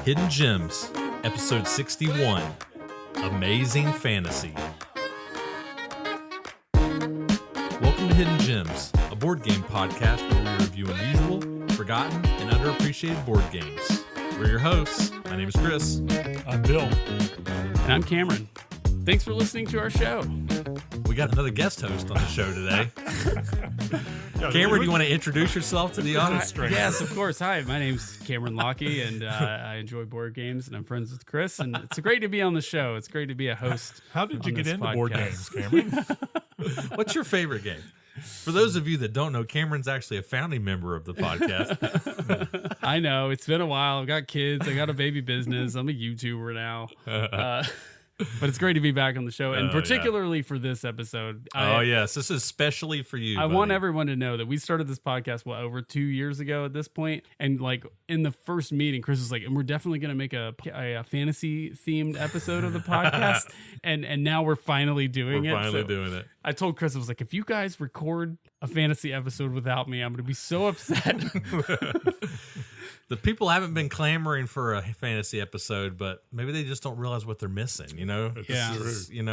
Hidden Gems, Episode 61, Amazing Fantasy. Welcome to Hidden Gems, a board game podcast where we review unusual, forgotten, and underappreciated board games. We're your hosts. My name is Chris. I'm Bill. And I'm Cameron. Thanks for listening to our show. We got another guest host on the show today. Cameron, do you want to introduce yourself to the audience? Yes, of course. Hi, my name's Cameron Lockey, and I enjoy board games, and I'm friends with Chris, and it's great to be on the show. It's great to be a host. How did you get into podcast. board games, Cameron? What's your favorite game? For those of you that don't know, Cameron's actually a founding member of the podcast. I know. It's been a while. I've got kids. I got a baby business. I'm a YouTuber now. But it's great to be back on the show, and particularly for this episode. Yes. This is especially for you. I want everyone to know that we started this podcast, over 2 years ago at this point? And like in the first meeting, Chris was like, and we're definitely going to make a fantasy-themed episode of the podcast. and now we're finally doing it. I told Chris, I was like, if you guys record a fantasy episode without me, I'm going to be so upset. The people haven't been clamoring for a fantasy episode, but maybe they just don't realize what they're missing. You know,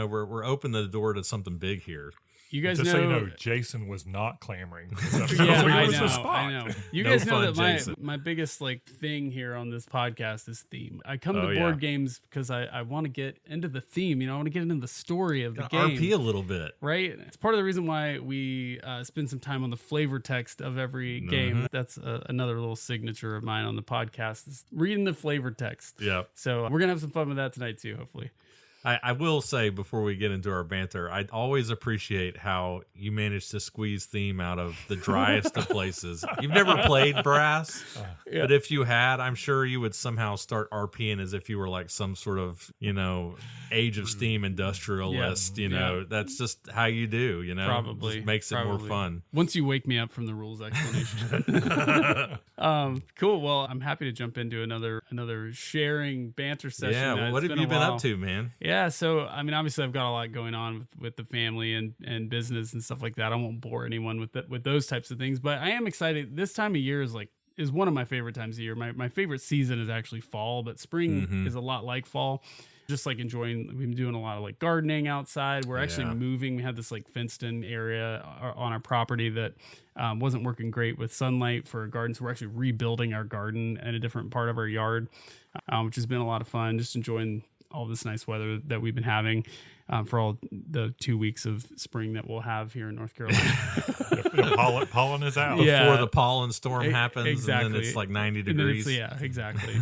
we're opening the door to something big here. You guys Just know, so you know, Jason was not clamoring. I know. You guys know that Jason. my biggest thing here on this podcast is theme. I come to board games because I want to get into the theme. I want to get into the story of the game. RP a little bit, right? It's part of the reason why we spend some time on the flavor text of every game. That's another little signature of mine on the podcast is reading the flavor text. Yeah. So we're gonna have some fun with that tonight too, hopefully. I will say before we get into our banter, I always appreciate how you manage to squeeze theme out of the driest of places. You've never played Brass, but if you had, I'm sure you would somehow start RPing as if you were like some sort of, Age of Steam industrialist. That's just how you do. Probably just makes it more fun. Once you wake me up from the rules explanation. Cool. Well, I'm happy to jump into another sharing banter session. Yeah. Well, what have you been up to, man? Yeah, so obviously I've got a lot going on with the family and business and stuff like that. I won't bore anyone with those types of things, but I am excited. This time of year is one of my favorite times of year. My favorite season is actually fall, but spring is a lot like fall. Just enjoying. We've been doing a lot of gardening outside. We're actually moving. We had this fenced in area on our property that wasn't working great with sunlight for a garden, so we're actually rebuilding our garden in a different part of our yard, which has been a lot of fun. Just enjoying all this nice weather that we've been having for all the 2 weeks of spring that we'll have here in North Carolina. Pollen is out. Before the pollen storm happens, exactly. and then it's 90 degrees. Yeah, exactly.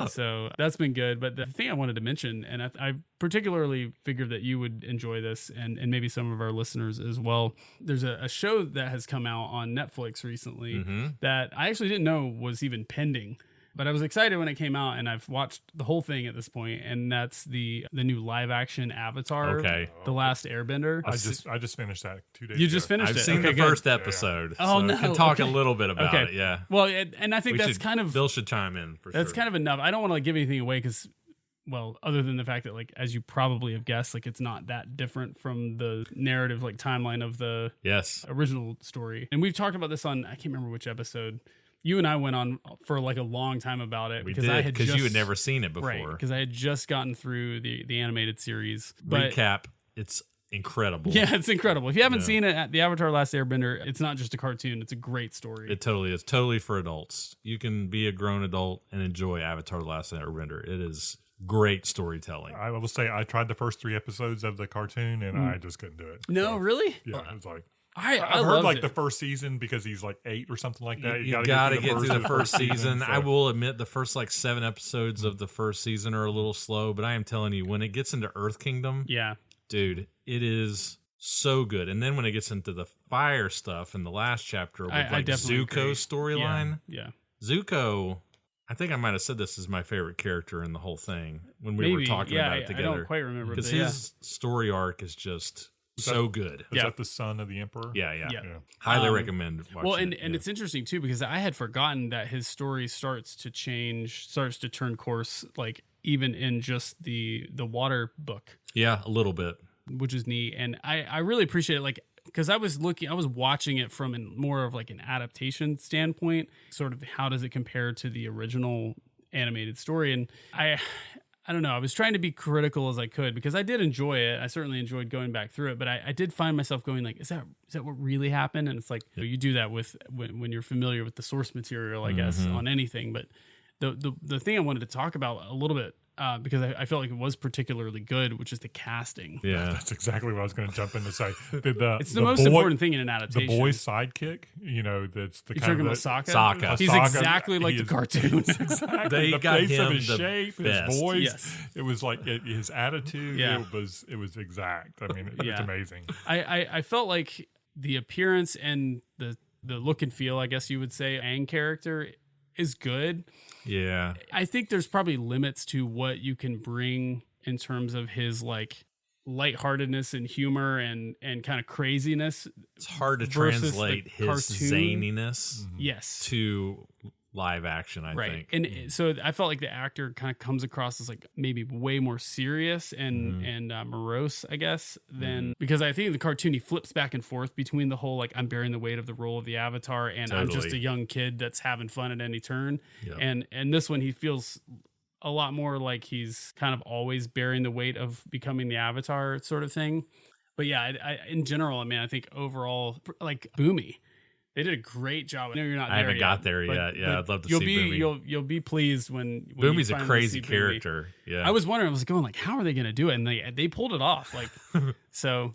So that's been good. But the thing I wanted to mention, and I particularly figured that you would enjoy this and maybe some of our listeners as well. There's a show that has come out on Netflix recently that I actually didn't know was even pending. But I was excited when it came out, and I've watched the whole thing at this point, and that's the new live action Avatar, The Last Airbender. I just finished that 2 days ago. You just finished I've it? seen the first episode. Oh, so no. I can talk a little bit about it, yeah. Well, and I think Bill should chime in for that's sure. kind of enough. I don't want to give anything away because, other than the fact that, as you probably have guessed, it's not that different from the narrative, timeline of the original story. And we've talked about this on, I can't remember which episode. You and I went on for a long time about it because you had never seen it before. Right, because I had just gotten through the animated series. Recap, it's incredible. Yeah, it's incredible. If you haven't seen it, the Avatar Last Airbender, it's not just a cartoon, it's a great story. It totally is. Totally for adults. You can be a grown adult and enjoy Avatar Last Airbender. It is great storytelling. I will say I tried the first 3 episodes of the cartoon and I just couldn't do it. No, really? Yeah, it was like... I've heard the first season because he's 8 or something like that. You gotta get through the first season. So. I will admit the first 7 episodes of the first season are a little slow, but I am telling you, when it gets into Earth Kingdom, dude, it is so good. And then when it gets into the fire stuff in the last chapter with Zuko's storyline, Zuko. I think I might have said this is my favorite character in the whole thing when we were talking about it together. I don't quite remember because his story arc is just. So good. Is that the son of the emperor? Yeah. Highly recommend watching. Well, and it's interesting too because I had forgotten that his story starts to turn course, even in just the water book. Yeah, a little bit, which is neat, and I really appreciate it. Because I was watching it from more of an adaptation standpoint. Sort of how does it compare to the original animated story. And I don't know. I was trying to be critical as I could because I did enjoy it. I certainly enjoyed going back through it, but I did find myself going like, is that what really happened? And it's like, you do that with when you're familiar with the source material, I guess, on anything. But the thing I wanted to talk about a little bit, because I felt like it was particularly good, which is the casting. Yeah, that's exactly what I was going to jump in to say. It's the most important thing in an adaptation. The boy's sidekick, that's the kind of Sokka. He's exactly like the cartoon. Exactly. They the got face him of his the shape, best. his voice. Yes. It was like his attitude. Yeah. It was exact. I mean, it's amazing. I felt like the appearance and the look and feel, I guess you would say, Aang character is good. Yeah. I think there's probably limits to what you can bring in terms of his like lightheartedness and humor and kind of craziness. It's hard to translate his cartoon. zaniness Yes. to live action, I think. And so I felt like the actor kind of comes across as like maybe way more serious and morose, I guess, than because I think in the cartoon he flips back and forth between the whole like I'm bearing the weight of the role of the Avatar and I'm just a young kid that's having fun at any turn. Yep. And this one he feels a lot more like he's kind of always bearing the weight of becoming the Avatar sort of thing. But yeah, I in general, I mean, I think overall, like Boomy, they did a great job. I know you're not there I haven't yet, got there yet. Yeah, I'd love to see Boomy. You'll be pleased when Boomy's you a finally crazy see character. Boomy. Yeah, I was wondering, I was going like, how are they going to do it? And they pulled it off. Like, so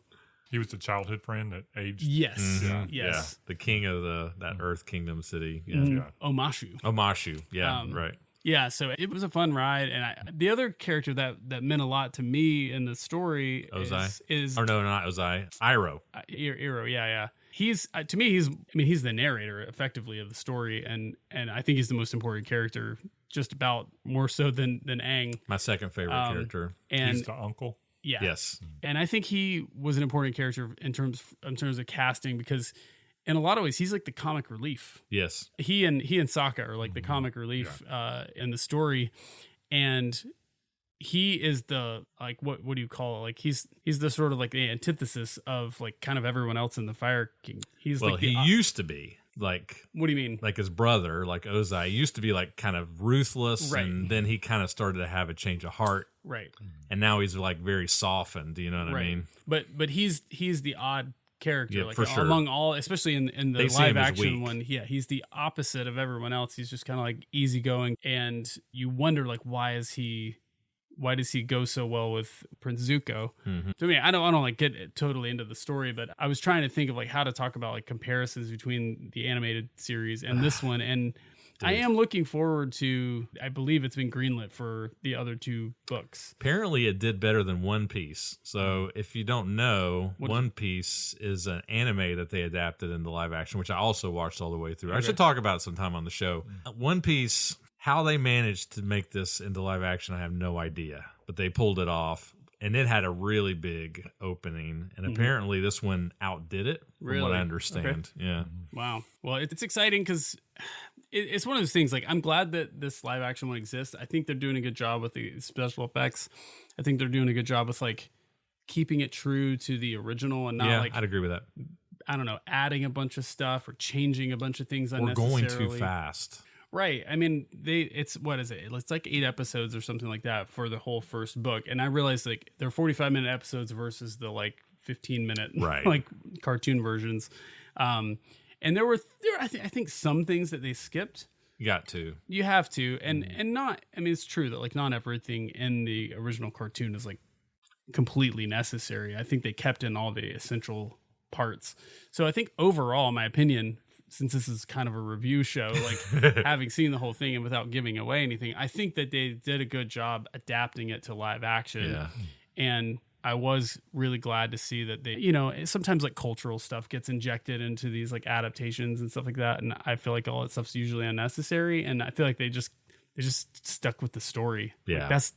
he was the childhood friend that aged. Yes, yes, yeah. The king of that Earth Kingdom city. Yeah, Omashu. Yeah, right. Yeah, so it was a fun ride, and the other character that meant a lot to me in the story is not Ozai, Iroh. Iroh, yeah. He's to me, he's the narrator effectively of the story, and I think he's the most important character, just about more so than Aang. My second favorite character, and he's the uncle. Yeah, yes, and I think he was an important character in terms of casting because. In a lot of ways, he's like the comic relief. Yes. He and Sokka are like the comic relief in the story. And he is the, like, what do you call it? Like, he's the sort of like the antithesis of like kind of everyone else in the Fire King. He used to be like, what do you mean? Like his brother, like Ozai, used to be like kind of ruthless. Right. And then he kind of started to have a change of heart. Right. And now he's like very softened. Do you know what I mean? But he's the odd character, like for sure. among all, especially in the live action one. Yeah, he's the opposite of everyone else. He's just kind of like easygoing, and you wonder like why does he go so well with Prince Zuko? Mm-hmm. So I mean, I don't like get totally into the story, but I was trying to think of like how to talk about like comparisons between the animated series and this one, and I am looking forward to. I believe it's been greenlit for the other two books. Apparently, it did better than One Piece. So, if you don't know, One Piece is an anime that they adapted into live action, which I also watched all the way through. Okay. I should talk about it sometime on the show. One Piece, how they managed to make this into live action, I have no idea, but they pulled it off. And it had a really big opening, and apparently this one outdid it, from what I understand. Okay. Yeah. Wow. Well, it's exciting because it's one of those things. Like, I'm glad that this live action one exists. I think they're doing a good job with the special effects. I think they're doing a good job with like keeping it true to the original and not I'd agree with that. I don't know, adding a bunch of stuff or changing a bunch of things unnecessarily. Or going too fast. Right. I mean, it's like 8 episodes or something like that for the whole first book. And I realized like they're 45-minute episodes versus the like 15-minute like cartoon versions. And there were I think some things that they skipped. You got to. You have to. And not, I mean, it's true that like not everything in the original cartoon is like completely necessary. I think they kept in all the essential parts. So I think overall, in my opinion, since this is kind of a review show, like having seen the whole thing and without giving away anything, I think that they did a good job adapting it to live action. Yeah. And I was really glad to see that they, sometimes like cultural stuff gets injected into these like adaptations and stuff like that. And I feel like all that stuff's usually unnecessary. And I feel like they just stuck with the story. Yeah. Like, that's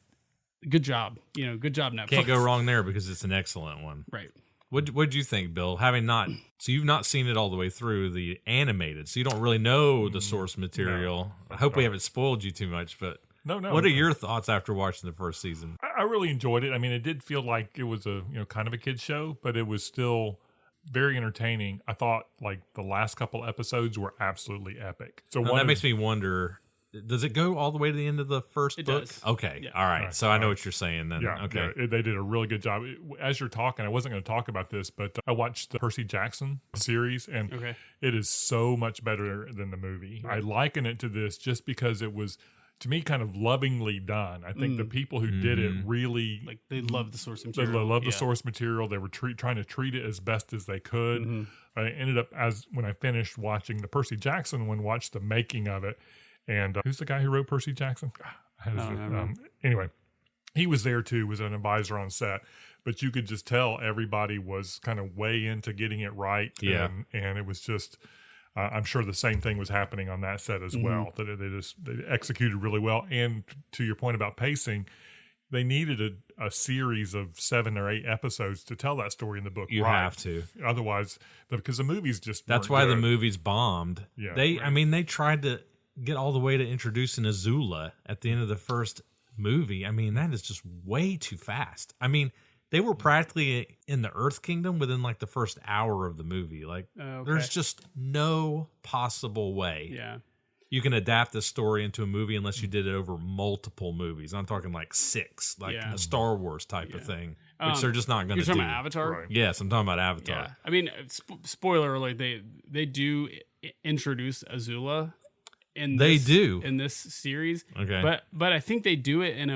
good job. Good job, Netflix. Can't go wrong there because it's an excellent one. Right. What'd you think, Bill? So you've not seen it all the way through the animated, so you don't really know the source material. No, I hope we haven't spoiled you too much, but no. What are your thoughts after watching the first season? I really enjoyed it. I mean, it did feel like it was a kind of a kid's show, but it was still very entertaining. I thought like the last couple episodes were absolutely epic. So that makes me wonder Does it go all the way to the end of the first book? Does. Okay. Yeah. All right. So I know what you're saying then. Yeah. Okay. Yeah, they did a really good job. As you're talking, I wasn't going to talk about this, but I watched the Percy Jackson series, and it is so much better than the movie. Right. I liken it to this just because it was, to me, kind of lovingly done. I think the people who did it really... Like, they loved the source material. They loved the source material. They were trying to treat it as best as they could. I ended up, when I finished watching the Percy Jackson one, watched the making of it. And who's the guy who wrote Percy Jackson? Anyway, he was there too, was an advisor on set. But you could just tell everybody was kind of way into getting it right. Yeah. And it was just... I'm sure the same thing was happening on that set as well, that they executed really well. And to your point about pacing, they needed a series of 7 or 8 episodes to tell that story in the book. You have to. Otherwise, because the movies just That's why the movies bombed. Yeah, they tried to get all the way to introducing Azula at the end of the first movie. I mean, that is just way too fast. I mean, they were practically in the Earth Kingdom within like the first hour of the movie. Like, there's just no possible way you can adapt this story into a movie unless you did it over multiple movies. I'm talking like 6, like a Star Wars type of thing, which they're just not going to do. You're talking about Avatar? Right. Yes, I'm talking about Avatar. Yeah. I mean, spoiler alert, they do introduce Azula in this series. Okay. But I think they do it in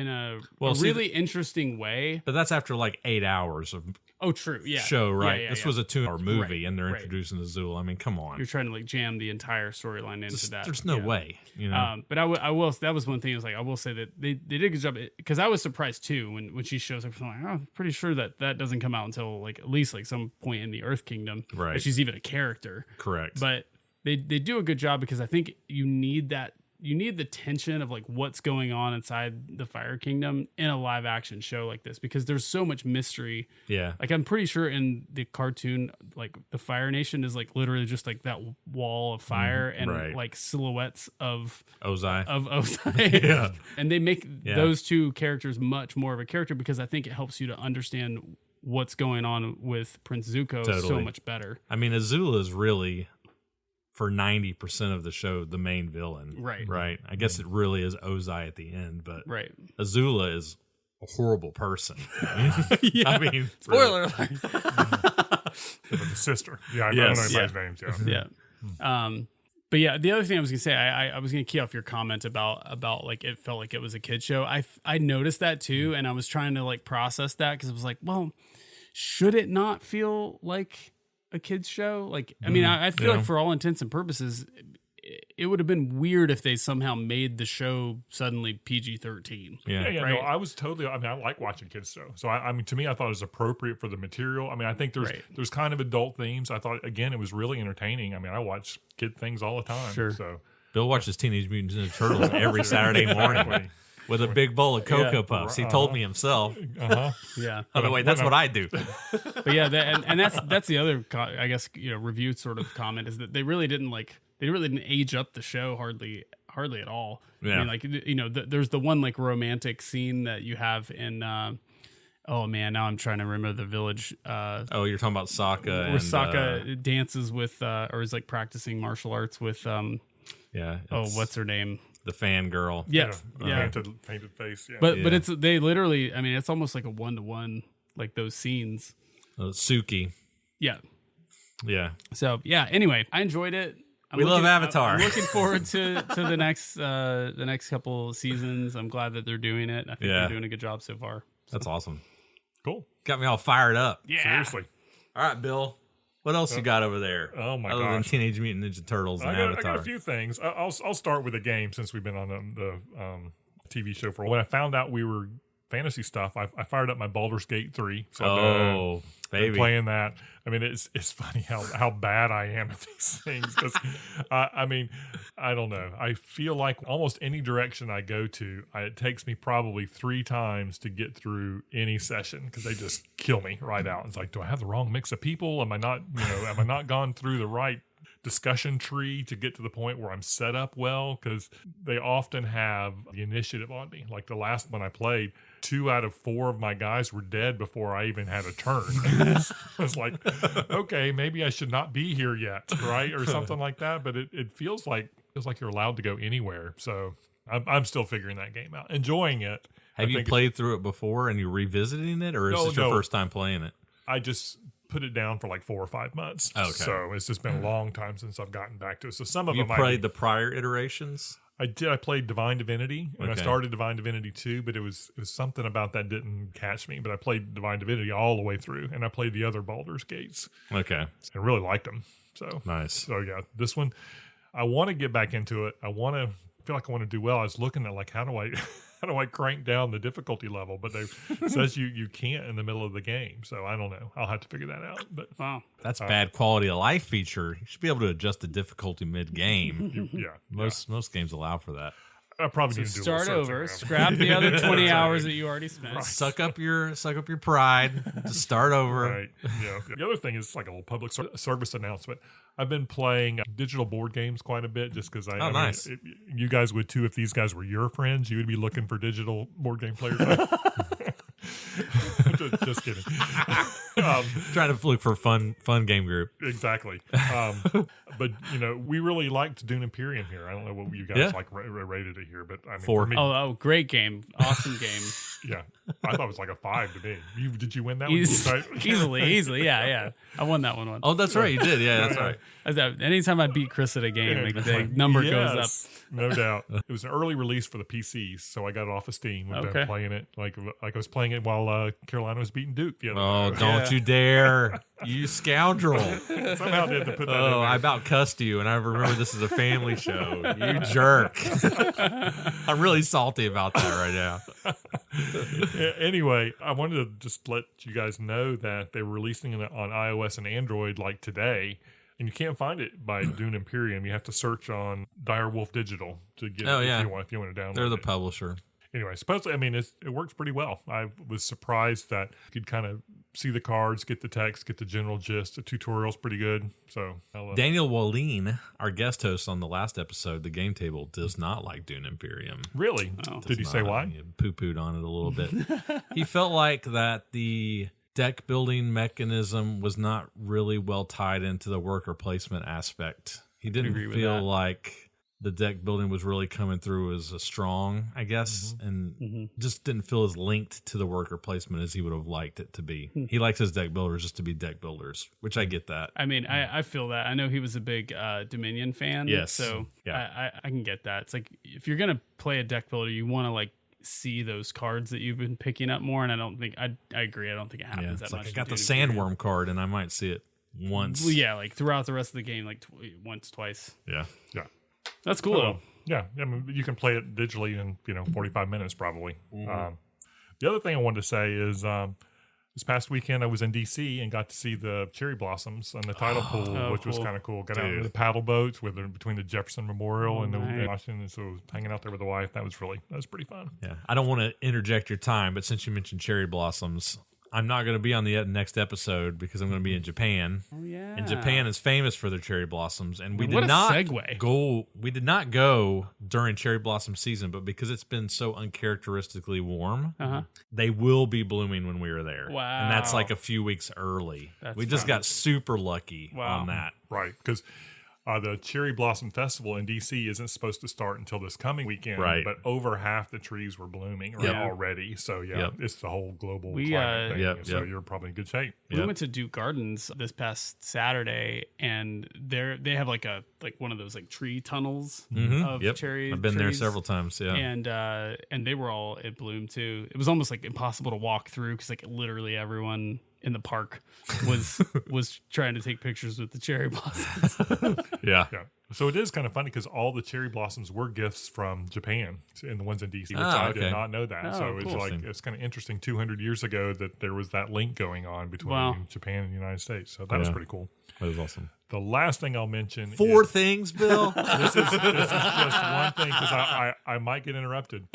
a really interesting way. But that's after like 8 hours of show, right? This was a 2-hour movie, and they're introducing Azula. I mean, come on. You're trying to like jam the entire storyline into that. There's no way, you know. But I will. That was one thing. I was like, I will say that they did a good job, because I was surprised too when she shows up. I'm like, oh, I'm pretty sure that doesn't come out until like at least like some point in the Earth Kingdom. Right. That she's even a character. Correct. But they do a good job, because I think you need the tension of like what's going on inside the Fire Kingdom in a live action show like this, because there's so much mystery. Yeah. Like, I'm pretty sure in the cartoon, like the Fire Nation is like literally just like that wall of fire and like silhouettes of Ozai. Yeah. And they make those two characters much more of a character, because I think it helps you to understand what's going on with Prince Zuko so much better. I mean, Azula is really, for 90% of the show, the main villain. Right. I guess it really is Ozai at the end, but Azula is a horrible person. I mean, spoiler alert. The sister. Yeah, I don't know anybody's names. Yeah. But yeah, the other thing I was gonna say, I was gonna key off your comment about like it felt like it was a kid show. I noticed that too, and I was trying to like process that, because it was like, well, should it not feel like a kid's show? Like, I mean, I feel like for all intents and purposes, it would have been weird if they somehow made the show suddenly PG-13. Yeah. Right? No, I was totally. I mean, I like watching kids show, so I mean, to me, I thought it was appropriate for the material. I mean, I think there's kind of adult themes. I thought, again, it was really entertaining. I mean, I watch kid things all the time. Sure. So Bill watches Teenage Mutant Ninja Turtles every Saturday morning. With a big bowl of Cocoa Puffs. He told me himself. Yeah. By the way, that's what I do. But yeah, and that's the other, I guess, review sort of comment, is that they really didn't age up the show hardly at all. Yeah. I mean, like, there's the one like romantic scene that you have in oh man, now I'm trying to remember the village. You're talking about Sokka. Where Sokka dances with or is like practicing martial arts with what's her name? The fangirl. Yeah. Painted face. Yeah. But they literally, I mean, it's almost like a 1-to-1, like those scenes. Suki. Yeah. Yeah. So yeah. Anyway, I enjoyed it. We love Avatar. I'm looking forward to the next couple seasons. I'm glad that they're doing it. I think they're doing a good job so far. That's awesome. Cool. Got me all fired up. Yeah. Seriously. All right, Bill. What else you got over there? Oh my gosh. Other than Teenage Mutant Ninja Turtles and Avatar. I got a few things. I'll start with a game, since we've been on the TV show for a while. When I found out we were fantasy stuff, I fired up my Baldur's Gate 3. So baby, playing that. I mean, it's funny how bad I am at these things, because I mean, I don't know. I feel like almost any direction I go to, it takes me probably 3 times to get through any session, because they just kill me right out. It's like, do I have the wrong mix of people? Am I not gone through the right discussion tree to get to the point where I'm set up well? Because they often have the initiative on me. Like the last one I played, 2 out of 4 of my guys were dead before I even had a turn. I was like, okay, maybe I should not be here yet, right? Or something like that. But it feels like feels like you're allowed to go anywhere. So I'm still figuring that game out, enjoying it. Have you played through it before and you're revisiting it, or is this your first time playing it? I just put it down for like 4 or 5 months. Okay. So it's just been a long time since I've gotten back to it. So some of you them played the prior iterations? I did. I played Divine Divinity, and I started Divine Divinity 2, but it was something about that didn't catch me. But I played Divine Divinity all the way through, and I played the other Baldur's Gates. Okay. And really liked them. So nice. So yeah, this one, I want to get back into it. I feel like I want to do well. I was looking at like, how do I crank down the difficulty level? But they says you can't in the middle of the game. So I don't know. I'll have to figure that out. But wow, that's bad quality of life feature. You should be able to adjust the difficulty mid game. Yeah, most games allow for that. I probably need to do start over, scrap the other 20 hours that you already spent. Right. Suck up your pride to start over. Right. Yeah. The other thing is like a little public service announcement. I've been playing digital board games quite a bit just because nice. You guys would too if these guys were your friends. You would be looking for digital board game players. Just kidding. Trying to look for a fun game group. Exactly. But we really liked Dune Imperium here. I don't know what you guys rated it here, but I mean, 4. For me, oh, great game, awesome game. Yeah, I thought it was like a 5 to me. Did you win that one? Easily. Yeah. I won that one once. Oh, that's right, you did. Yeah, that's right. Anytime I beat Chris at a game, the number goes up. No doubt. It was an early release for the PCs, so I got it off of Steam. We've been playing it like I was playing it while Carolina was beating Duke. Don't you dare. You scoundrel. Somehow did to put that in there. I about cussed you, and I remember this is a family show. You jerk. I'm really salty about that right now. Anyway, I wanted to just let you guys know that they were releasing it on iOS and Android like today, and you can't find it by Dune Imperium. You have to search on Direwolf Digital to get it if you want to download it. They're the publisher. Anyway, supposedly, it works pretty well. I was surprised that you could kind of see the cards, get the text, get the general gist. The tutorial's pretty good. So Daniel Wallin, our guest host on the last episode, The Game Table, does not like Dune Imperium. Really? Oh. Did he say why? He poo-pooed on it a little bit. He felt like that the deck building mechanism was not really well tied into the worker placement aspect. He didn't feel like the deck building was really coming through as a strong, I guess, and just didn't feel as linked to the worker placement as he would have liked it to be. He likes his deck builders just to be deck builders, which I get that. I mean, I feel that. I know he was a big Dominion fan. Yes. So I can get that. It's like, if you're going to play a deck builder, you want to like see those cards that you've been picking up more. And I don't think, I agree. I don't think it happens that much. I got the Sandworm card and I might see it once. Well, yeah, like throughout the rest of the game, like once, twice. Yeah. That's cool. Though. Yeah, I mean, you can play it digitally in 45 minutes probably. The other thing I wanted to say is this past weekend I was in D.C. and got to see the cherry blossoms on the tidal pool, which was kind of cool. Got out in the paddle boats between the Jefferson Memorial and the Washington, so hanging out there with the wife. That was pretty fun. Yeah, I don't want to interject your time, but since you mentioned cherry blossoms, I'm not going to be on the next episode because I'm going to be in Japan. Oh yeah, and Japan is famous for their cherry blossoms, and we did not go during cherry blossom season, but because it's been so uncharacteristically warm, they will be blooming when we are there. Wow, and that's like a few weeks early. We just got super lucky on that, right? Because the Cherry Blossom Festival in D.C. isn't supposed to start until this coming weekend, but over half the trees were blooming already. So, it's the whole global climate thing. So you're probably in good shape. We went to Duke Gardens this past Saturday, and they have like one of those like tree tunnels of cherry I've been there trees. several times, and they were all in bloom too. It was almost like impossible to walk through because like literally everyone in the park was trying to take pictures with the cherry blossoms. Yeah. So it is kind of funny because all the cherry blossoms were gifts from Japan and the ones in DC, which I did not know that. So it's like, it's kind of interesting 200 years ago that there was that link going on between Japan and the United States. So that was pretty cool. That was awesome. The last thing I'll mention Four things, Bill. This is just one thing because I might get interrupted.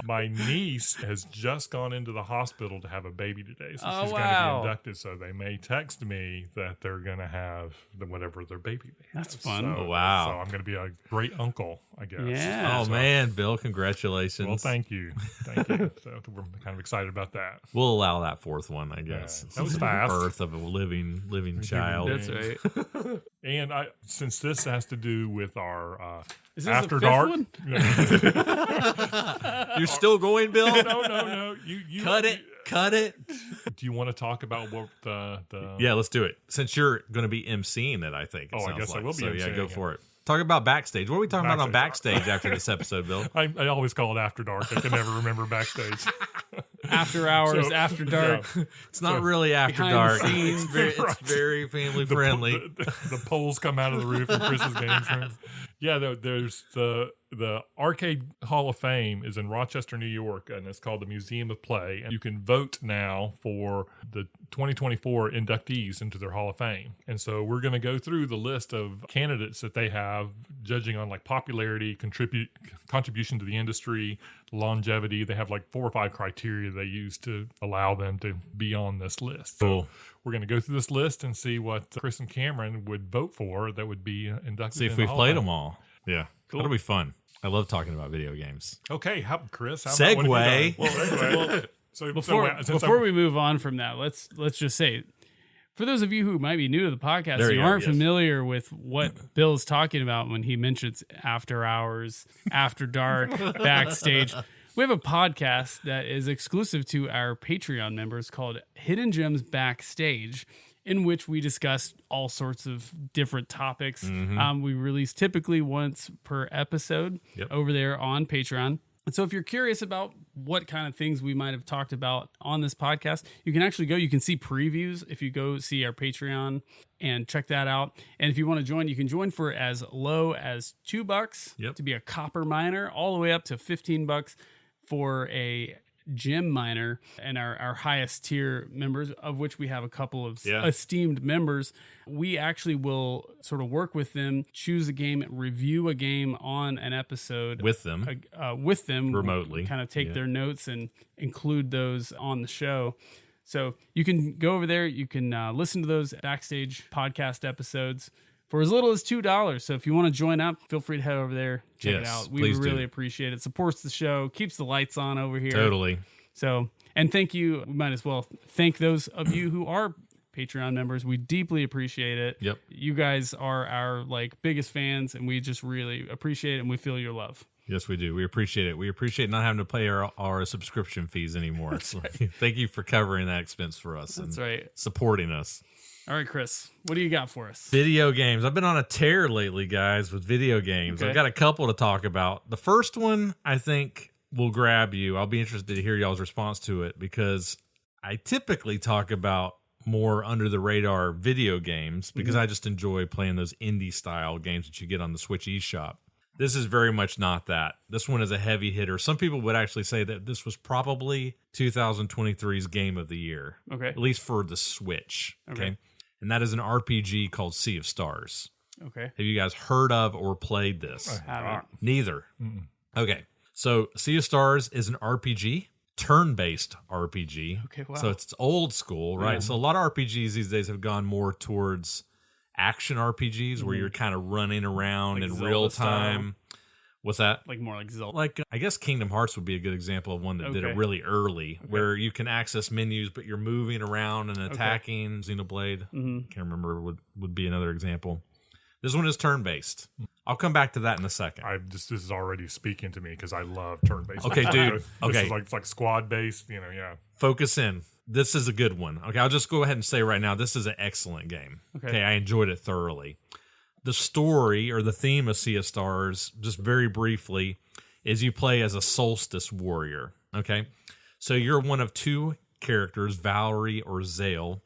My niece has just gone into the hospital to have a baby today. So she's going to be inducted. So they may text me that they're going to have whatever their baby they have. That's fun. So, wow. So I'm going to be a great uncle I guess. Yeah. Oh, man, Bill, congratulations. Well, thank you. Thank you. So we're kind of excited about that. We'll allow that fourth one, I guess. That was fast. Birth of a living child. That's right. And since this has to do with our Is this After the fifth Dark. one? You're still going, Bill? No. You Cut it. Do you want to talk about what the Yeah, let's do it. Since you're going to be emceeing it, I think. I guess I will be So, yeah, emceeing go it. for it. Talk about Backstage. What are we talking about on Backstage. Backstage after this episode, Bill? I always call it After Dark. I can never remember Backstage. After hours, after dark. Yeah. It's not really After behind the Dark. scenes. It's very family friendly. The poles come out of the roof in Chris's games rooms. Yeah, there's the Arcade Hall of Fame is in Rochester, New York, and it's called the Museum of Play. And you can vote now for the 2024 inductees into their Hall of Fame. And so we're going to go through the list of candidates that they have, judging on like popularity, contribution to the industry, longevity. They have like 4 or 5 criteria they use to allow them to be on this list. Cool. So we're going to go through this list and see what Chris and Cameron would vote for that would be inducted. See if in the we've Hall played of Fame. them all. Yeah. Cool. That'll be fun. I love talking about video games. Okay, Chris. How Segue. About what have you done? Well, anyway. Before we move on from that, let's just say, for those of you who might be new to the podcast, There you you are, aren't yes. familiar with what Bill's talking about when he mentions after hours, after dark, backstage. We have a podcast that is exclusive to our Patreon members called Hidden Gems Backstage, in which we discuss all sorts of different topics. We release typically once per episode over there on Patreon. And so if you're curious about what kind of things we might have talked about on this podcast, you can actually you can see previews if you go see our Patreon and check that out. And if you want to join, you can join for as low as $2 to be a copper miner, all the way up to $15 for a gem miner, and our highest tier members, of which we have a couple of esteemed members. We actually will sort of work with them, choose a game, review a game on an episode With them. Remotely. kind of take their notes and include those on the show. So you can go over there, you can listen to those Backstage podcast episodes for as little as $2. So if you want to join up, feel free to head over there, check it out. We really appreciate it. Supports the show, keeps the lights on over here. Totally. So, and thank you. We might as well thank those of you who are Patreon members. We deeply appreciate it. Yep. You guys are our biggest fans, and we just really appreciate it, and we feel your love. Yes, we do. We appreciate it. We appreciate not having to pay our subscription fees anymore. So thank you for covering that expense for us. That's and right. supporting us. All right, Chris, what do you got for us? Video games. I've been on a tear lately, guys, with video games. Okay. I've got a couple to talk about. The first one, I think, will grab you. I'll be interested to hear y'all's response to it, because I typically talk about more under the radar video games because I just enjoy playing those indie style games that you get on the Switch eShop. This is very much not that. This one is a heavy hitter. Some people would actually say that this was probably 2023's game of the year. Okay. At least for the Switch. Okay. And that is an RPG called Sea of Stars. Okay. Have you guys heard of or played this? I haven't. Neither. Okay. So Sea of Stars is an RPG, turn-based RPG. Okay, wow. So it's old school, right? Yeah. So a lot of RPGs these days have gone more towards action RPGs where you're kind of running around in Zelda real style. time. What's that? More like Zelda. Like, I guess Kingdom Hearts would be a good example of one that did it Okay. really early, where you can access menus, but you're moving around and attacking. Xenoblade, can't remember, would be another example. This one is turn-based. I'll come back to that in a second. This is already speaking to me because I love turn-based. Okay, dude. This Okay. is it's like squad-based, yeah. Focus in. This is a good one. Okay, I'll just go ahead and say right now, this is an excellent game. Okay, I enjoyed it thoroughly. The story or the theme of Sea of Stars, just very briefly, is you play as a solstice warrior. Okay, so you're one of 2 characters, Valerie or Zale,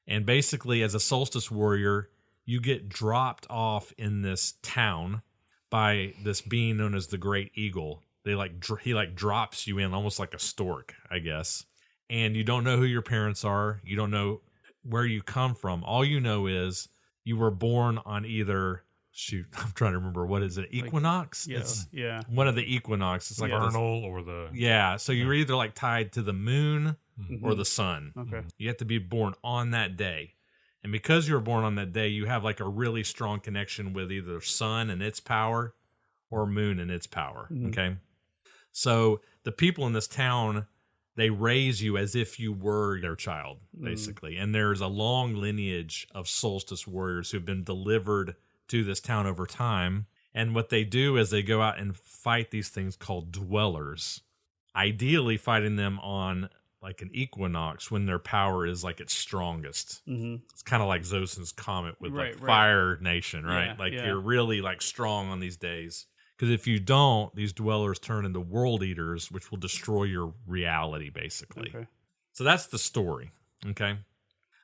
and basically as a solstice warrior, you get dropped off in this town by this being known as the Great Eagle. He drops you in almost like a stork, I guess. And you don't know who your parents are. You don't know where you come from. All you know is you were born on either, I'm trying to remember, what is it? Equinox? It's one of the equinox. It's like vernal or the... Yeah, so you're either tied to the moon or the sun. Okay. You have to be born on that day. And because you were born on that day, you have a really strong connection with either sun and its power or moon in its power. Okay. So the people in this town, they raise you as if you were their child, basically. And there's a long lineage of solstice warriors who've been delivered to this town over time. And what they do is they go out and fight these things called dwellers, ideally fighting them on like an equinox when their power is like its strongest. It's kind of like Zosin's comet with like Fire Nation, right? You're really like strong on these days. Because if you don't, these dwellers turn into world eaters, which will destroy your reality, basically. Okay. So that's the story, okay?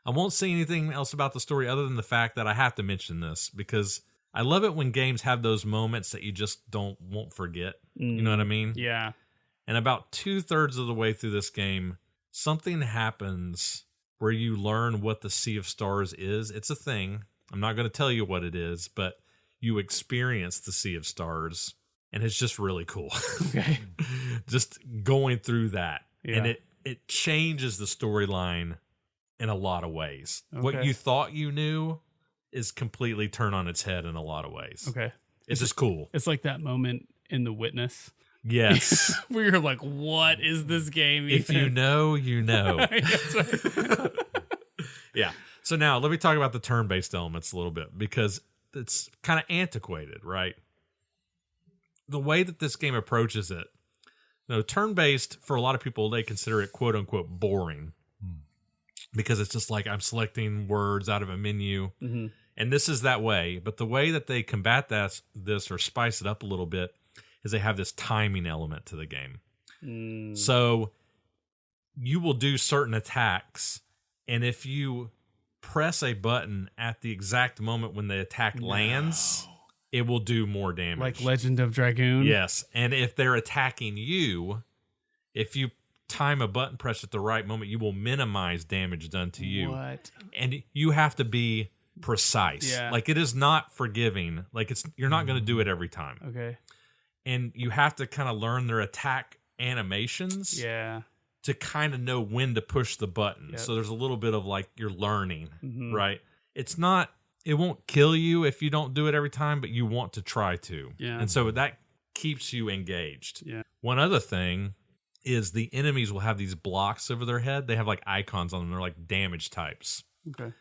I won't say anything else about the story other than the fact that I have to mention this because I love it when games have those moments that you just won't forget. You know what I mean? Yeah. And about 2/3 of the way through this game, something happens where you learn what the Sea of Stars is. It's a thing. I'm not going to tell you what it is, but you experience the Sea of Stars, and it's just really cool. Okay. Just going through that. Yeah. And it changes the storyline in a lot of ways. Okay. What you thought you knew is completely turned on its head in a lot of ways. Okay. It's just cool. It's like that moment in The Witness. Yes. Where you're like, what is this game? If you know, you know. Yeah. So now let me talk about the turn-based elements a little bit because it's kind of antiquated, right? The way that this game approaches it, turn-based, for a lot of people, they consider it quote-unquote boring because it's just like I'm selecting words out of a menu. And this is that way. But the way that they combat this or spice it up a little bit is they have this timing element to the game. So you will do certain attacks, and if you press a button at the exact moment when the attack lands, it will do more damage. Like Legend of Dragoon? Yes. And if they're attacking you, if you time a button press at the right moment, you will minimize damage done to you. What? And you have to be precise. Yeah. Like it is not forgiving. Like you're not going to do it every time. Okay. And you have to kind of learn their attack animations. Yeah. To kind of know when to push the button. Yep. So there's a little bit of like you're learning, right? It won't kill you if you don't do it every time, but you want to try to. Yeah. And so that keeps you engaged. Yeah. One other thing is the enemies will have these blocks over their head. They have like icons on them. They're like damage types. Okay.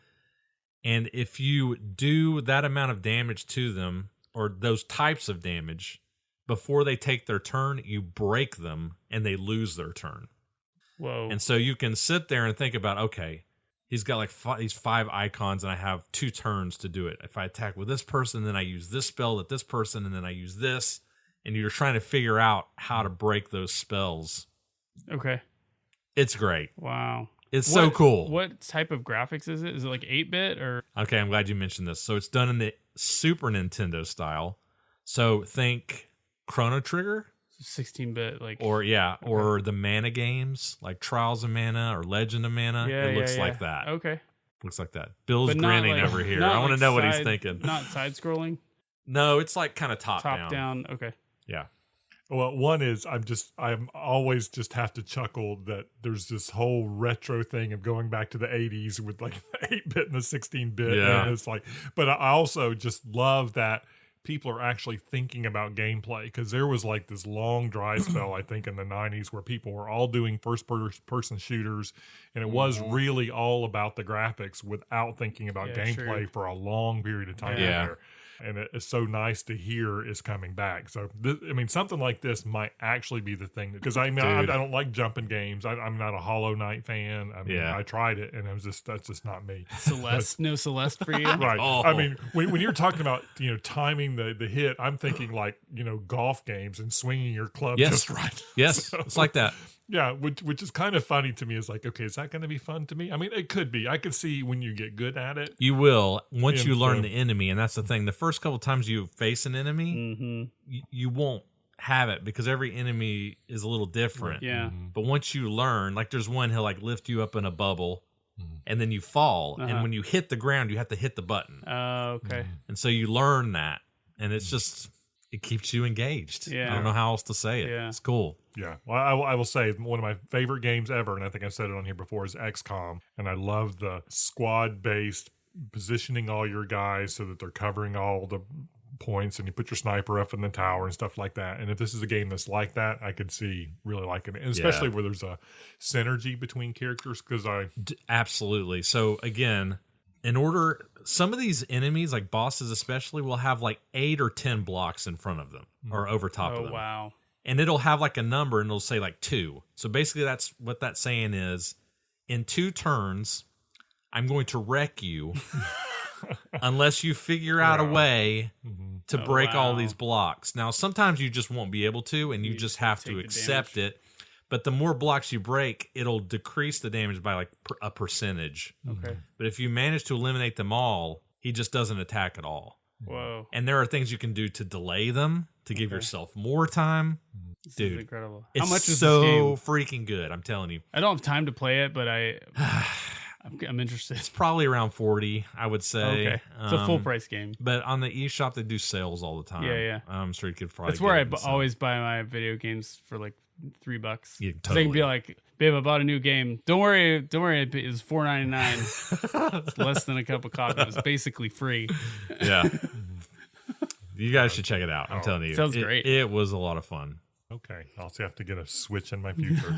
And if you do that amount of damage to them or those types of damage before they take their turn, you break them and they lose their turn. Whoa. And so you can sit there and think about, okay, he's got like these 5 icons and I have 2 turns to do it. If I attack with this person, then I use this spell at this person, and then I use this. And you're trying to figure out how to break those spells. Okay. It's great. Wow. It's so cool. What type of graphics is it? Is it like 8-bit or? Okay, I'm glad you mentioned this. So it's done in the Super Nintendo style. So think Chrono Trigger. 16-bit, like, or the Mana games like Trials of Mana or Legend of Mana. It looks like that. Okay, looks like that. Bill's grinning over here. I want to know what he's thinking. Not side scrolling. No, it's like kind of top down. Okay. Yeah. Well, one is I'm always just have to chuckle that there's this whole retro thing of going back to the 80s with like the 8-bit and the 16-bit. Yeah. And it's like, but I also just love that people are actually thinking about gameplay, because there was like this long dry spell, I think, in the 90s where people were all doing person shooters, and it was really all about the graphics without thinking about gameplay for a long period of time there. And it's so nice to hear is coming back. So, something like this might actually be the thing. Because I don't like jumping games. I'm not a Hollow Knight fan. I tried it, and that's just not me. Celeste, no Celeste for you? Right. Oh. When you're talking about, timing the hit, I'm thinking like, golf games and swinging your club just right. Yes, so, it's like that. Yeah, which is kind of funny to me. Is like, okay, is that going to be fun to me? It could be. I could see when you get good at it. You will, once you learn the enemy, and that's the thing. The first couple times you face an enemy, you won't have it because every enemy is a little different. Yeah. But once you learn, like there's one, he'll like lift you up in a bubble, and then you fall. And when you hit the ground, you have to hit the button. Okay. And so you learn that, and it's just... it keeps you engaged. Yeah. I don't know how else to say it. Yeah. It's cool. Yeah. Well, I will say one of my favorite games ever, and I think I said it on here before, is XCOM. And I love the squad-based positioning all your guys so that they're covering all the points and you put your sniper up in the tower and stuff like that. And if this is a game that's like that, I could see really liking it, and especially where there's a synergy between characters. Absolutely. So again, some of these enemies, like bosses especially, will have like 8 or 10 blocks in front of them or over top of them. Oh, wow. And it'll have like a number and it'll say like 2. So basically that's what that's saying is, in 2 turns, I'm going to wreck you unless you figure out a way to break all these blocks. Now, sometimes you just won't be able to, and you just have to accept it. But the more blocks you break, it'll decrease the damage by like a percentage. Okay. But if you manage to eliminate them all, he just doesn't attack at all. Whoa. And there are things you can do to delay them, to give yourself more time. This Dude, is incredible. It's How much is so this game? freaking good, I'm telling you. I don't have time to play it, but I'm interested. It's probably around 40, I would say. Okay. It's a full price game. But on the eShop, they do sales all the time. Yeah. I'm sure you could probably That's where I get it, always buy my video games for like $3. Yeah, They totally. can be like, babe, I bought a new game. Don't worry, it was $4.99. It's less than a cup of coffee. It was basically free. Yeah. You guys should check it out. I'm telling you. Sounds great. It was a lot of fun. Okay, I'll have to get a Switch in my future.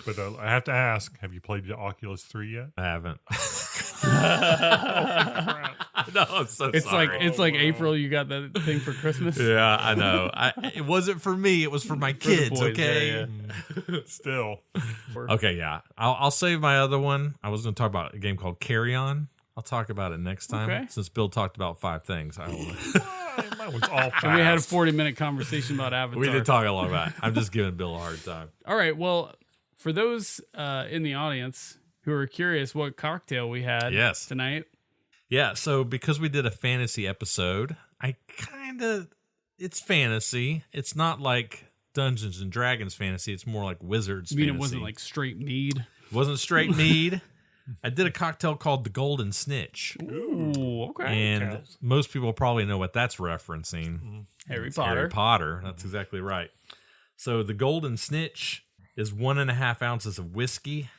But I have to ask, have you played the Oculus 3 yet? I haven't. Crap. No, I'm so It's sorry. like April. You got that thing for Christmas. Yeah, I know. It wasn't for me. It was for my kids. boys, Okay. yeah. Still. Okay. Yeah. I'll save my other one. I was going to talk about a game called Carry On. I'll talk about it next time. Okay. Since Bill talked about 5 things. Mine was all fast. And we had a 40-minute conversation about Avatar. We did talk a lot about it. I'm just giving Bill a hard time. All right. Well, for those in the audience who are curious what cocktail we had tonight. Yeah, so because we did a fantasy episode, it's fantasy. It's not like Dungeons and Dragons fantasy. It's more like Wizards fantasy. You mean it wasn't like straight mead? It wasn't straight mead. I did a cocktail called the Golden Snitch. Ooh, okay. And most people probably know what that's referencing. Harry Potter. Harry Potter. That's exactly right. So the Golden Snitch is 1.5 ounces of whiskey,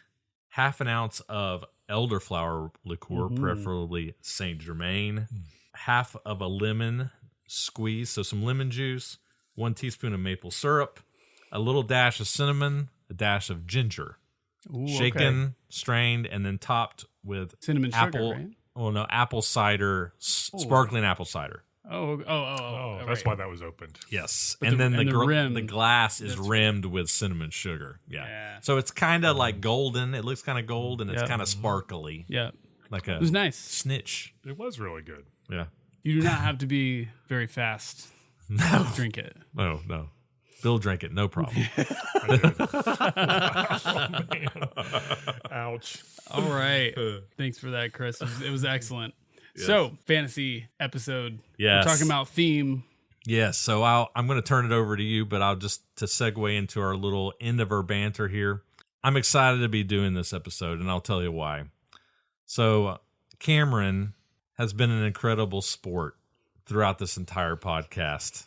half an ounce of elderflower liqueur, preferably Saint Germain, half of a lemon squeeze, so some lemon juice, 1 teaspoon of maple syrup, a little dash of cinnamon, a dash of ginger. Ooh, Shaken, strained, and then topped with cinnamon apple. sugar, right? Well, no, apple cider, sparkling apple cider. Oh, that's why that was opened. Yes, But and then rim, the glass is rimmed with cinnamon sugar. Yeah. So it's kind of like golden. It looks kind of gold, and it's kind of sparkly. Yeah, like a it was nice snitch. It was really good. Yeah. You do not have to be very fast to drink it. No. Bill drank it, no problem. Oh, man. Ouch. All right. Thanks for that, Chris. It was excellent. Yes. So, fantasy episode. Yes. We're talking about theme. Yes. So I'm going to turn it over to you, but I'll just to segue into our little end of our banter here. I'm excited to be doing this episode, and I'll tell you why. So Cameron has been an incredible sport throughout this entire podcast.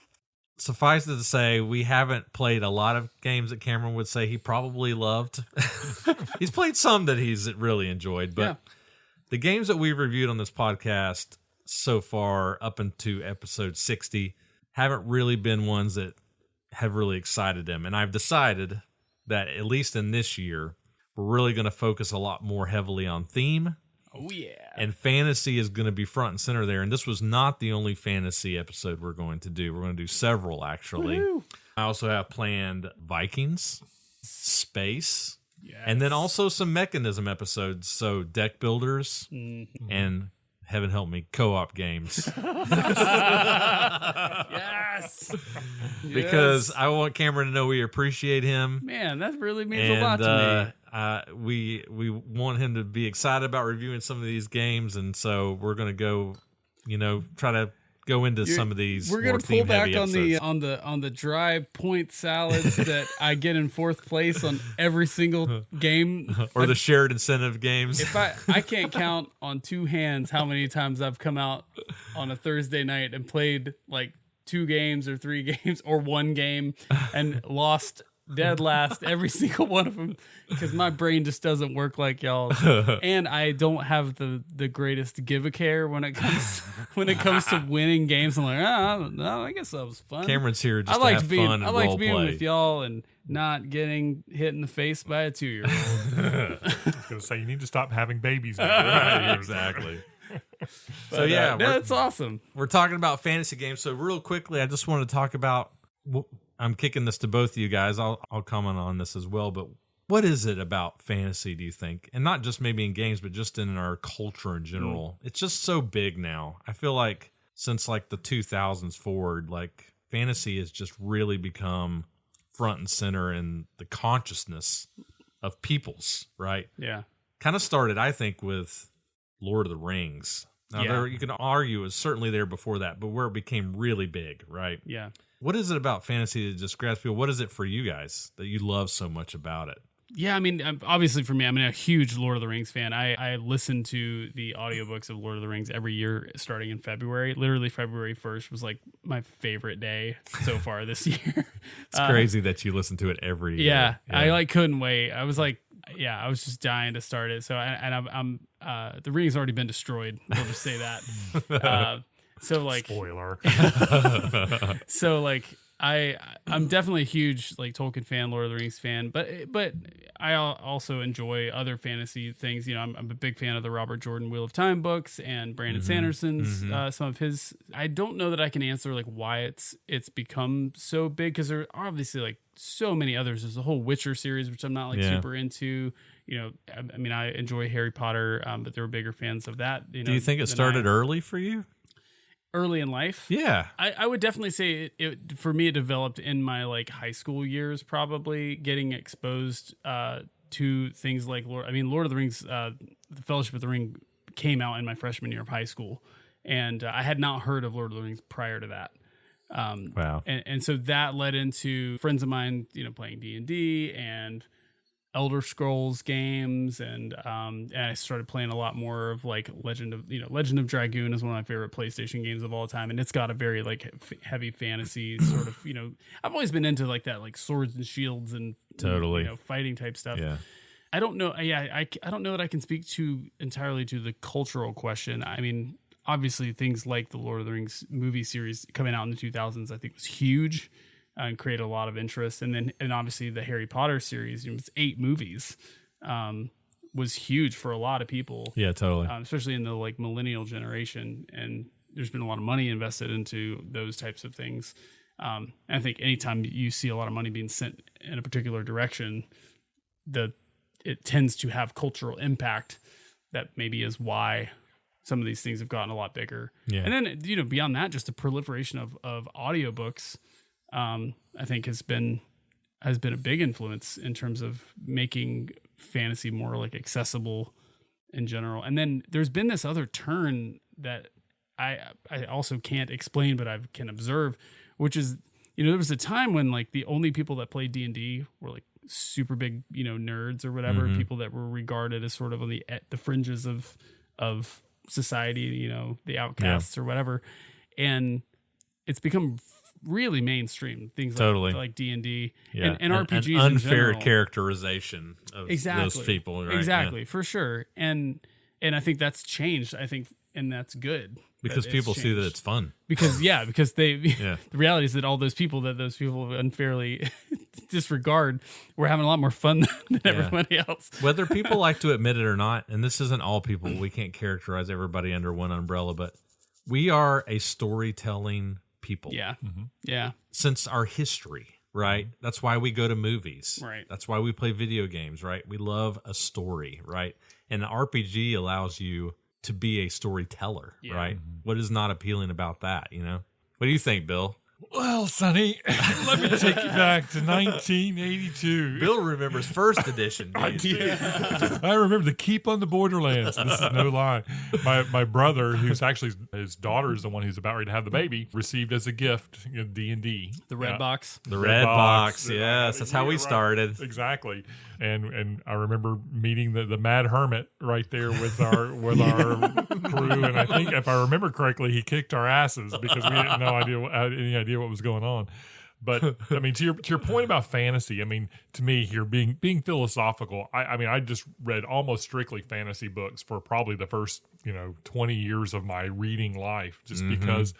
Suffice it to say, we haven't played a lot of games that Cameron would say he probably loved. He's played some that he's really enjoyed, but the games that we've reviewed on this podcast so far, up into episode 60, haven't really been ones that have really excited him. And I've decided that, at least in this year, we're really going to focus a lot more heavily on theme. Oh, yeah. And fantasy is going to be front and center there. And this was not the only fantasy episode we're going to do. We're going to do several, actually. Woo-hoo. I also have planned Vikings, space, and then also some mechanism episodes. So deck builders and, heaven help me, co-op games. Yes. Because I want Cameron to know we appreciate him. Man, that really means a lot to me. We want him to be excited about reviewing some of these games, and so we're going to go, try to go into some of these. We're going to pull back on the dry point salads that I get in 4th place on every single game, or the shared incentive games. If I can't count on 2 hands how many times I've come out on a Thursday night and played like 2 games or 3 games or 1 game and lost dead last, every single one of them, because my brain just doesn't work like y'all's, and I don't have the greatest give a care when it comes to winning games. I'm like, I don't know, I guess that was fun. Cameron's here just to have fun and I like role being play with y'all and not getting hit in the face by a 2-year-old. I was going to say, you need to stop having babies now. Right, exactly. So yeah, that's awesome. We're talking about fantasy games. So real quickly, I just want to talk about. I'm kicking this to both of you guys. I'll comment on this as well. But what is it about fantasy, do you think? And not just maybe in games, but just in our culture in general. It's just so big now. I feel like since like the 2000s forward, like fantasy has just really become front and center in the consciousness of people's, right? Yeah. Kind of started, I think, with Lord of the Rings. Now, there, you can argue it was certainly there before that, but where it became really big, right? Yeah. What is it about fantasy that just grabs people? What is it for you guys that you love so much about it? Yeah, I mean, obviously for me, I'm a huge Lord of the Rings fan. I listen to the audiobooks of Lord of the Rings every year starting in February. Literally February 1st was like my favorite day so far this year. It's crazy that you listen to it every year. Yeah, I like couldn't wait. I was like, I was just dying to start it. So, I'm the ring's already been destroyed. We'll just say that. So like spoiler. So like I'm definitely a huge like Tolkien fan, Lord of the Rings fan, but I also enjoy other fantasy things. You know, I'm a big fan of the Robert Jordan Wheel of Time books and Brandon Sanderson's some of his. I don't know that I can answer like why it's become so big, because there are obviously like so many others. There's the whole Witcher series, which I'm not like super into. You know, I mean, I enjoy Harry Potter, but there were bigger fans of that. You know, do you think it started early for you? Early in life? Yeah. I would definitely say it for me, it developed in my like high school years, probably getting exposed to things like Lord of the Rings, the Fellowship of the Ring came out in my freshman year of high school. And I had not heard of Lord of the Rings prior to that. Wow. And so that led into friends of mine, you know, playing D&D and Elder Scrolls games, and I started playing a lot more of like Legend of Dragoon is one of my favorite PlayStation games of all time, and it's got a very like heavy fantasy sort of, you know, I've always been into like that, like swords and shields and totally, you know, fighting type stuff. Yeah. I don't know. I don't know that I can speak entirely to the cultural question. I mean, obviously things like the Lord of the Rings movie series coming out in the 2000s, I think was huge. And created a lot of interest, and obviously the Harry Potter series, you know, it's 8 movies, was huge for a lot of people. Yeah, totally. Especially in the like millennial generation, and there's been a lot of money invested into those types of things. And I think anytime you see a lot of money being sent in a particular direction, it tends to have cultural impact. That maybe is why some of these things have gotten a lot bigger. Yeah. And then, you know, beyond that, just the proliferation of audiobooks. I think has been a big influence in terms of making fantasy more like accessible in general. And then there's been this other turn that I also can't explain, but I can observe, which is, you know, there was a time when like the only people that played D&D were like super big, you know, nerds or whatever, people that were regarded as sort of on the fringes of society, you know, the outcasts or whatever. And it's become really mainstream things like D&D and RPGs. An unfair characterization of those people, right? Exactly, for sure. And I think that's changed. I think, and that's good because people see that it's fun. Because the reality is that all those people unfairly disregard were having a lot more fun than everybody else. Whether people like to admit it or not, and this isn't all people, we can't characterize everybody under one umbrella, but we are a storytelling people. Yeah. Yeah. Since our history, right? That's why we go to movies. Right. That's why we play video games, right? We love a story, right? And the RPG allows you to be a storyteller, right? What is not appealing about that, you know? What do you think, Bill? Well, Sonny, let me take you back to 1982. Bill remembers first edition. I remember the Keep on the Borderlands. This is no lie. My brother, who's actually his daughter is the one who's about ready to have the baby, received as a gift D&D. The red box. The red box. Yes, that's how we started. Exactly. And I remember meeting the Mad Hermit right there with our crew. And I think if I remember correctly, he kicked our asses because we didn't know any idea what was going on. But I mean, to your point about fantasy, I mean, to me here being philosophical, I mean, I just read almost strictly fantasy books for probably the first 20 years of my reading life, just because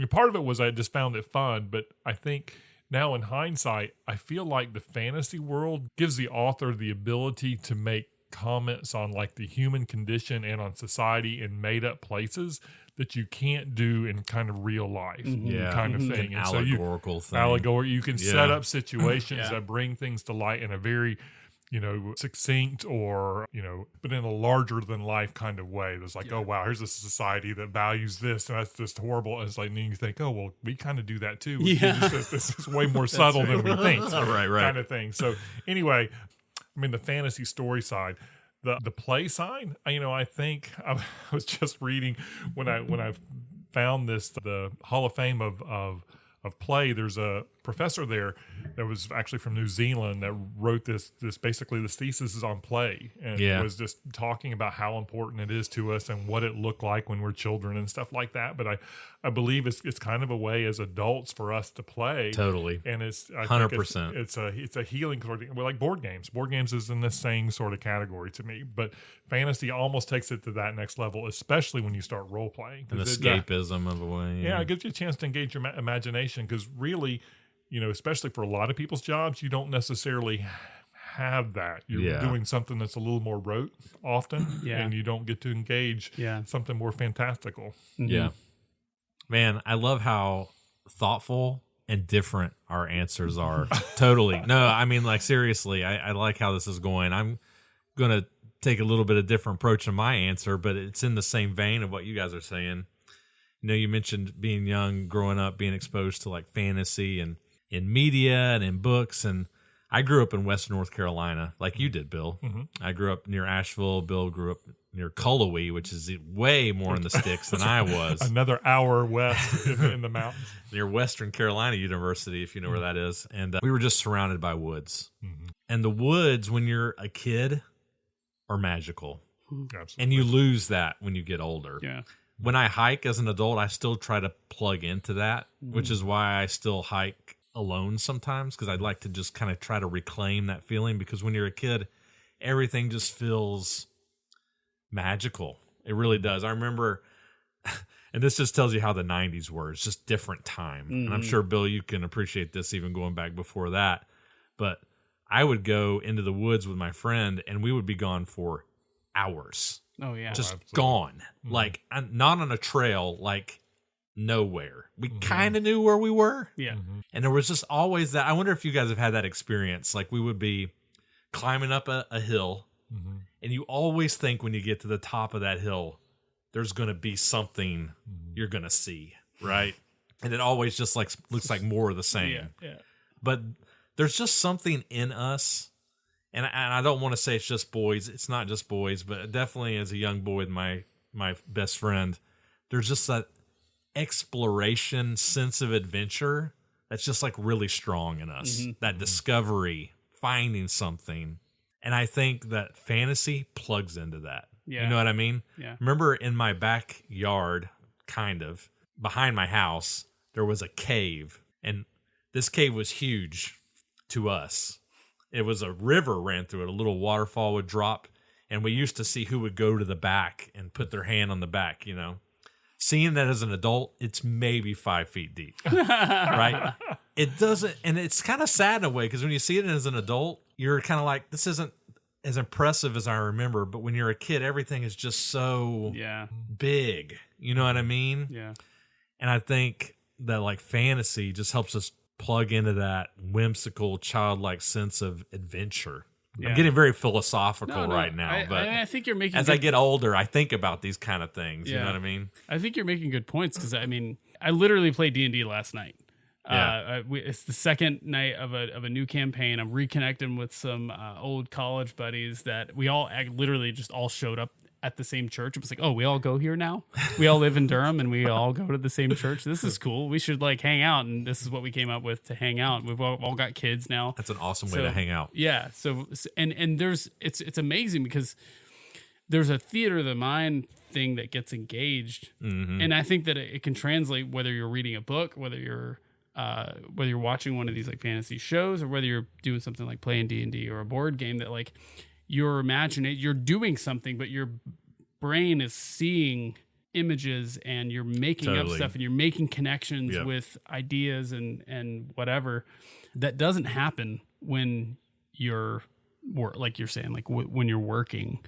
part of it was I just found it fun. But I think now in hindsight, I feel like the fantasy world gives the author the ability to make comments on like the human condition and on society in made up places that you can't do in kind of real life kind of thing. An allegorical thing. You can set up situations that bring things to light in a very, succinct or, but in a larger than life kind of way. There's like, oh, wow, here's a society that values this and that's just horrible. And it's like, and you think, oh, well, we kind of do that too. This is way more subtle than we think. Right. Kind of thing. So anyway, I mean, the fantasy story side. The play side, I think I was just reading when I found the Hall of Fame of play. There's a professor there that was actually from New Zealand that wrote this basically this thesis is on play and was just talking about how important it is to us and what it looked like when we're children and stuff like that. But I believe it's kind of a way as adults for us to play. Totally. And it's 100%. It's a healing sort of, like board games. Board games is in the same sort of category to me, but fantasy almost takes it to that next level, especially when you start role playing. An escapism of a way. Yeah, it gives you a chance to engage your imagination because really, especially for a lot of people's jobs, you don't necessarily have that. You're doing something that's a little more rote often, and you don't get to engage something more fantastical. Yeah. Man, I love how thoughtful and different our answers are. Totally. No, I mean, like, seriously, I like how this is going. I'm going to take a little bit of different approach in my answer, but it's in the same vein of what you guys are saying. You mentioned being young, growing up, being exposed to like fantasy and in media and in books. And I grew up in Western North Carolina, like you did, Bill. I grew up near Asheville. Bill grew up near Cullowhee, which is way more in the sticks than I was. Another hour west in the mountains. Near Western Carolina University, if you know where that is. And we were just surrounded by woods. And the woods, when you're a kid, are magical. Absolutely. And you lose that when you get older. Yeah. When I hike as an adult, I still try to plug into that, which is why I still hike alone sometimes, because I'd like to just kind of try to reclaim that feeling, because when you're a kid, everything just feels magical. It really does. I remember, and this just tells you how the 90s were. It's just different time. And I'm sure, Bill, you can appreciate this even going back before that. But I would go into the woods with my friend, and we would be gone for hours. Oh, yeah. Just gone. Like, not on a trail, like nowhere. We kind of knew where we were. Yeah. And there was just always that. I wonder if you guys have had that experience. Like, we would be climbing up a hill, and you always think when you get to the top of that hill, there's going to be something you're going to see, right? And it always just like looks like more of the same. Yeah. But there's just something in us. And I don't want to say it's just boys. It's not just boys, but definitely as a young boy with my best friend, there's just that exploration sense of adventure that's just like really strong in us. That discovery, finding something. And I think that fantasy plugs into that. Yeah. You know what I mean? Yeah. Remember in my backyard, kind of, behind my house, there was a cave. And this cave was huge to us. It was a river ran through it. A little waterfall would drop, and we used to see who would go to the back and put their hand on the back, Seeing that as an adult, it's maybe 5 feet deep, right? It doesn't, and it's kind of sad in a way, because when you see it as an adult, you're kind of like, this isn't as impressive as I remember, but when you're a kid, everything is just so big. You know what I mean? Yeah. And I think that like fantasy just helps us plug into that whimsical, childlike sense of adventure. Yeah. I'm getting very philosophical right now, but I think you're making. As I get older, I think about these kind of things. You know what I mean? I think you're making good points, because I mean, I literally played D&D last night. It's the second night of a new campaign. I'm reconnecting with some old college buddies that we all literally just all showed up at the same church. It was like, oh, we all go here now? We all live in Durham and we all go to the same church. This is cool. We should like hang out. And this is what we came up with to hang out. We've all got kids now. That's an awesome way to hang out. Yeah. So, and there's, it's amazing because there's a theater of the mind thing that gets engaged. And I think that it can translate whether you're reading a book, whether you're whether you're watching one of these like fantasy shows or whether you're doing something like playing D&D or a board game, that like you're doing something, but your brain is seeing images and you're making up stuff and you're making connections with ideas and whatever. That doesn't happen when you're like you're saying, like when you're working,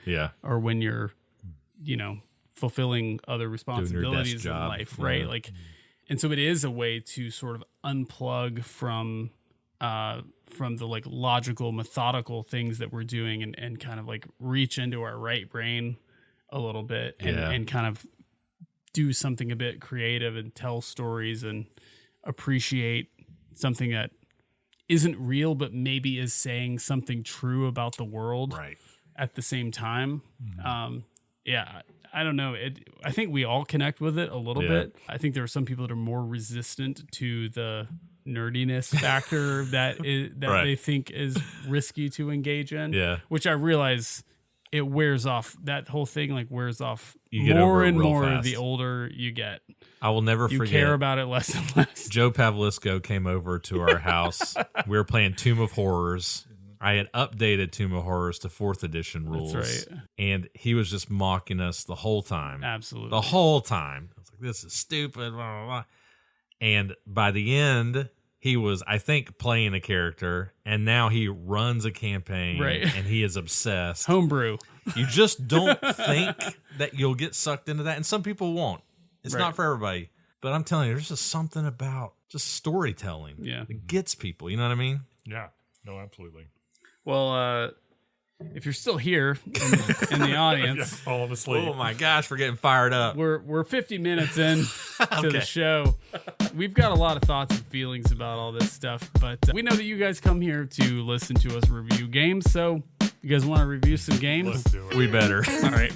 or when you're, fulfilling other responsibilities in life, right? Like, and so it is a way to sort of unplug from the like logical, methodical things that we're doing and kind of like reach into our right brain a little bit and kind of do something a bit creative and tell stories and appreciate something that isn't real, but maybe is saying something true about the world at the same time. I don't know. I think we all connect with it a little bit. I think there are some people that are more resistant to the nerdiness factor that they think is risky to engage in, which I realize it wears off. That whole thing like wears off more and more fast. The older you get. I will never forget. You care about it less and less. Joe Pavlisco came over to our house. We were playing Tomb of Horrors. I had updated Tomb of Horrors to 4th edition rules. That's right. And he was just mocking us the whole time. Absolutely. The whole time. I was like, this is stupid, blah, blah, blah. And by the end, he was, I think, playing a character, and now he runs a campaign, and he is obsessed. Homebrew. You just don't think that you'll get sucked into that, and some people won't. It's not for everybody. But I'm telling you, there's just something about just storytelling that gets people. You know what I mean? Yeah. No, absolutely. Well, if you're still here in the audience, falling asleep. Oh my gosh, we're getting fired up. We're 50 minutes in to the show. We've got a lot of thoughts and feelings about all this stuff, but we know that you guys come here to listen to us review games. So, you guys want to review some games? Let's do it. We better. All right.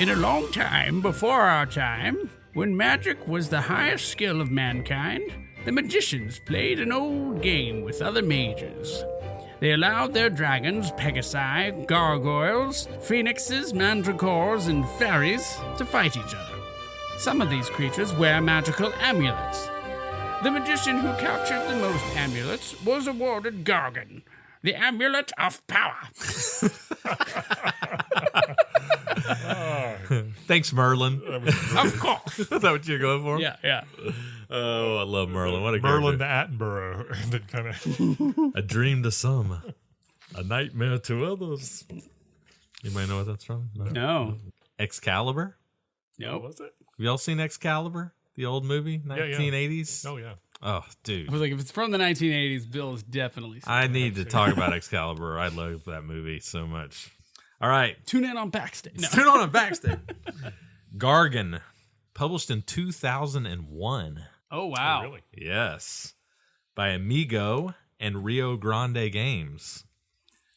In a long time before our time, when magic was the highest skill of mankind, the magicians played an old game with other mages. They allowed their dragons, pegasi, gargoyles, phoenixes, mandragores, and fairies to fight each other. Some of these creatures wear magical amulets. The magician who captured the most amulets was awarded Gargon, the amulet of power. Thanks, Merlin. Of course. Is that what you're going for? Yeah. Oh, I love Merlin. What a Merlin the Attenborough. And then kind of a dream to some, a nightmare to others. You might know what that's from? No. Excalibur? No. What was it? Have y'all seen Excalibur? The old movie? 1980s? Oh, yeah. Oh, dude. I was like, if it's from the 1980s, Bill is definitely... I need to talk about Excalibur. I love that movie so much. All right. Tune in on Backstage. No. Tune in on Backstage. Gargon, published in 2001. Oh, wow. Oh, really? Yes. By Amigo and Rio Grande Games.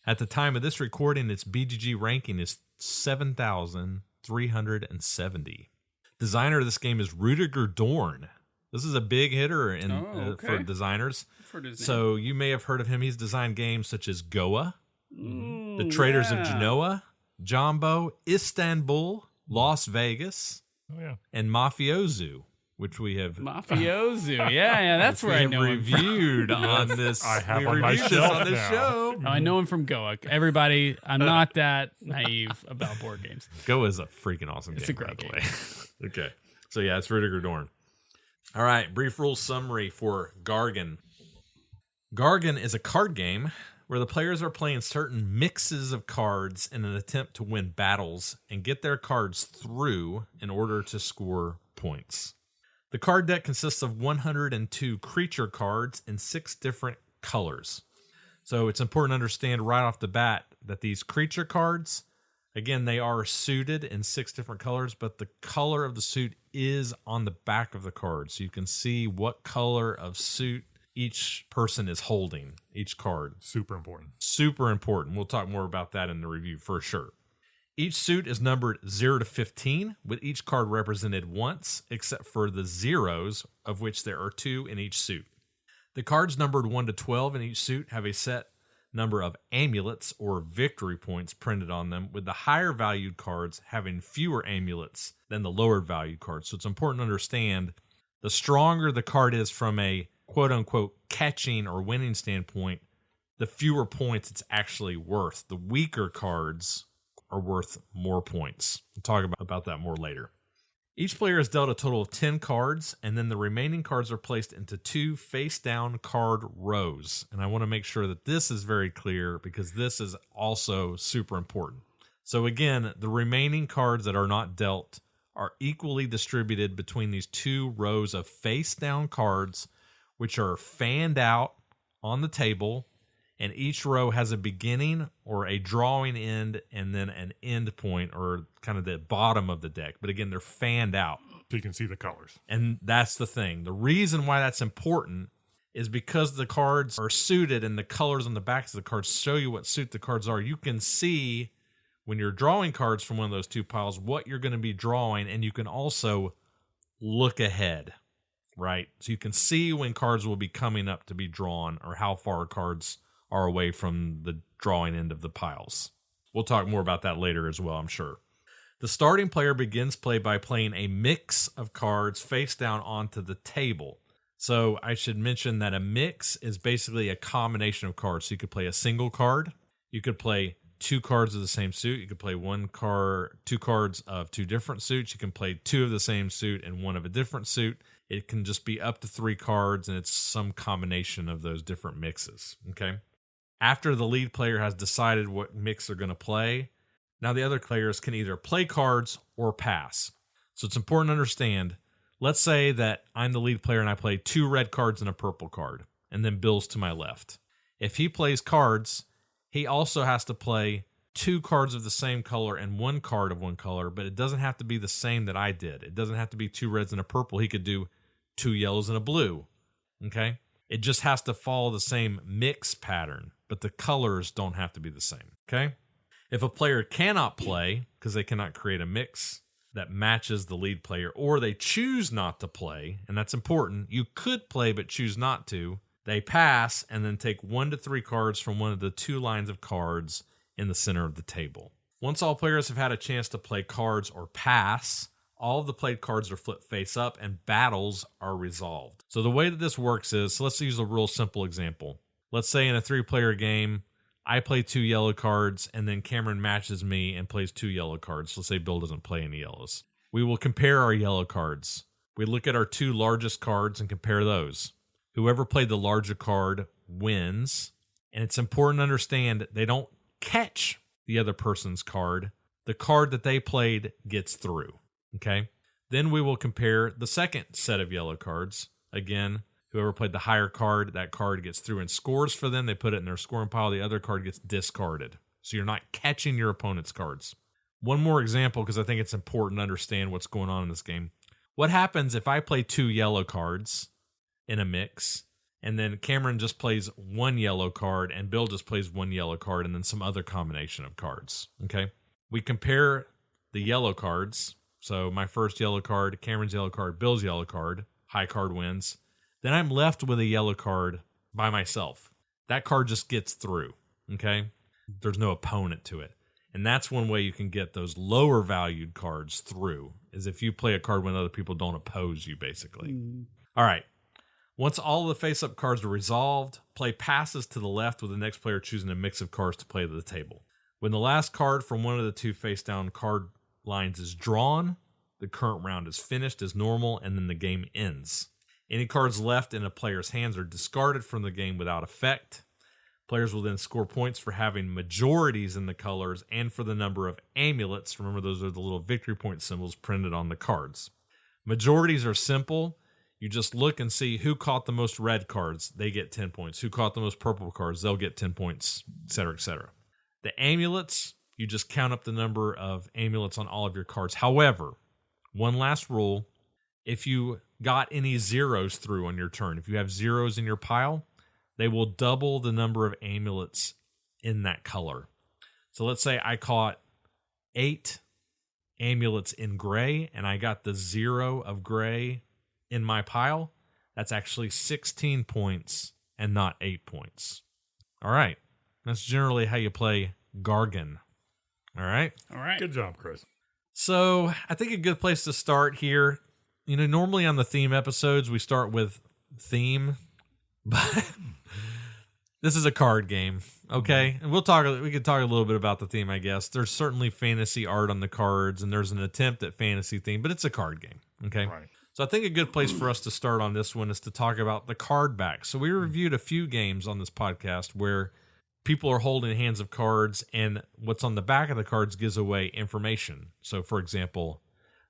At the time of this recording, its BGG ranking is 7,370. Designer of this game is Rudiger Dorn. This is a big hitter for designers. So you may have heard of him. He's designed games such as Goa, The Traders of Genoa, Jumbo, Istanbul, Las Vegas, and Mafioso, which we have... Mafioso, yeah, that's where I know him reviewed on this. I have on my shelf on this show. Oh, I know him from Goa. Everybody, I'm not that naive about board games. Goa is a freaking awesome game. It's a great game. Okay, so yeah, it's Rudiger Dorn. All right, brief rules summary for Gargon. Gargon is a card game where the players are playing certain mixes of cards in an attempt to win battles and get their cards through in order to score points. The card deck consists of 102 creature cards in 6 different colors. So it's important to understand right off the bat that these creature cards, again, they are suited in 6 different colors, but the color of the suit is on the back of the card. So you can see what color of suit each person is holding, each card. Super important. Super important. We'll talk more about that in the review for sure. Each suit is numbered 0 to 15, with each card represented once, except for the zeros, of which there are 2 in each suit. The cards numbered 1 to 12 in each suit have a set number of amulets or victory points printed on them, with the higher valued cards having fewer amulets than the lower valued cards. So it's important to understand the stronger the card is from a quote-unquote catching or winning standpoint, the fewer points it's actually worth. The weaker cards are worth more points. We'll talk about that more later. Each player is dealt a total of 10 cards, and then the remaining cards are placed into 2 face-down card rows. And I want to make sure that this is very clear because this is also super important. So again, the remaining cards that are not dealt are equally distributed between these 2 rows of face-down cards, which are fanned out on the table, and each row has a beginning or a drawing end and then an end point or kind of the bottom of the deck. But again, they're fanned out. So you can see the colors. And that's the thing. The reason why that's important is because the cards are suited and the colors on the backs of the cards show you what suit the cards are. You can see when you're drawing cards from one of those 2 piles what you're going to be drawing, and you can also look ahead, right? So you can see when cards will be coming up to be drawn or how far cards are away from the drawing end of the piles. We'll talk more about that later as well, I'm sure. The starting player begins play by playing a mix of cards face down onto the table. So I should mention that a mix is basically a combination of cards. So you could play a single card, you could play 2 cards of the same suit, you could play 2 cards of 2 different suits, you can play 2 of the same suit and 1 of a different suit. It can just be up to 3 cards, and it's some combination of those different mixes, okay? After the lead player has decided what mix they're going to play, now the other players can either play cards or pass. So it's important to understand, let's say that I'm the lead player and I play 2 red cards and a purple card, and then Bill's to my left. If he plays cards, he also has to play 2 cards of the same color and 1 card of one color, but it doesn't have to be the same that I did. It doesn't have to be 2 reds and a purple. He could do 2 yellows and a blue, okay? It just has to follow the same mix pattern, but the colors don't have to be the same, okay? If a player cannot play because they cannot create a mix that matches the lead player, or they choose not to play, and that's important, you could play but choose not to, they pass and then take 1 to 3 cards from one of the 2 lines of cards in the center of the table. Once all players have had a chance to play cards or pass, all of the played cards are flipped face up and battles are resolved. So the way that this works is, so let's use a real simple example. Let's say in a 3-player game, I play 2 yellow cards and then Cameron matches me and plays 2 yellow cards. Let's say Bill doesn't play any yellows. We will compare our yellow cards. We look at our 2 largest cards and compare those. Whoever played the larger card wins. And it's important to understand they don't catch the other person's card. The card that they played gets through. Okay? Then we will compare the second set of yellow cards. Again, whoever played the higher card, that card gets through and scores for them. They put it in their scoring pile. The other card gets discarded. So you're not catching your opponent's cards. One more example, because I think it's important to understand what's going on in this game. What happens if I play 2 yellow cards in a mix, and then Cameron just plays 1 yellow card, and Bill just plays 1 yellow card, and then some other combination of cards, okay? We compare the yellow cards. So my first yellow card, Cameron's yellow card, Bill's yellow card, high card wins. Then I'm left with a yellow card by myself. That card just gets through, okay? There's no opponent to it. And that's one way you can get those lower valued cards through, is if you play a card when other people don't oppose you, basically. All right. Once all of the face-up cards are resolved, play passes to the left with the next player choosing a mix of cards to play to the table. When the last card from one of the 2 face-down card lines is drawn, the current round is finished as normal, and then the game ends. Any cards left in a player's hands are discarded from the game without effect. Players will then score points for having majorities in the colors and for the number of amulets. Remember, those are the little victory point symbols printed on the cards. Majorities are simple. You just look and see who caught the most red cards. They get 10 points. Who caught the most purple cards? They'll get 10 points, etc., etc. The amulets, you just count up the number of amulets on all of your cards. However, one last rule, if you got any zeros through on your turn, if you have zeros in your pile, they will double the number of amulets in that color. So let's say I caught 8 amulets in gray and I got the 0 of gray in my pile. That's actually 16 points and not 8 points. All right. That's generally how you play Gargon. All right? All right. Good job, Chris. So I think a good place to start here, normally on the theme episodes, we start with theme, but this is a card game, okay? And we can talk a little bit about the theme, I guess. There's certainly fantasy art on the cards, and there's an attempt at fantasy theme, but it's a card game, okay? Right. So I think a good place for us to start on this one is to talk about the card back. So we reviewed a few games on this podcast where people are holding hands of cards, and what's on the back of the cards gives away information. So, for example,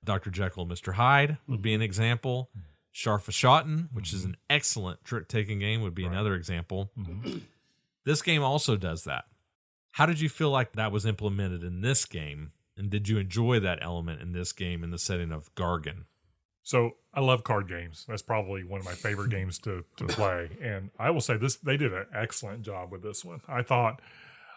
Dr. Jekyll and Mr. Hyde would be an example. Scharfeschotten, which is an excellent trick-taking game, would be another example. This game also does that. How did you feel like that was implemented in this game, and did you enjoy that element in this game in the setting of Gargon? So I love card games. That's probably one of my favorite games to play. And I will say they did an excellent job with this one. I thought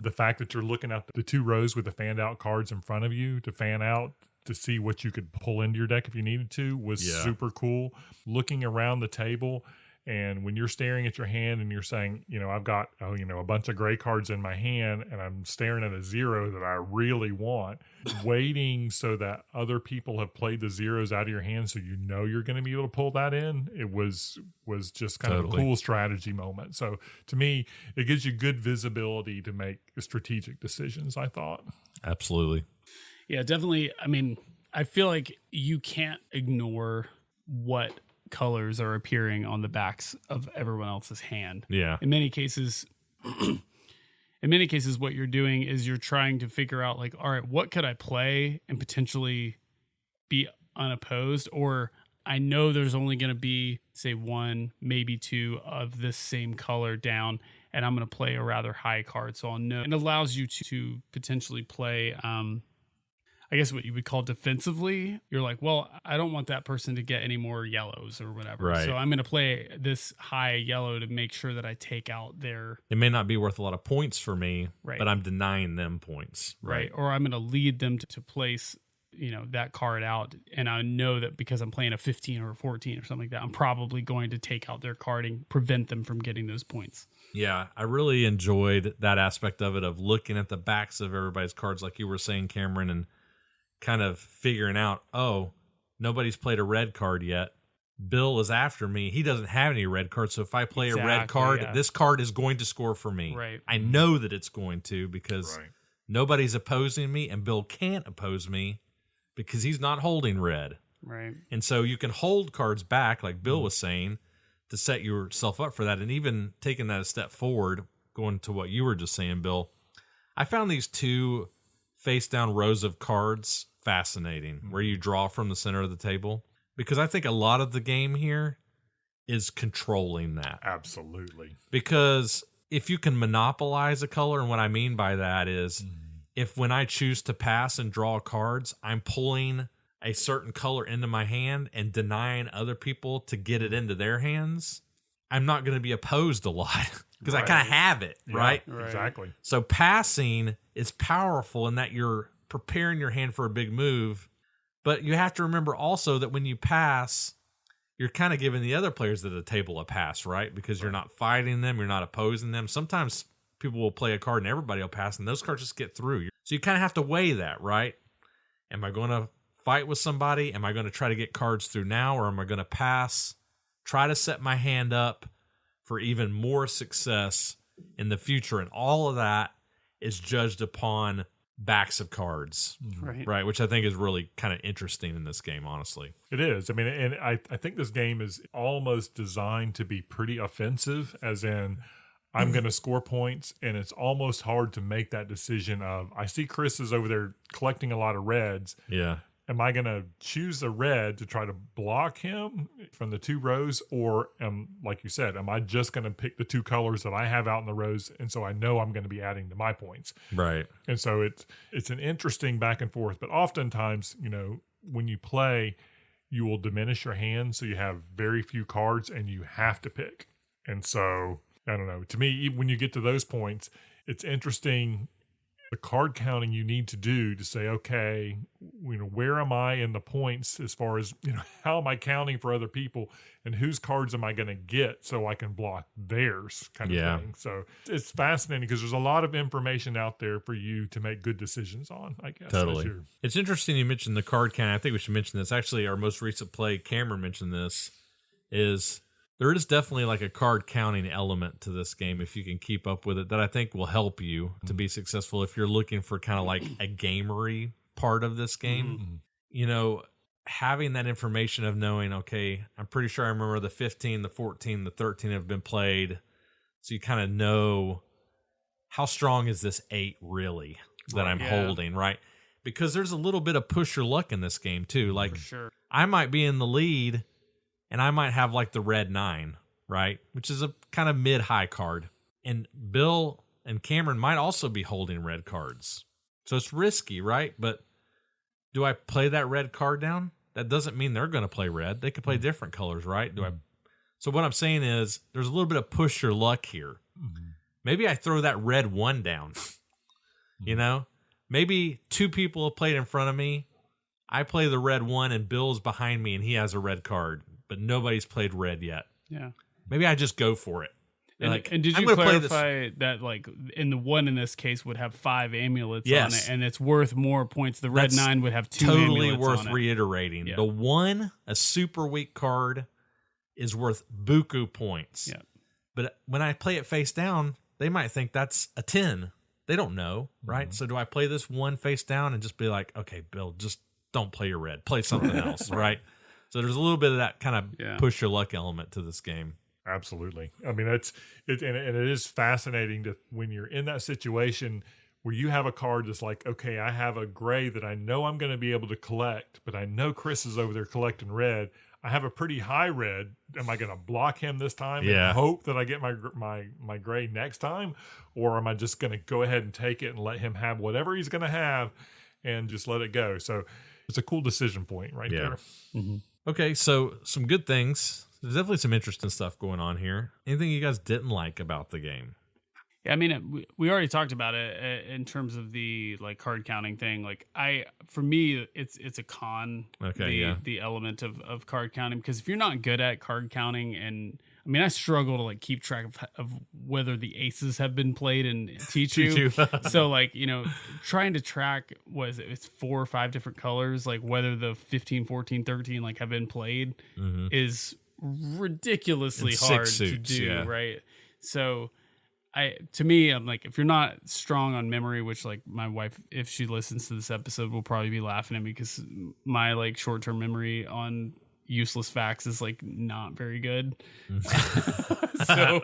the fact that you're looking at the 2 rows with the fanned out cards in front of you to fan out to see what you could pull into your deck if you needed to was super cool. Looking around the table, and when you're staring at your hand and you're saying, I've got a bunch of gray cards in my hand and I'm staring at a 0 that I really want, waiting so that other people have played the 0s out of your hand so you're going to be able to pull that in. It was just kind of a cool strategy moment. So to me, it gives you good visibility to make strategic decisions, I thought. Absolutely. Yeah, definitely. I mean, I feel like you can't ignore what colors are appearing on the backs of everyone else's hand. Yeah. In many cases, what you're doing is you're trying to figure out like, all right, what could I play and potentially be unopposed? Or I know there's only going to be, say, 1, maybe 2 of this same color down, and I'm going to play a rather high card. So I'll know. It allows you to potentially play, I guess what you would call defensively. You're like, well, I don't want that person to get any more yellows or whatever. Right. So I'm going to play this high yellow to make sure that I take out their... It may not be worth a lot of points for me, right, but I'm denying them points. Right. Or I'm going to lead them to place, that card out. And I know that because I'm playing a 15 or a 14 or something like that, I'm probably going to take out their card and prevent them from getting those points. Yeah, I really enjoyed that aspect of it, of looking at the backs of everybody's cards, like you were saying, Cameron, and kind of figuring out, nobody's played a red card yet. Bill is after me. He doesn't have any red cards, so if I play a red card, this card is going to score for me. Right. I know that it's going to because nobody's opposing me, and Bill can't oppose me because he's not holding red. Right. And so you can hold cards back, like Bill was saying, to set yourself up for that. And even taking that a step forward, going to what you were just saying, Bill, I found these 2 face down rows of cards fascinating, where you draw from the center of the table, because I think a lot of the game here is controlling that. Absolutely. Because if you can monopolize a color, and what I mean by that is if when I choose to pass and draw cards, I'm pulling a certain color into my hand and denying other people to get it into their hands, I'm not going to be opposed a lot because I kind of have it, right? Exactly. So passing is powerful in that you're preparing your hand for a big move, but you have to remember also that when you pass, you're kind of giving the other players at the table a pass, right? Because you're not fighting them, you're not opposing them. Sometimes people will play a card and everybody will pass, and those cards just get through. So you kind of have to weigh that, right? Am I going to fight with somebody? Am I going to try to get cards through now, or am I going to pass, try to set my hand up for even more success in the future? And all of that is judged upon backs of cards, right? Which I think is really kind of interesting in this game, honestly. It is. I mean, and I think this game is almost designed to be pretty offensive, as in I'm going to score points, and it's almost hard to make that decision of, I see Chris is over there collecting a lot of reds. Yeah. Am I going to choose the red to try to block him from the 2 rows? Or, like you said, am I just going to pick the 2 colors that I have out in the rows? And so I know I'm going to be adding to my points. Right. And so it's an interesting back and forth. But oftentimes, when you play, you will diminish your hand. So you have very few cards and you have to pick. And so, I don't know. To me, when you get to those points, it's interesting the card counting you need to do to say, okay, where am I in the points as far as, how am I counting for other people and whose cards am I going to get so I can block theirs kind of thing. So it's fascinating because there's a lot of information out there for you to make good decisions on, I guess. Totally. It's interesting you mentioned the card count. I think we should mention this. Actually, our most recent play, Cameron mentioned this, is there is definitely like a card counting element to this game if you can keep up with it that I think will help you to be successful if you're looking for kind of like a gamery part of this game. Having that information of knowing, okay, I'm pretty sure I remember the 15, the 14, the 13 have been played. So you kind of know how strong is this 8 really that I'm holding, right? Because there's a little bit of push your luck in this game too. Like I might be in the lead and I might have like the red 9, right? Which is a kind of mid-high card. And Bill and Cameron might also be holding red cards. So it's risky, right? But do I play that red card down? That doesn't mean they're going to play red. They could play different colors, right? So what I'm saying is there's a little bit of push your luck here. Maybe I throw that red 1 down. Maybe 2 people have played in front of me. I play the red 1 and Bill's behind me and he has a red card, but nobody's played red yet. Yeah. Maybe I just go for it. And did you clarify that like in the 1 in this case would have 5 amulets on it and it's worth more points? The red 9 would have 2 totally amulets worth on it. Reiterating. Yeah. The 1, a super weak card, is worth buku points. Yeah. But when I play it face down, they might think that's a 10. They don't know, right? So do I play this 1 face down and just be like, okay, Bill, just don't play your red. Play something else, right? So there's a little bit of that kind of push your luck element to this game. Absolutely. I mean, and it is fascinating to when you're in that situation where you have a card that's like, okay, I have a gray that I know I'm going to be able to collect, but I know Chris is over there collecting red. I have a pretty high red. Am I going to block him this time and hope that I get my gray next time? Or am I just going to go ahead and take it and let him have whatever he's going to have and just let it go? So it's a cool decision point right there. Okay, so some good things. There's definitely some interesting stuff going on here. Anything you guys didn't like about the game? Yeah, I mean, we already talked about it in terms of the like card counting thing. Like for me, it's a con. Okay, the element of card counting, because if you're not good at card counting, and I mean, I struggle to like keep track of whether the aces have been played and teach you. So like, trying to track it's 4 or 5 different colors, like whether the 15, 14, 13 like have been played is ridiculously hard to do, right? So to me, I'm like, if you're not strong on memory, which like my wife, if she listens to this episode, will probably be laughing at me because my like short-term memory on useless facts is like not very good. So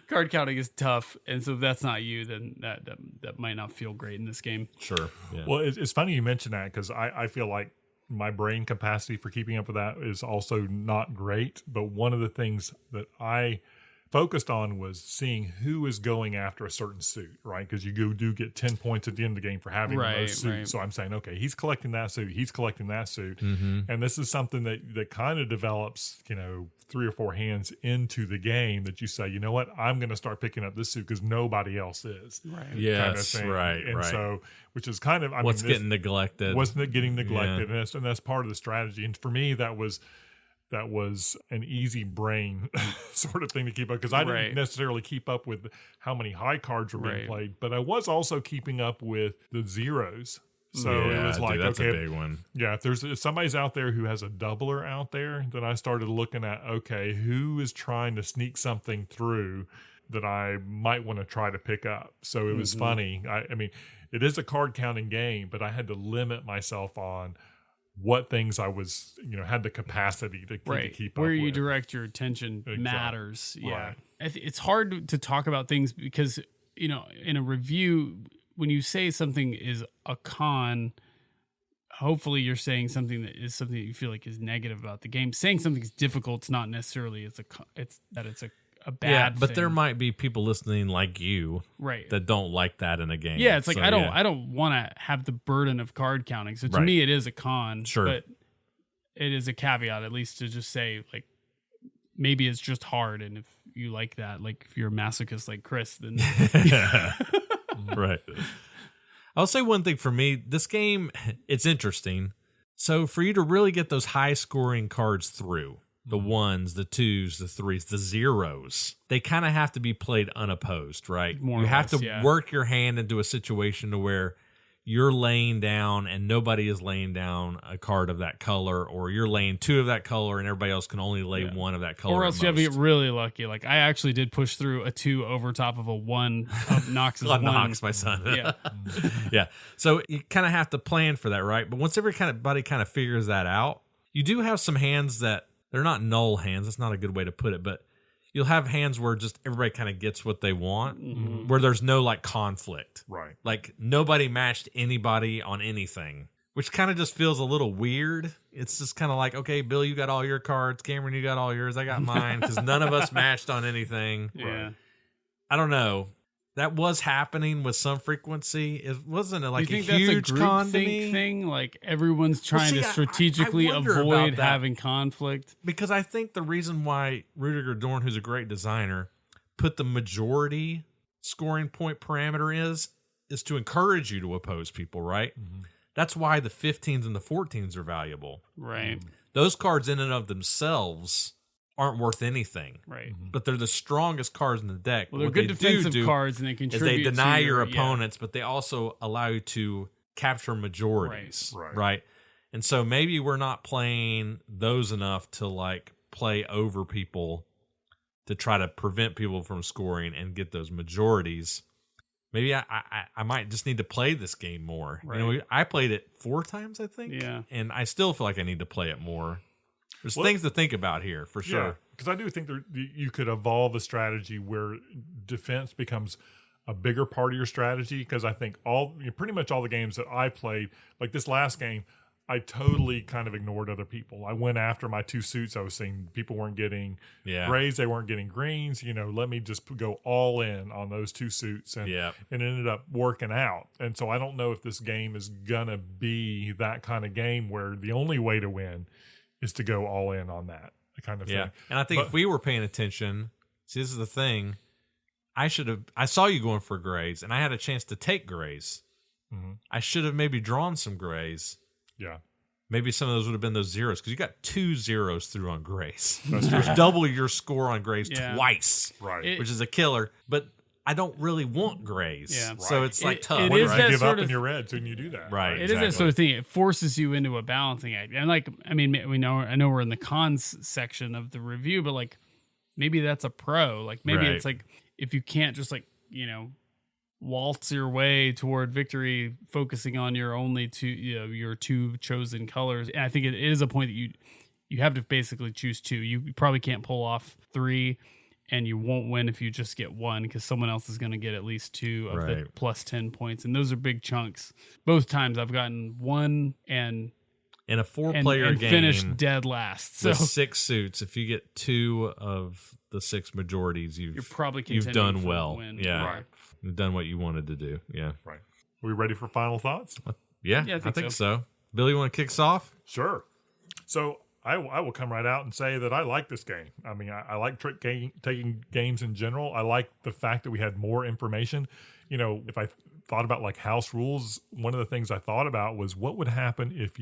card counting is tough, and so if that's not you, then that might not feel great in this game. Sure. Yeah. Well, it's funny you mention that because I feel like my brain capacity for keeping up with that is also not great. But one of the things that I focused on was seeing who is going after a certain suit, right? Because you do get 10 points at the end of the game for having those suits. Right. So I'm saying, okay, he's collecting that suit, he's collecting that suit. And this is something that kind of develops, 3 or 4 hands into the game that you say, you know what, I'm going to start picking up this suit because nobody else is. Right. Yes, kind of right. And so, which is kind of, getting neglected. Wasn't it getting neglected? Yeah. And that's part of the strategy. And for me, that was an easy brain sort of thing to keep up because I didn't necessarily keep up with how many high cards were being played, but I was also keeping up with the zeros. So it was like, that's a big one. Yeah, if somebody's out there who has a doubler out there, then I started looking at, okay, who is trying to sneak something through that I might want to try to pick up. So it was funny. I mean, it is a card counting game, but I had to limit myself on what things I was, had the capacity to keep up with. Where you direct your attention matters. Yeah. Right. It's hard to talk about things because, in a review, when you say something is a con, hopefully you're saying something that you feel like is negative about the game. Saying something's difficult is not necessarily it's a bad but thing. There might be people listening like you that don't like that in a game. Yeah, it's like I don't want to have the burden of card counting. So to me it is a con, but it is a caveat at least to just say like maybe it's just hard, and if you like that, like if you're a masochist like Chris, then right. I'll say one thing for me. This game, it's interesting. So for you to really get those high scoring cards through, the ones, the twos, the threes, the zeros, they kind of have to be played unopposed, right? More you or have less, to work your hand into a situation to where you're laying down and nobody is laying down a card of that color, or you're laying 2 of that color and everybody else can only lay 1 of that color. Or else you have to get really lucky. Like I actually did push through a 2 over top of a 1 of Knox's 1. Knox, my son. Yeah. Yeah. So you kind of have to plan for that, right? But once everybody kind of figures that out, you do have some hands that they're not null hands. That's not a good way to put it, but you'll have hands where just everybody kind of gets what they want, where there's no like conflict. Right. Like nobody matched anybody on anything, which kind of just feels a little weird. It's just kind of like, okay, Bill, you got all your cards. Cameron, you got all yours. I got mine, because none of us matched on anything. Yeah. I don't know. That was happening with some frequency. It wasn't like Do you a think huge that's a con to groupthink me. thing? Like everyone's trying to strategically I wonder avoid about that. having conflict? Because I think the reason why Rudiger Dorn, who's a great designer, put the majority scoring point parameter is to encourage you to oppose people, right? That's why the 15s and the 14s are valuable. Right. Those cards in and of themselves aren't worth anything. Right. But they're the strongest cards in the deck. Well, they're good defensive cards, and they contribute. Is they deny to your opponents, but they also allow you to capture majorities. Right. And so maybe we're not playing those enough to like play over people to try to prevent people from scoring and get those majorities. Maybe I might just need to play this game more. Right. You know, I played it 4 times, I think. Yeah. And I still feel like I need to play it more. There's things to think about here, for sure. Yeah, because I do think you could evolve a strategy where defense becomes a bigger part of your strategy. Because I think pretty much all the games that I played, like this last game, I totally kind of ignored other people. I went after my 2 suits. I was saying people weren't getting grays, they weren't getting greens. You know, let me just go all in on those 2 suits, and it ended up working out. And so I don't know if this game is gonna be that kind of game where the only way to win is to go all in on that kind of thing. And I think if we were paying attention, see, this is the thing. I saw you going for grays, and I had a chance to take grays. I should have maybe drawn some grays. Yeah. Maybe some of those would have been those zeros, because you got 2 zeros through on grays. There's double your score on grays twice, right? Which is a killer. But I don't really want grays, so it's like tough. It What is if that you give sort up of, in your reds when you do that? Right. It is that sort of thing. It forces you into a balancing act. And like, I mean, I know we're in the cons section of the review, but like maybe that's a pro. Like maybe it's like if you can't just like, you know, waltz your way toward victory, focusing on your only 2, you know, your 2 chosen colors. And I think it is a point that you have to basically choose 2. You probably can't pull off 3. And you won't win if you just get 1, because someone else is going to get at least 2 of the plus 10 points. And those are big chunks. Both times I've gotten 1 and in a 4-player game, finished dead last. So with 6 suits, if you get 2 of the 6 majorities, you're probably done well. Win. Yeah, right. You've done what you wanted to do. Yeah, right. Are we ready for final thoughts? Yeah, I think so. Bill, you want to kick us off? Sure. So I will come right out and say that I like this game. I mean, I like taking games in general. I like the fact that we had more information. You know, if I thought about like house rules, one of the things I thought about was what would happen if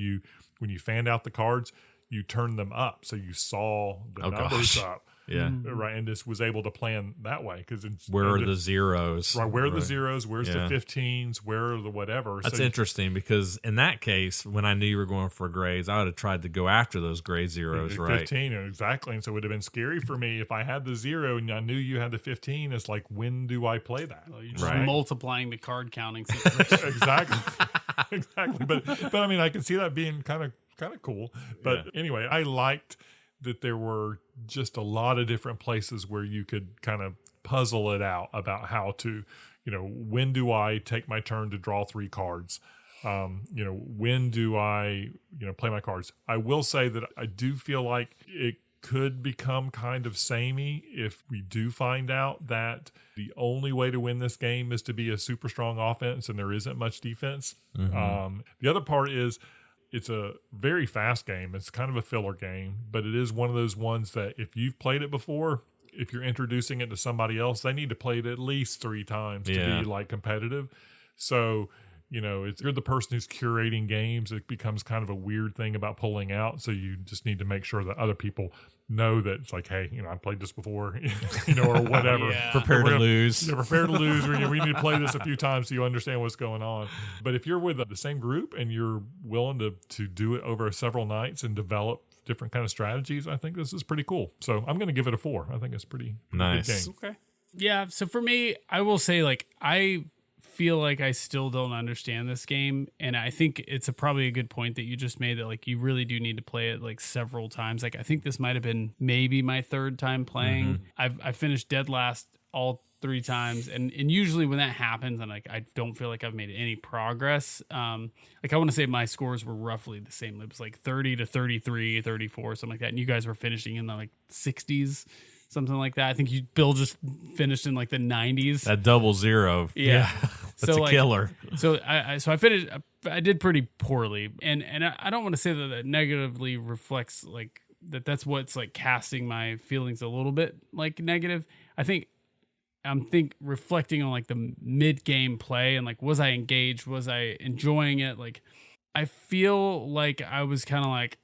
when you fanned out the cards, you turned them up so you saw the numbers up. Yeah. Right. And just was able to plan that way. Because where are the zeros? Right. Where are the zeros? Where's the 15s? Where are the whatever? That's interesting, because in that case, when I knew you were going for grays, I would have tried to go after those gray zeros, right? 15, exactly. And so it would have been scary for me if I had the 0 and I knew you had the 15. It's like, when do I play that? Well, you're just multiplying the card counting situation. Exactly. Exactly. But I mean, I can see that being kind of cool. But anyway, I liked that there were just a lot of different places where you could kind of puzzle it out about how to, you know, when do I take my turn to draw 3 cards? You know, when do I, you know, play my cards? I will say that I do feel like it could become kind of samey if we do find out that the only way to win this game is to be a super strong offense and there isn't much defense. The other part is, it's a very fast game. It's kind of a filler game, but it is one of those ones that if you've played it before, if you're introducing it to somebody else, they need to play it at least 3 times to be like competitive. So, you're the person who's curating games. It becomes kind of a weird thing about pulling out. So you just need to make sure that other people know that it's like, hey, I played this before, or whatever. Prepare to lose. Prepare to lose. We need to play this a few times so you understand what's going on. But if you're with the same group and you're willing to do it over several nights and develop different kind of strategies, I think this is pretty cool. So I'm going to give it a 4. I think it's pretty nice. Good game. Okay. Yeah. So for me, I will say, like, I feel like I still don't understand this game, and I think it's probably a good point that you just made, that like you really do need to play it like several times. Like I think this might have been maybe my 3rd time playing. I finished dead last all 3 times, and usually when that happens, and like I don't feel like I've made any progress. Like I want to say my scores were roughly the same. It was like 30 to 33, 34, something like that, and you guys were finishing in the like 60s. Something like that. I think Bill just finished in like the 90s. That 0. Yeah. That's a killer. So I finished. I did pretty poorly, and I don't want to say that negatively reflects like that's what's like casting my feelings a little bit like negative. I think I'm reflecting on like the mid game play and like, was I engaged? Was I enjoying it? Like I feel like I was kind of like,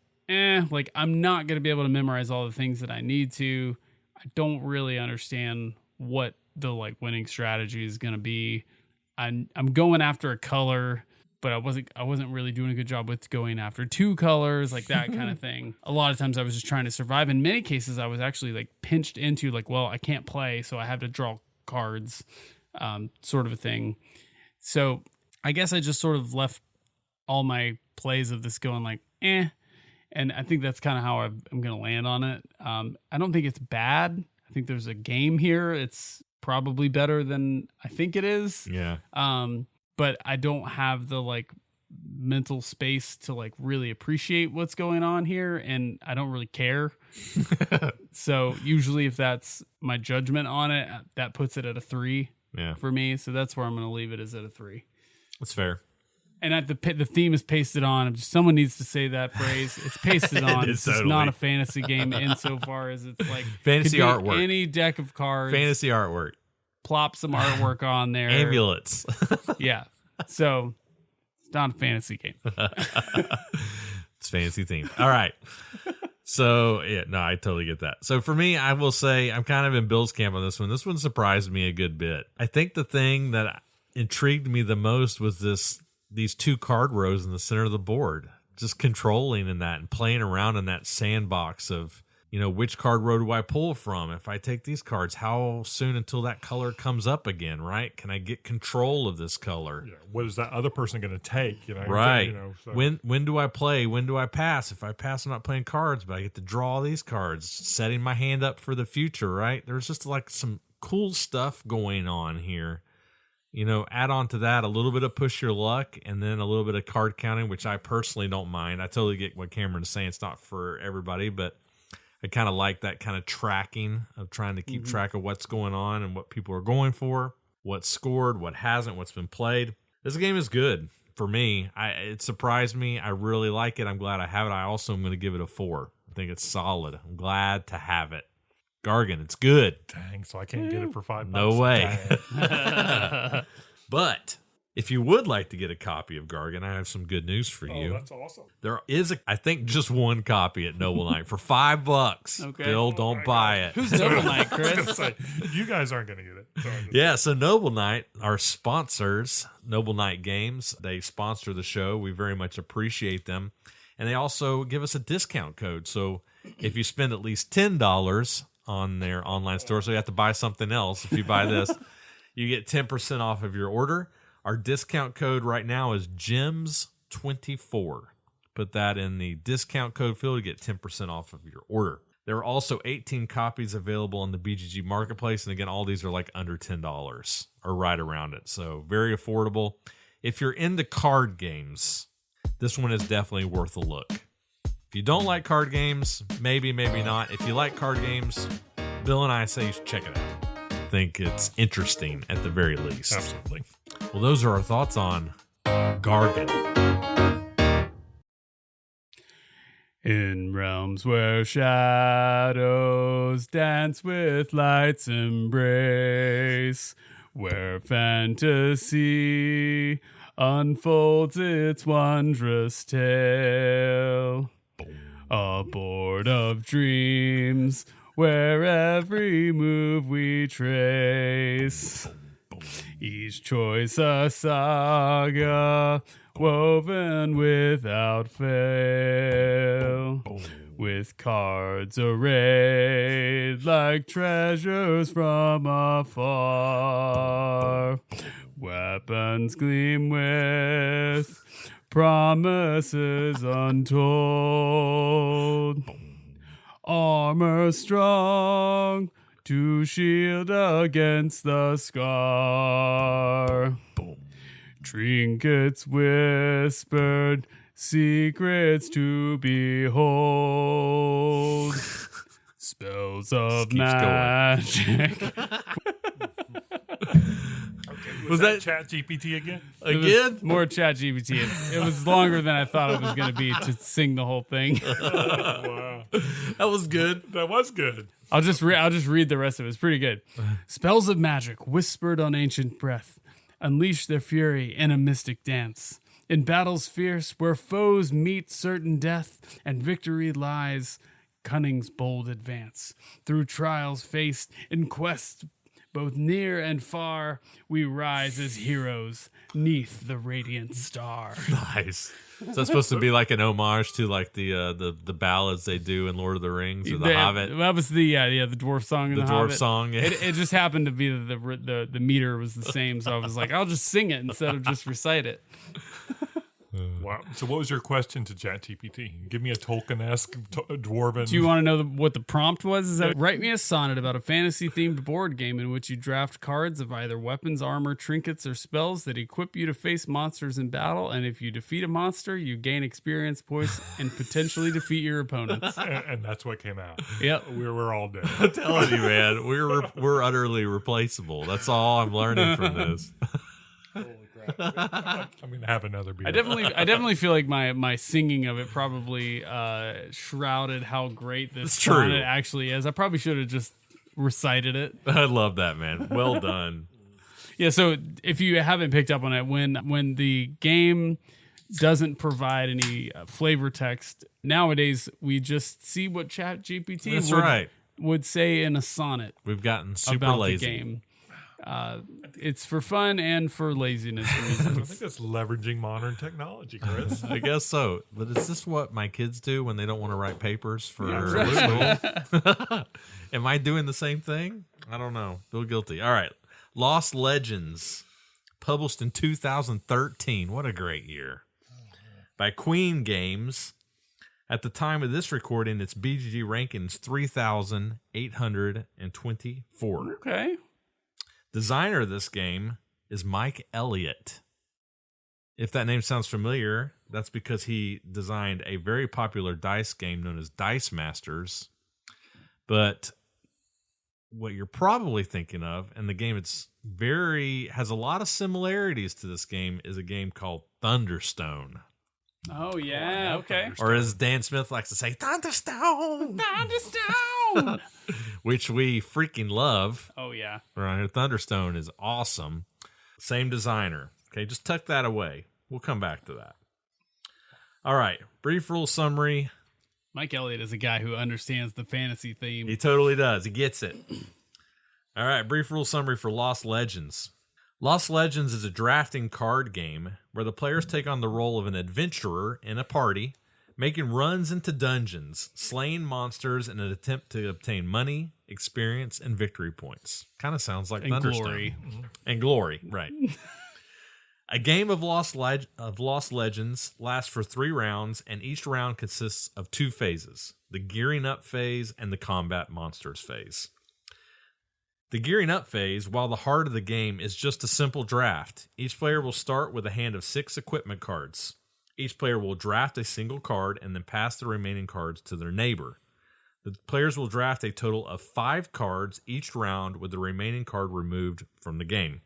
like I'm not going to be able to memorize all the things that I need to. I don't really understand what the like winning strategy is going to be. I'm going after a color, but I wasn't really doing a good job with going after 2 colors, like that kind of thing. A lot of times I was just trying to survive. In many cases, I was actually like pinched into like, well, I can't play, so I have to draw cards, sort of a thing. So I guess I just sort of left all my plays of this going like, and I think that's kind of how I'm going to land on it. I don't think it's bad. I think there's a game here. It's probably better than I think it is. Yeah. But I don't have the like mental space to like really appreciate what's going on here, and I don't really care. So usually if that's my judgment on it, that puts it at a 3 for me. So that's where I'm going to leave it, is at a 3. That's fair. And the theme is pasted on. Someone needs to say that phrase. It's pasted on. It's just not a fantasy game insofar as it's like fantasy artwork. Any deck of cards. Fantasy artwork. Plop some artwork on there. Amulets. Yeah. So it's not a fantasy game. It's fantasy themed. All right. So, yeah, no, I totally get that. So for me, I will say I'm kind of in Bill's camp on this one. This one surprised me a good bit. I think the thing that intrigued me the most was these 2 card rows in the center of the board, just controlling in that and playing around in that sandbox of, which card row do I pull from? If I take these cards, how soon until that color comes up again, right? Can I get control of this color? Yeah. What is that other person going to take? Right. So. When do I play? When do I pass? If I pass, I'm not playing cards, but I get to draw these cards, setting my hand up for the future, right? There's just like some cool stuff going on here. Add on to that a little bit of push your luck and then a little bit of card counting, which I personally don't mind. I totally get what Cameron is saying. It's not for everybody, but I kind of like that kind of tracking of trying to keep track of what's going on and what people are going for, what's scored, what hasn't, what's been played. This game is good for me. It surprised me. I really like it. I'm glad I have it. I also am going to give it a 4. I think it's solid. I'm glad to have it. Gargon, it's good. Dang, so I can't get it for $5. No way. But if you would like to get a copy of Gargon, I have some good news for you. Oh, that's awesome. There is, I think, just one copy at Noble Knight for $5. Okay. Bill, don't buy it. Who's Noble Knight, Chris? You guys aren't going to get it. Yeah, so Noble Knight, our sponsors, Noble Knight Games, they sponsor the show. We very much appreciate them. And they also give us a discount code. So if you spend at least $10 on their online store, so you have to buy something else if you buy this, you get 10% off of your order. Our discount code right now is GEMS24. Put that in the discount code field to get 10% off of your order. There are also 18 copies available on the BGG Marketplace. And again, all these are like under $10 or right around it. So very affordable. If you're into card games, this one is definitely worth a look. If you don't like card games, maybe not. If you like card games, Bill and I say you should check it out. I think it's interesting at the very least. Absolutely. Well, those are our thoughts on Gargon. In realms where shadows dance with light's embrace, where fantasy unfolds its wondrous tale. A board of dreams where every move we trace, each choice a saga woven without fail, with cards arrayed like treasures from afar. Weapons gleam with promises untold. Armor strong to shield against the scar. Trinkets whispered, secrets to behold. Spells of magic. Was that ChatGPT again? More ChatGPT. It was longer than I thought it was going to be to sing the whole thing. Wow. That was good. That was good. I'll just read the rest of it. It's pretty good. Spells of magic whispered on ancient breath, unleash their fury in a mystic dance. In battles fierce, where foes meet certain death, and victory lies, cunning's bold advance. Through trials faced in quest both near and far, we rise as heroes neath the radiant star. Nice. So that's supposed to be like an homage to like the ballads they do in Lord of the Rings or the Hobbit. That was the dwarf song in the dwarf Hobbit. song. Yeah. It just happened to be the meter was the same, so I was like, I'll just sing it instead of just recite it. Wow. So what was your question to ChatGPT? Give me a Tolkien-esque dwarven... Do you want to know what the prompt was? Is that write me a sonnet about a fantasy-themed board game in which you draft cards of either weapons, armor, trinkets, or spells that equip you to face monsters in battle, and if you defeat a monster, you gain experience points and potentially defeat your opponents. And that's what came out. Yep. We're all dead. I'm telling you, man, we're utterly replaceable. That's all I'm learning from this. Holy crap. I'm going to have another beer. I definitely feel like my singing of it probably shrouded how great this sonnet actually is. I probably should have just recited it. I love that, man. Well done. Yeah, so if you haven't picked up on it, when the game doesn't provide any flavor text, nowadays we just see what ChatGPT would say in a sonnet. We've gotten super about lazy. The game. It's for fun and for laziness reasons. I think that's leveraging modern technology, Chris. I guess so. But is this what my kids do when they don't want to write papers for school? Am I doing the same thing? I don't know. Feel guilty. All right. Lost Legends, published in 2013. What a great year. By Queen Games. At the time of this recording, its BGG ranking is 3,824. Okay. Designer of this game is Mike Elliott. If that name sounds familiar, that's because he designed a very popular dice game known as Dice Masters. But what you're probably thinking of, and the game has a lot of similarities to this game, is a game called Thunderstone. Oh, yeah. Okay. Or as Dan Smith likes to say, Thunderstone! Thunderstone! Which we freaking love. Oh, yeah. Around here, Thunderstone is awesome. Same designer. Okay, just tuck that away. We'll come back to that. All right, brief rule summary. Mike Elliott is a guy who understands the fantasy theme. He totally does. He gets it. All right, brief rule summary for Lost Legends. Lost Legends is a drafting card game where the players take on the role of an adventurer in a party, making runs into dungeons, slaying monsters in an attempt to obtain money, experience, and victory points. Kind of sounds like Thunderstone. Glory. And glory, right. A game of Lost Legends lasts for 3 rounds, and each round consists of 2 phases, the gearing up phase and the combat monsters phase. The gearing up phase, while the heart of the game, is just a simple draft. Each player will start with a hand of 6 equipment cards. Each player will draft a single card and then pass the remaining cards to their neighbor. The players will draft a total of 5 cards each round with the remaining card removed from the game.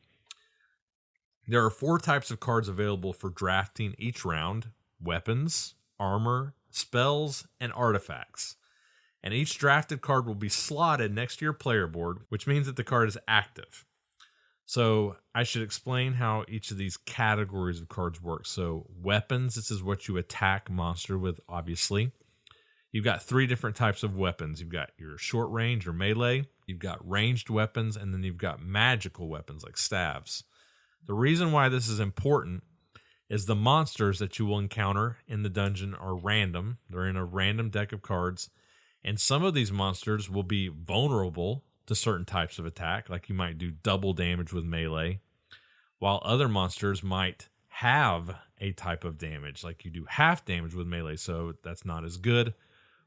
There are 4 types of cards available for drafting each round: weapons, armor, spells, and artifacts. And each drafted card will be slotted next to your player board, which means that the card is active. So I should explain how each of these categories of cards work. So weapons, this is what you attack monster with, obviously. You've got 3 different types of weapons. You've got your short range or melee, you've got ranged weapons, and then you've got magical weapons like staves. The reason why this is important is the monsters that you will encounter in the dungeon are random. They're in a random deck of cards, and some of these monsters will be vulnerable to certain types of attack, like you might do double damage with melee, while other monsters might have a type of damage, like you do half damage with melee, so that's not as good.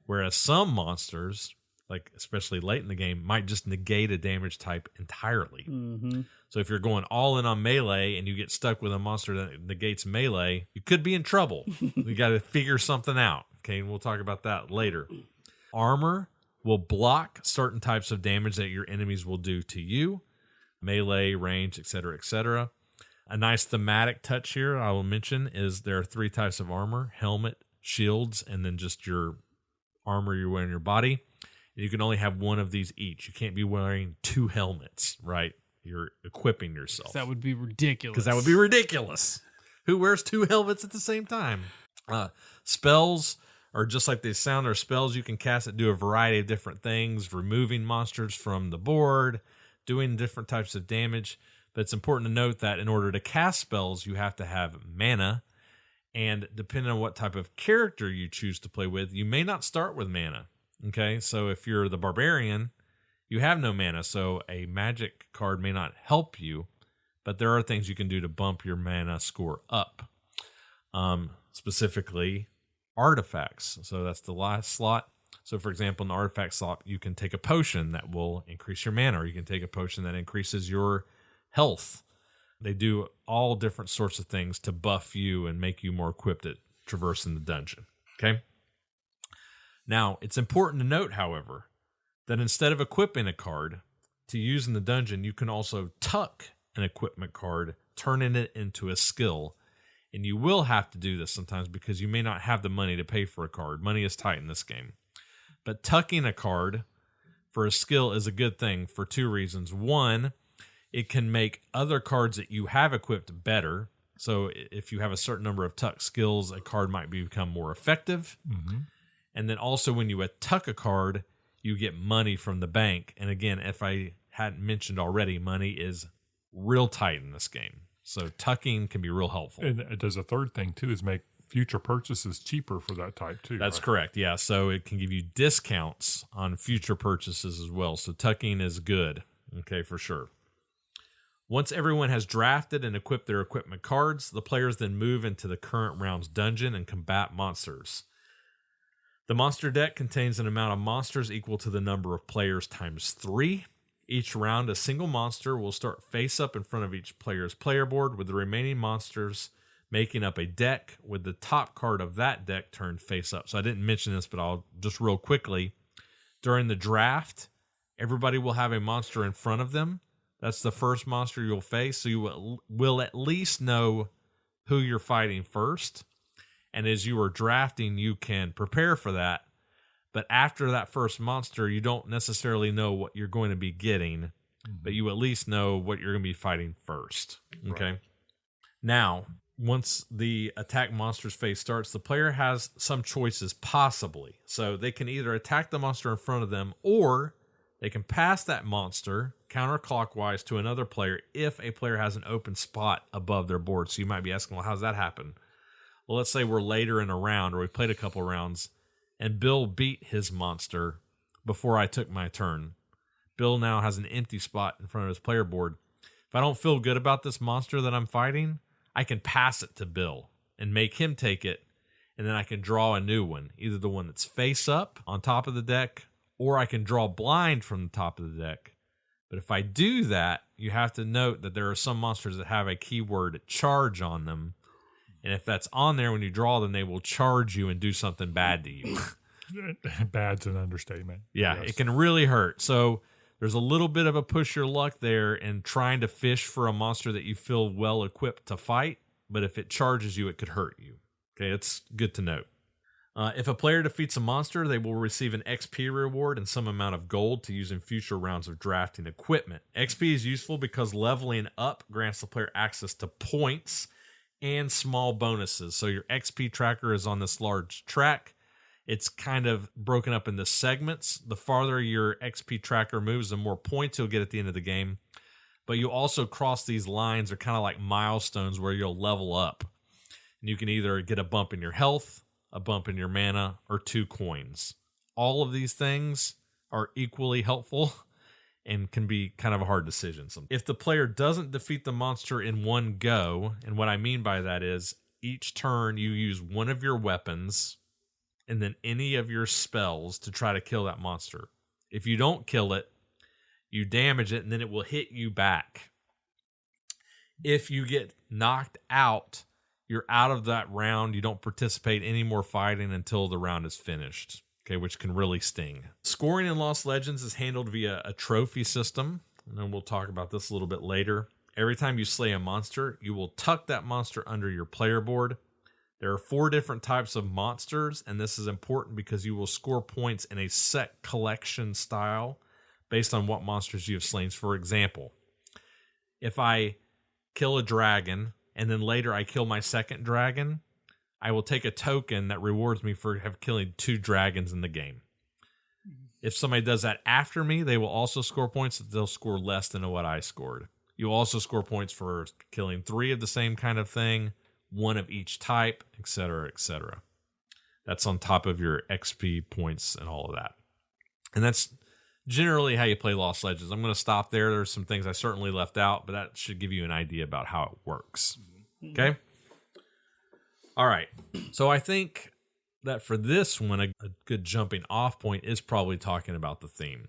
Whereas some monsters, like especially late in the game, might just negate a damage type entirely. Mm-hmm. So if you're going all in on melee and you get stuck with a monster that negates melee, you could be in trouble. You got to figure something out. Okay, and we'll talk about that later. Armor will block certain types of damage that your enemies will do to you. Melee, range, etc., etc. A nice thematic touch here I will mention is there are 3 types of armor: helmet, shields, and then just your armor you wear on your body. And you can only have one of these each. You can't be wearing 2 helmets, right? You're equipping yourself. That would be ridiculous. Because that would be ridiculous. Who wears 2 helmets at the same time? Spells are just like they sound. Are spells you can cast that do a variety of different things, removing monsters from the board, doing different types of damage. But it's important to note that in order to cast spells, you have to have mana. And depending on what type of character you choose to play with, you may not start with mana. Okay, so if you're the barbarian, you have no mana, so a magic card may not help you, but there are things you can do to bump your mana score up. Specifically, artifacts. So that's the last slot. So for example, in the artifact slot, you can take a potion that will increase your mana, or you can take a potion that increases your health. They do all different sorts of things to buff you and make you more equipped at traversing the dungeon. Okay? Now, it's important to note, however, that instead of equipping a card to use in the dungeon, you can also tuck an equipment card, turning it into a skill. And you will have to do this sometimes because you may not have the money to pay for a card. Money is tight in this game. But tucking a card for a skill is a good thing for 2 reasons. One, it can make other cards that you have equipped better. So if you have a certain number of tuck skills, a card might become more effective. Mm-hmm. And then also when you tuck a card, you get money from the bank. And again, if I hadn't mentioned already, money is real tight in this game. So tucking can be real helpful. And it does a third thing too, is make future purchases cheaper for that type too. That's right? correct. Yeah. So it can give you discounts on future purchases as well. So tucking is good. Okay, for sure. Once everyone has drafted and equipped their equipment cards, the players then move into the current round's dungeon and combat monsters. The monster deck contains an amount of monsters equal to the number of players times 3. Each round, a single monster will start face up in front of each player's player board, with the remaining monsters making up a deck with the top card of that deck turned face up. So I didn't mention this, but I'll just real quickly. During the draft, everybody will have a monster in front of them. That's the first monster you'll face, so you will at least know who you're fighting first. And as you are drafting, you can prepare for that. But after that first monster, you don't necessarily know what you're going to be getting, but you at least know what you're going to be fighting first. Okay? Right. Now, once the attack monster's phase starts, the player has some choices possibly. So they can either attack the monster in front of them, or they can pass that monster counterclockwise to another player if a player has an open spot above their board. So you might be asking, well, how does that happen? Well, let's say we're later in a round, or we played a couple rounds, and Bill beat his monster before I took my turn. Bill now has an empty spot in front of his player board. If I don't feel good about this monster that I'm fighting, I can pass it to Bill and make him take it, and then I can draw a new one, either the one that's face up on top of the deck, or I can draw blind from the top of the deck. But if I do that, you have to note that there are some monsters that have a keyword charge on them. And if that's on there when you draw them, they will charge you and do something bad to you. Bad's an understatement. Yeah, yes. It can really hurt. So there's a little bit of a push your luck there in trying to fish for a monster that you feel well equipped to fight. But if it charges you, it could hurt you. Okay, it's good to note. If a player defeats a monster, they will receive an XP reward and some amount of gold to use in future rounds of drafting equipment. XP is useful because leveling up grants the player access to points and small bonuses. So your XP tracker is on this large track. It's kind of broken up into segments. The farther your XP tracker moves, the more points you'll get at the end of the game. But you also cross these lines, are kind of like milestones where you'll level up. And you can either get a bump in your health, a bump in your mana, or 2 coins. All of these things are equally helpful and can be kind of a hard decision. If the player doesn't defeat the monster in one go, and what I mean by that is each turn you use one of your weapons and then any of your spells to try to kill that monster. If you don't kill it, you damage it, and then it will hit you back. If you get knocked out, you're out of that round. You don't participate any more fighting until the round is finished, okay, which can really sting. Scoring in Lost Legends is handled via a trophy system, and then we'll talk about this a little bit later. Every time you slay a monster, you will tuck that monster under your player board. There are 4 different types of monsters, and this is important because you will score points in a set collection style based on what monsters you have slain. For example, if I kill a dragon and then later I kill my second dragon, I will take a token that rewards me for killing 2 dragons in the game. If somebody does that after me, they will also score points. They'll score less than what I scored. You'll also score points for killing 3 of the same kind of thing, 1 of each type, etc., etc. That's on top of your XP points and all of that. And that's generally how you play Lost Legends. I'm going to stop there. There's some things I certainly left out, but that should give you an idea about how it works. Okay? All right. So I think that for this one, a good jumping off point is probably talking about the theme,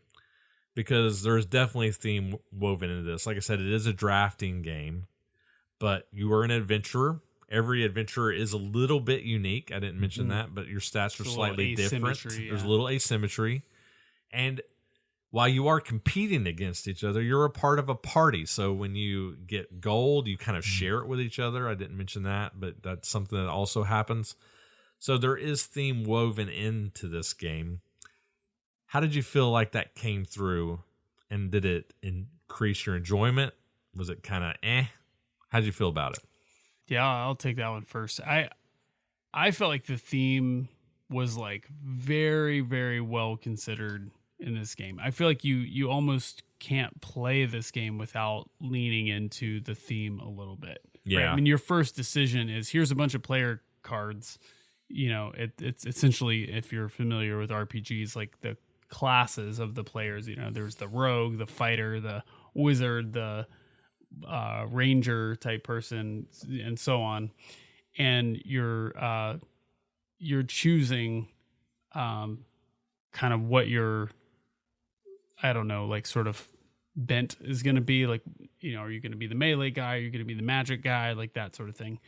because there's definitely a theme woven into this. Like I said, it is a drafting game, but you are an adventurer. Every adventurer is a little bit unique. I didn't mention that, but your stats are slightly different. Yeah. There's a little asymmetry. And while you are competing against each other, you're a part of a party. So when you get gold, you kind of share it with each other. I didn't mention that, but that's something that also happens. So there is theme woven into this game. How did you feel like that came through? And did it increase your enjoyment? Was it kind of How did you feel about it? Yeah, I'll take that one first. I felt like the theme was like very, very well considered in this game. I feel like you almost can't play this game without leaning into the theme a little bit. Yeah. Right? I mean, your first decision is, here's a bunch of player cards. You know, it's essentially, if you're familiar with RPGs, like the classes of the players. You know, there's the rogue, the fighter, the wizard, the ranger type person, and so on. And you're choosing kind of what your, I don't know, like sort of bent is going to be. Like, you know, are you going to be the melee guy? Are you going to be the magic guy? Like that sort of thing.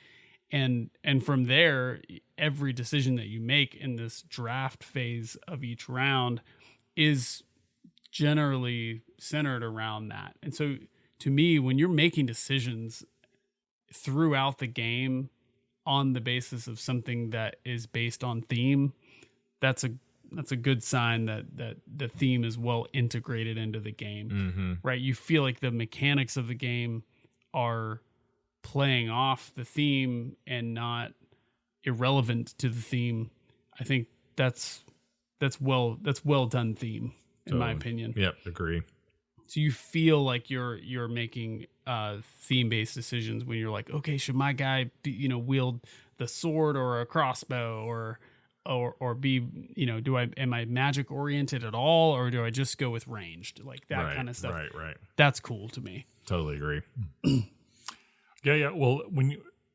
And from there, every decision that you make in this draft phase of each round is generally centered around that. And so to me, when you're making decisions throughout the game on the basis of something that is based on theme, that's a good sign that the theme is well integrated into the game, right? You feel like the mechanics of the game are playing off the theme and not irrelevant to the theme. I think that's well done theme, in my opinion. Yep, agree. So you feel like you're making theme-based decisions when you're like, okay, should my guy wield the sword or a crossbow or be, am I magic oriented at all, or do I just go with ranged, like that kind of stuff? Right. That's cool to me. Totally agree. Yeah. Well,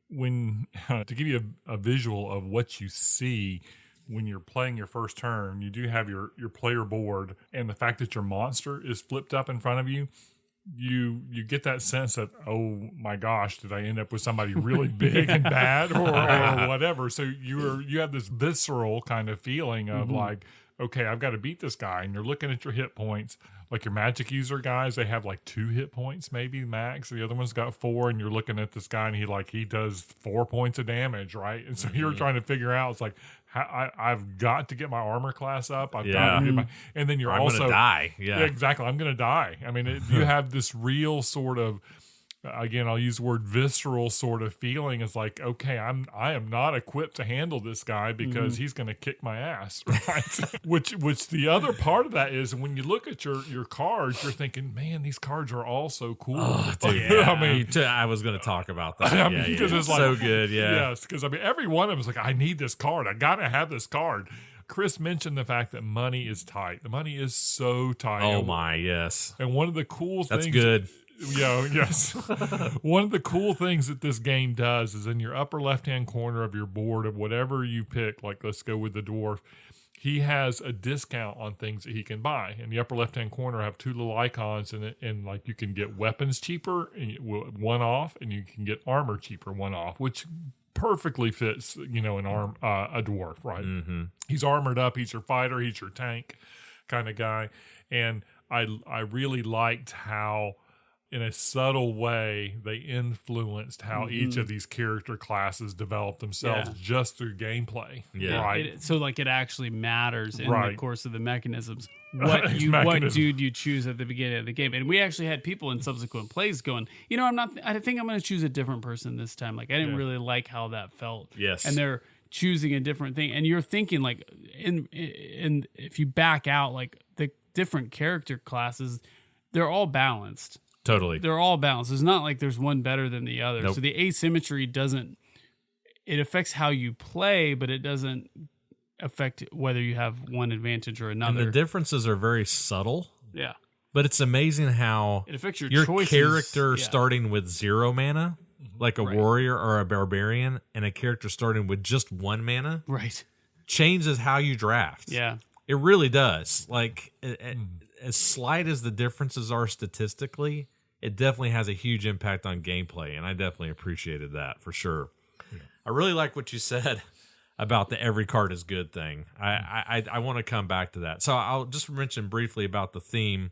when to give you a visual of what you see when you're playing your first turn, you do have your player board, and the fact that your monster is flipped up in front of you, you get that sense that, oh my gosh, did I end up with somebody really big and bad or whatever? So you have this visceral kind of feeling of like, okay, I've got to beat this guy. And you're looking at your hit points. Like your magic user guys, they have like 2 hit points, maybe max. The other one's got 4, and you're looking at this guy, and he does 4 points of damage, right? And so you're trying to figure out, it's like, I've got to get my armor class up. I've got to get my, and then you're I'm also gonna die. Yeah, exactly. I'm gonna die. I mean, you have this real sort of, again, I'll use the word visceral sort of feeling. Is like, okay, I am not equipped to handle this guy because he's going to kick my ass, right? which the other part of that is when you look at your cards, you're thinking, man, these cards are all so cool. Oh, dude, yeah. I mean, I was going to talk about that. I mean, because it's like so good. Yeah, yes, because I mean, every one of them is like, I need this card. I got to have this card. Chris mentioned the fact that money is tight. The money is so tight. Oh my, yes. And one of the cool things. That's good. Yes. One of the cool things that this game does is in your upper left-hand corner of your board of whatever you pick, like let's go with the dwarf, he has a discount on things that he can buy. In the upper left-hand corner, I have 2 little icons in it, and like you can get weapons cheaper, one off, and you can get armor cheaper, one off, which perfectly fits, a dwarf, right? Mm-hmm. He's armored up. He's your fighter. He's your tank kind of guy. And I really liked how, in a subtle way, they influenced how each of these character classes develop themselves just through gameplay. Yeah. Right. So like it actually matters in the course of the mechanisms. What dude you choose at the beginning of the game. And we actually had people in subsequent plays going, I think I'm going to choose a different person this time. Like I didn't really like how that felt. Yes. And they're choosing a different thing. And you're thinking like, in if you back out, like the different character classes, they're all balanced. Totally. They're all balanced. It's not like there's one better than the other. Nope. So the asymmetry it affects how you play, but it doesn't affect whether you have one advantage or another. And the differences are very subtle. Yeah. But it's amazing how it affects your choices. Character starting with 0 mana, like a warrior or a barbarian, and a character starting with just 1 mana, changes how you draft. Yeah. It really does. Like, as slight as the differences are statistically, it definitely has a huge impact on gameplay, and I definitely appreciated that for sure. Yeah. I really like what you said about the every card is good thing. I want to come back to that. So I'll just mention briefly about the theme.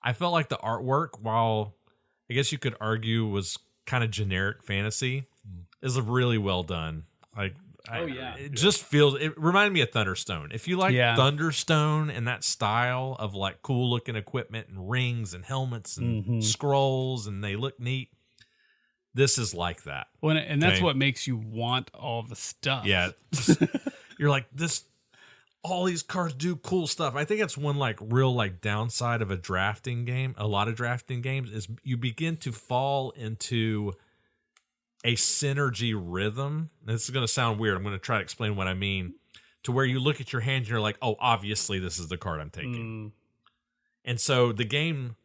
I felt like the artwork, while I guess you could argue was kind of generic fantasy, is really well done. Like, it just feels, it reminded me of Thunderstone. If you like Thunderstone and that style of like cool looking equipment and rings and helmets and scrolls and they look neat, this is like that. Well, and that's what makes you want all the stuff. Yeah. You're like, all these cards do cool stuff. I think it's one like real like downside of a lot of drafting games is you begin to fall into a synergy rhythm. This is going to sound weird. I'm going to try to explain what I mean. To where you look at your hand and you're like, oh, obviously this is the card I'm taking. And so the game,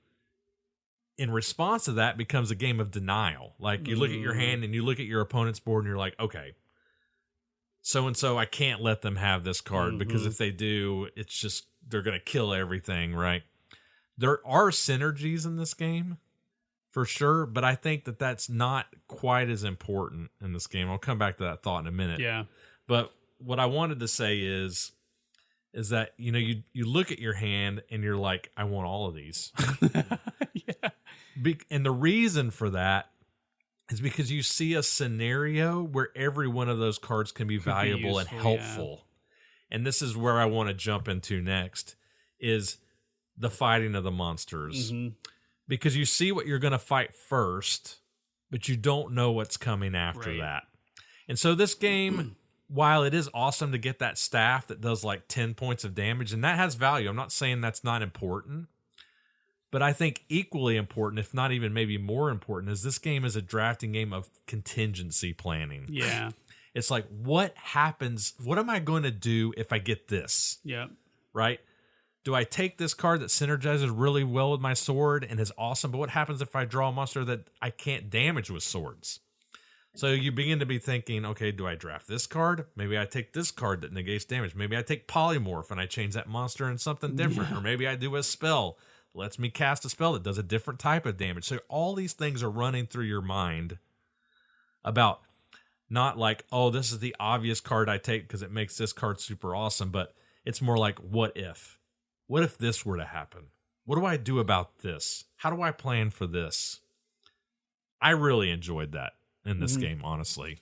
in response to that, becomes a game of denial. Like you look at your hand and you look at your opponent's board and you're like, okay, so-and-so, I can't let them have this card because if they do, it's just, they're going to kill everything, right? There are synergies in this game, for sure, but I think that that's not quite as important in this game. I'll come back to that thought in a minute. Yeah. But what I wanted to say is that, you look at your hand and you're like, I want all of these. And the reason for that is because you see a scenario where every one of those cards can be valuable and helpful. Yeah. And this is where I want to jump into next, is the fighting of the monsters. Because you see what you're going to fight first, but you don't know what's coming after that. And so this game, while it is awesome to get that staff that does like 10 points of damage, and that has value, I'm not saying that's not important, but I think equally important, if not even maybe more important, is this game is a drafting game of contingency planning. Yeah. It's like, what happens? What am I going to do if I get this? Yeah. Right? Do I take this card that synergizes really well with my sword and is awesome, but what happens if I draw a monster that I can't damage with swords? So you begin to be thinking, okay, do I draft this card? Maybe I take this card that negates damage. Maybe I take polymorph and I change that monster into something different. Or maybe I do a spell that lets me cast a spell that does a different type of damage. So all these things are running through your mind about not like, oh, this is the obvious card I take because it makes this card super awesome, but It's more like, what if? What if this were to happen? What do I do about this? How do I plan for this? I really enjoyed that in this game, honestly.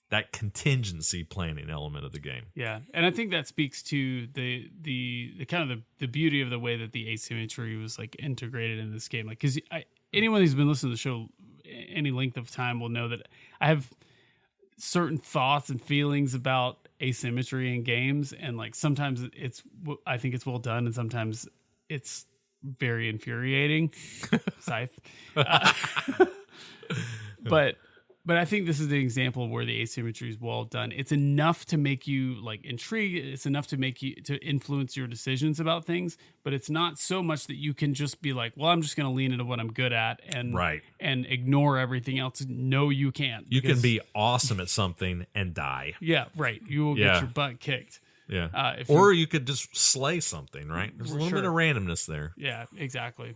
That contingency planning element of the game. Yeah, and I think that speaks to the kind of the beauty of the way that the asymmetry was like integrated in this game. Like, because anyone who's been listening to the show any length of time will know that I have certain thoughts and feelings about asymmetry in games, and like sometimes I think it's well done, and sometimes it's very infuriating. Scythe. But I think this is an example where the asymmetry is well done. It's enough to make you like intrigued. It's enough to make you to influence your decisions about things, but it's not so much that you can just be like, well, I'm just going to lean into what I'm good at and ignore everything else. No, you can't. You can be awesome at something and die. Yeah, right. You will get your butt kicked. Yeah. Or you could just slay something, right? There's a little bit of randomness there. Yeah, exactly.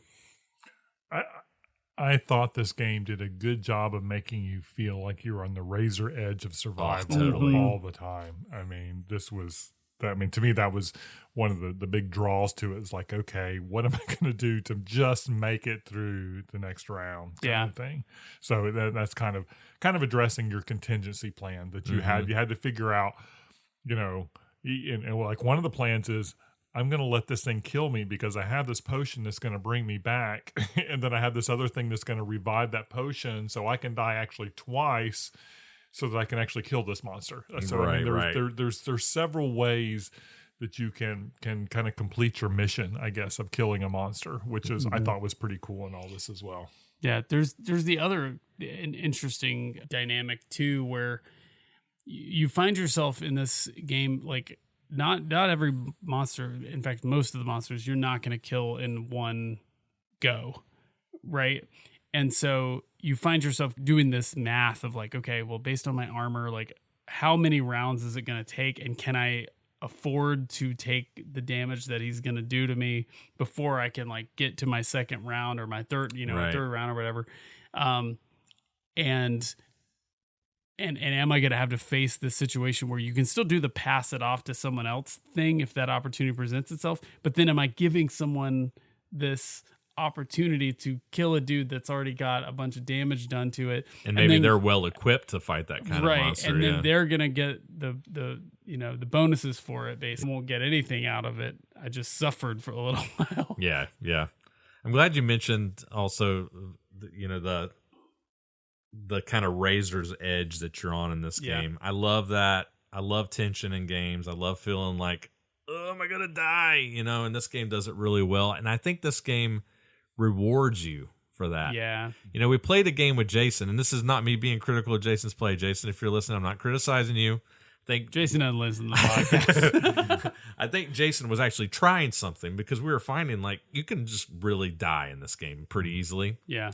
I thought this game did a good job of making you feel like you were on the razor edge of survival all the time. I mean, to me, that was one of the big draws to it. Is like, okay, what am I going to do to just make it through the next round? Kind of thing. So that's kind of addressing your contingency plan that you had. You had to figure out, and like one of the plans is, I'm going to let this thing kill me because I have this potion that's going to bring me back. And then I have this other thing that's going to revive that potion so I can die actually twice so that I can actually kill this monster. So there's several ways that you can kind of complete your mission, I guess, of killing a monster, which is I thought was pretty cool in all this as well. Yeah, there's the other interesting dynamic too, where you find yourself in this game like, not every monster, in fact, most of the monsters you're not going to kill in one go, right? And so you find yourself doing this math of like, okay, well, based on my armor, like how many rounds is it going to take, and can I afford to take the damage that he's going to do to me before I can like get to my second round or my third, third round or whatever. And am I going to have to face this situation where you can still do the pass it off to someone else thing if that opportunity presents itself? But then am I giving someone this opportunity to kill a dude that's already got a bunch of damage done to it? And maybe they're well equipped to fight that kind of monster. And then they're going to get the bonuses for it. Basically, won't get anything out of it. I just suffered for a little while. Yeah. I'm glad you mentioned also, the kind of razor's edge that you're on in this game. I love that. I love tension in games. I love feeling like, oh, am I going to die? And this game does it really well. And I think this game rewards you for that. Yeah. We played a game with Jason, and this is not me being critical of Jason's play. Jason, if you're listening, I'm not criticizing you. Jason doesn't listen to the podcast. I think Jason was actually trying something because we were finding like you can just really die in this game pretty easily. Yeah.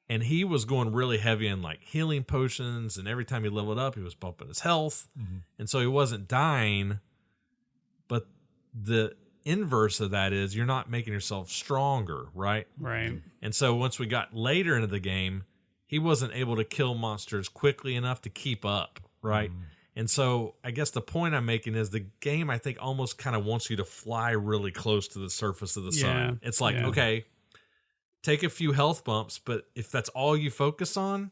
And he was going really heavy in like healing potions, and every time he leveled up, he was bumping his health. And so he wasn't dying. But the inverse of that is you're not making yourself stronger, right? Right. And so once we got later into the game, he wasn't able to kill monsters quickly enough to keep up, right? And so I guess the point I'm making is the game, I think, almost kind of wants you to fly really close to the surface of the sun. It's like, okay, take a few health bumps, but if that's all you focus on,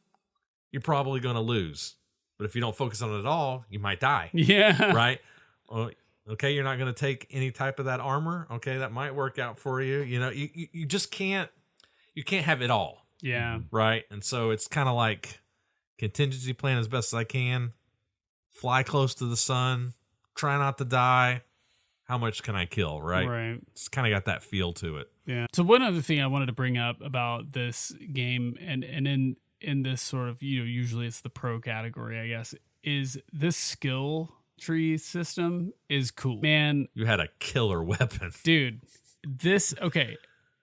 you're probably going to lose. But if you don't focus on it at all, you might die. Yeah. Right? Well, okay, you're not going to take any type of that armor. Okay, that might work out for you. You just can't, have it all. Yeah. Right? And so it's kind of like contingency plan as best as I can, fly close to the sun, try not to die. How much can I kill, right? Right. It's kind of got that feel to it. Yeah. So one other thing I wanted to bring up about this game, and in this sort of, usually it's the pro category, I guess, is this skill tree system is cool. Man. You had a killer weapon. Dude,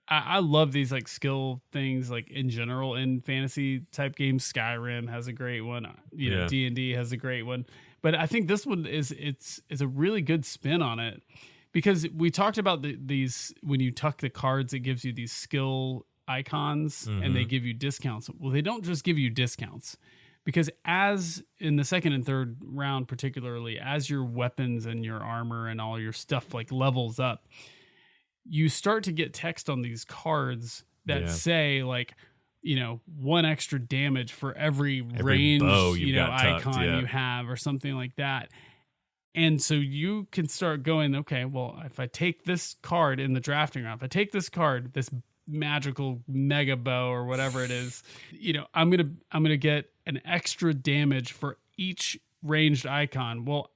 I love these like skill things like in general in fantasy type games. Skyrim has a great one. D&D has a great one. But I think this one is a really good spin on it, because we talked about these when you tuck the cards, it gives you these skill icons and they give you discounts. Well, they don't just give you discounts, because as in the second and third round, particularly as your weapons and your armor and all your stuff like levels up, you start to get text on these cards that say like, you know, 1 extra damage for every range, you know, icon you have or something like that. And so you can start going, okay, well, if I take this card in the drafting round, if I take this card, this magical mega bow or whatever it is, you know, I'm going to get an extra damage for each ranged icon. Well,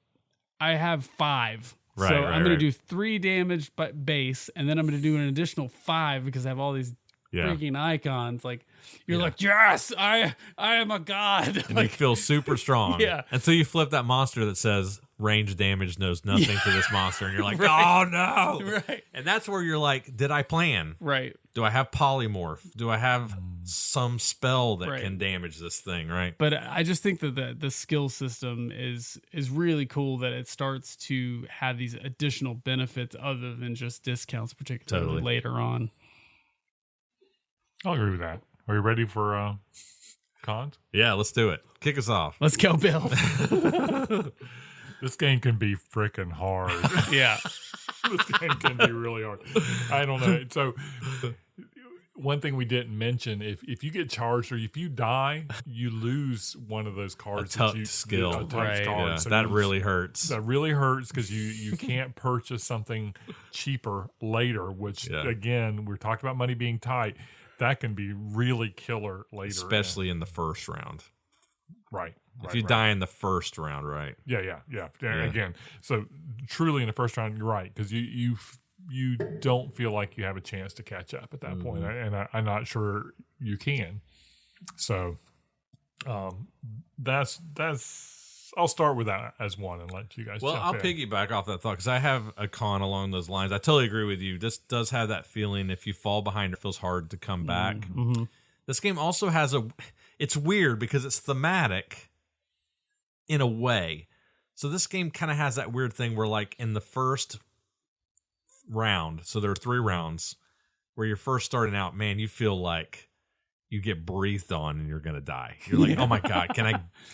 I have 5. So I'm going to do 3 damage but base, and then I'm going to do an additional 5 because I have all these freaking icons. Like you're like, yes, I am a god. And like, you feel super strong. Until you flip that monster that says range damage knows nothing to this monster, and you're like, oh no. And that's where you're like, did I plan? Do I have polymorph? Do I have some spell that can damage this thing? But I just think that the skill system is really cool, that it starts to have these additional benefits other than just discounts, particularly later on. I'll agree with that. Are you ready for cons? Yeah, let's do it. Kick us off. Let's go, Bill. This game can be freaking hard. This game can be really hard. I don't know. So one thing we didn't mention, if you get charged or if you die, you lose one of those cards. A tucked skill. A tucked card. So that really hurts. That really hurts because you can't purchase something cheaper later, which, again, we're talking about money being tight. That can be really killer later. Especially in the first round. Right. If you die in the first round, Yeah. Again, so truly in the first round, you're right, because you don't feel like you have a chance to catch up at that point, and I'm not sure you can. So that's I'll start with that as one and let you guys. Well, I'll piggyback off that thought because I have a con along those lines. I totally agree with you. This does have that feeling. If you fall behind, it feels hard to come back. This game also has it's weird because it's thematic in a way. So this game kind of has that weird thing where, like, in the first round, so there are 3 rounds where you're first starting out, man, you feel like you get breathed on and you're going to die. You're like, oh my God,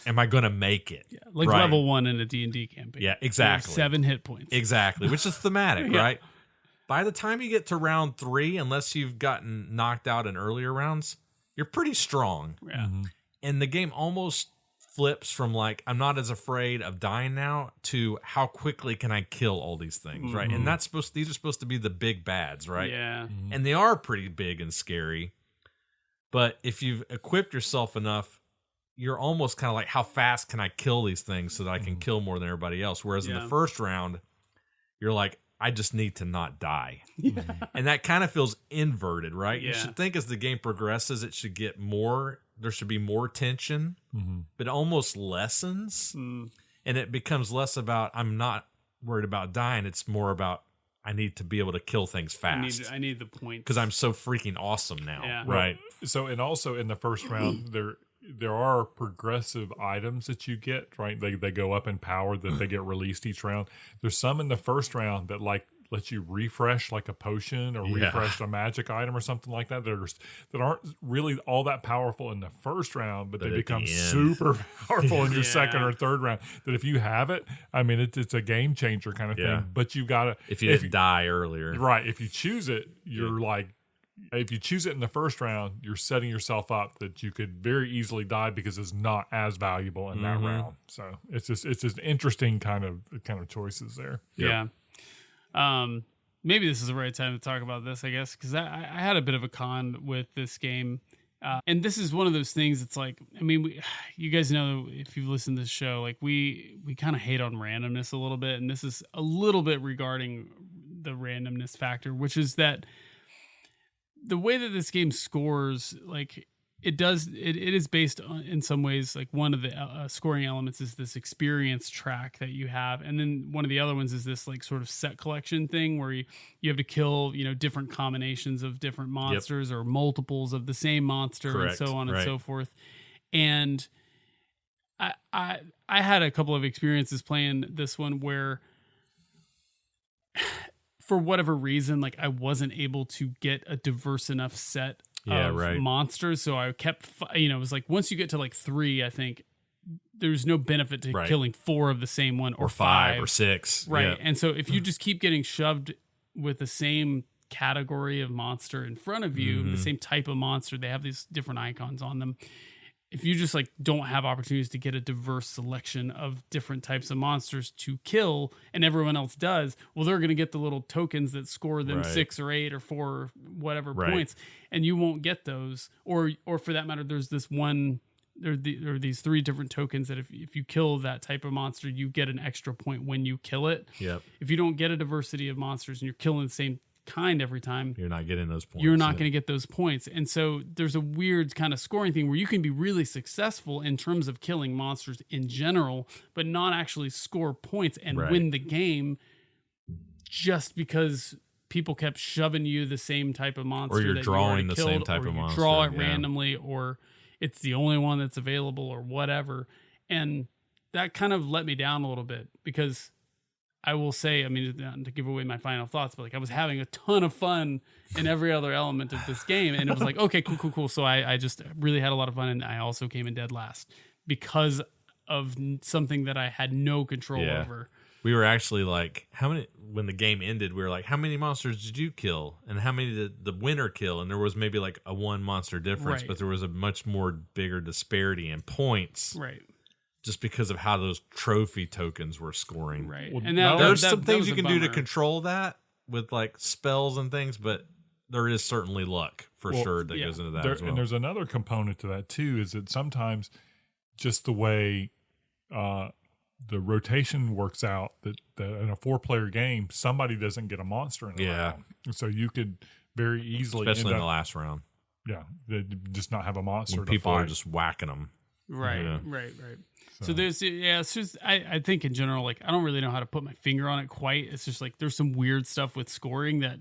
am I going to make it? Like level 1 in a D&D campaign. Yeah, exactly. 7 hit points. Exactly, which is thematic, right? By the time you get to round 3, unless you've gotten knocked out in earlier rounds, you're pretty strong. And the game almost flips from like, I'm not as afraid of dying now to how quickly can I kill all these things, right? And these are supposed to be the big bads, right? And they are pretty big and scary. But if you've equipped yourself enough, you're almost kind of like, how fast can I kill these things so that I can kill more than everybody else? Whereas in the first round, you're like, I just need to not die. And that kind of feels inverted, right? You should think as the game progresses, it should get more, there should be more tension, but it almost lessens. And it becomes less about, I'm not worried about dying. It's more about, I need to be able to kill things fast. I need the points. Because I'm so freaking awesome now, right? So, and also in the first round, there are progressive items that you get, right? They go up in power, that they get released each round. There's some in the first round that like lets you refresh like a potion or refresh a magic item or something like that. That aren't really all that powerful in the first round, but they become super powerful in your second or third round. That if you have it, I mean, it's a game changer kind of thing. But you've got to, if you didn't die earlier, right? If you choose it, you're like. If you choose it in the first round, you're setting yourself up that you could very easily die because it's not as valuable in that round. So it's just interesting kind of choices there. Maybe this is the right time to talk about this, I guess, because I had a bit of a con with this game. And this is one of those things. It's like, I mean, you guys know, if you've listened to this show, like we kind of hate on randomness a little bit. And this is a little bit regarding the randomness factor, which is that the way that this game scores, like it is based on, in some ways, like one of the scoring elements is this experience track that you have. And then one of the other ones is this like sort of set collection thing where you have to kill, different combinations of different monsters or multiples of the same monster and so on and so forth. And I had a couple of experiences playing this one where for whatever reason, like I wasn't able to get a diverse enough set of monsters. So I kept, it was like once you get to like 3, I think there's no benefit to killing 4 of the same one or 5 or 6. Right. Yeah. And so if you just keep getting shoved with the same category of monster in front of you, the same type of monster, they have these different icons on them. If you just like don't have opportunities to get a diverse selection of different types of monsters to kill and everyone else does, well, they're going to get the little tokens that score them 6 or 8 or 4 or whatever points, and you won't get those. Or for that matter, there's this one, there are these 3 different tokens that if you kill that type of monster, you get an extra point when you kill it. Yep. If you don't get a diversity of monsters and you're killing the same kind every time, you're not getting those points. You're not going to get those points. And so there's a weird kind of scoring thing where you can be really successful in terms of killing monsters in general, but not actually score points and win the game just because people kept shoving you the same type of monster. Or you're that drawing you the same type of monster. Draw it randomly, or it's the only one that's available or whatever. And that kind of let me down a little bit because I will say, I mean, not to give away my final thoughts, but like I was having a ton of fun in every other element of this game. And it was like, okay, cool. So I just really had a lot of fun. And I also came in dead last because of something that I had no control over. We were actually like, when the game ended, we were like, how many monsters did you kill? And how many did the winner kill? And there was maybe like a 1 monster difference, but there was a much more bigger disparity in points. Right. Just because of how those trophy tokens were scoring. Right. Well, And there's some things you can do to bummer. control that with like spells and things, but there is certainly luck for sure that goes into that as well. And there's another component to that too, is that sometimes just the way the rotation works out, that in a 4-player game, somebody doesn't get a monster in a round. So you could very easily especially in the last round. Yeah, just not have a monster. When people are just whacking them. Right. So there's, it's just, I think in general, like, I don't really know how to put my finger on it quite. It's just like, there's some weird stuff with scoring that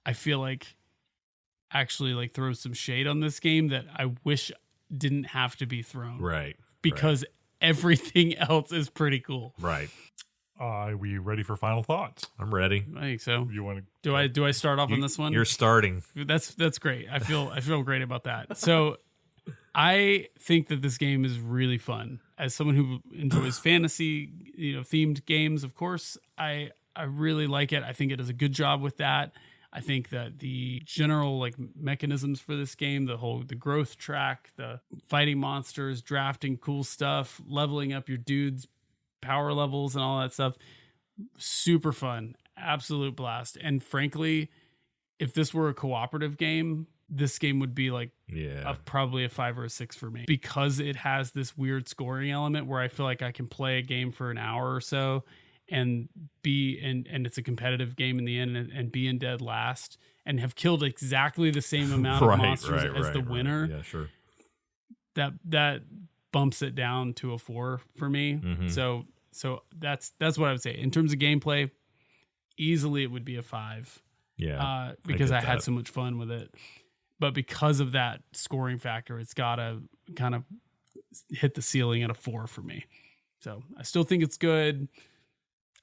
I feel like actually like throws some shade on this game that I wish didn't have to be thrown. Right. Because everything else is pretty cool. Right. Are we ready for final thoughts? I'm ready. I think so. You want to? Do I start off on this one? You're starting. That's great. I feel great about that. So I think that this game is really fun. As someone who enjoys fantasy, themed games, of course, I really like it. I think it does a good job with that. I think that the general like mechanisms for this game, the growth track, the fighting monsters, drafting cool stuff, leveling up your dudes' power levels and all that stuff, super fun, absolute blast. And frankly, if this were a cooperative game, this game would be like probably a 5 or a 6 for me, because it has this weird scoring element where I feel like I can play a game for an hour or so and and it's a competitive game in the end and be in dead last and have killed exactly the same amount of monsters as the winner. Yeah, sure. That bumps it down to a 4 for me. Mm-hmm. So that's what I would say. In terms of gameplay, easily it would be a 5. Yeah. Because I had so much fun with it. But because of that scoring factor, it's got to kind of hit the ceiling at a 4 for me. So I still think it's good.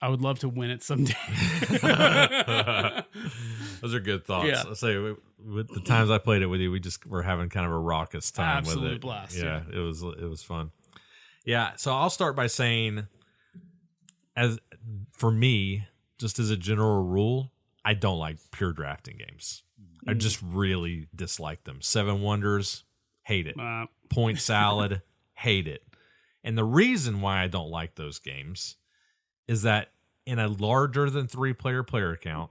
I would love to win it someday. Those are good thoughts. Yeah. I'll say with the times I played it with you, we just were having kind of a raucous time with it. Absolute blast. Yeah, it was fun. Yeah, so I'll start by saying, as for me, just as a general rule, I don't like pure drafting games. I just really dislike them. 7 Wonders, hate it. Point Salad, hate it. And the reason why I don't like those games is that in a larger than 3-player account,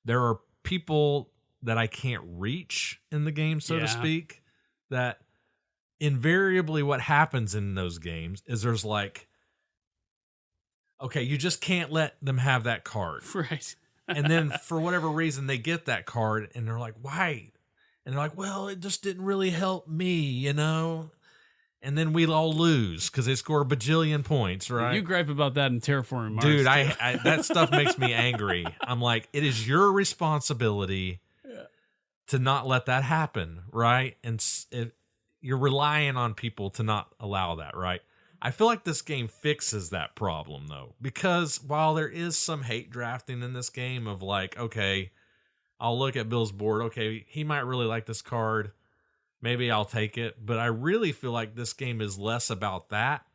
there are people that I can't reach in the game, so to speak, that invariably what happens in those games is there's like, okay, you just can't let them have that card. Right. And then for whatever reason, they get that card and they're like, why? And they're like, well, it just didn't really help me, And then we all lose because they score a bajillion points, right? You gripe about that in Terraforming Mars. Dude, I that stuff makes me angry. I'm like, it is your responsibility to not let that happen, right? And you're relying on people to not allow that, right? I feel like this game fixes that problem, though, because while there is some hate drafting in this game of like, okay, I'll look at Bill's board. Okay, he might really like this card. Maybe I'll take it. But I really feel like this game is less about that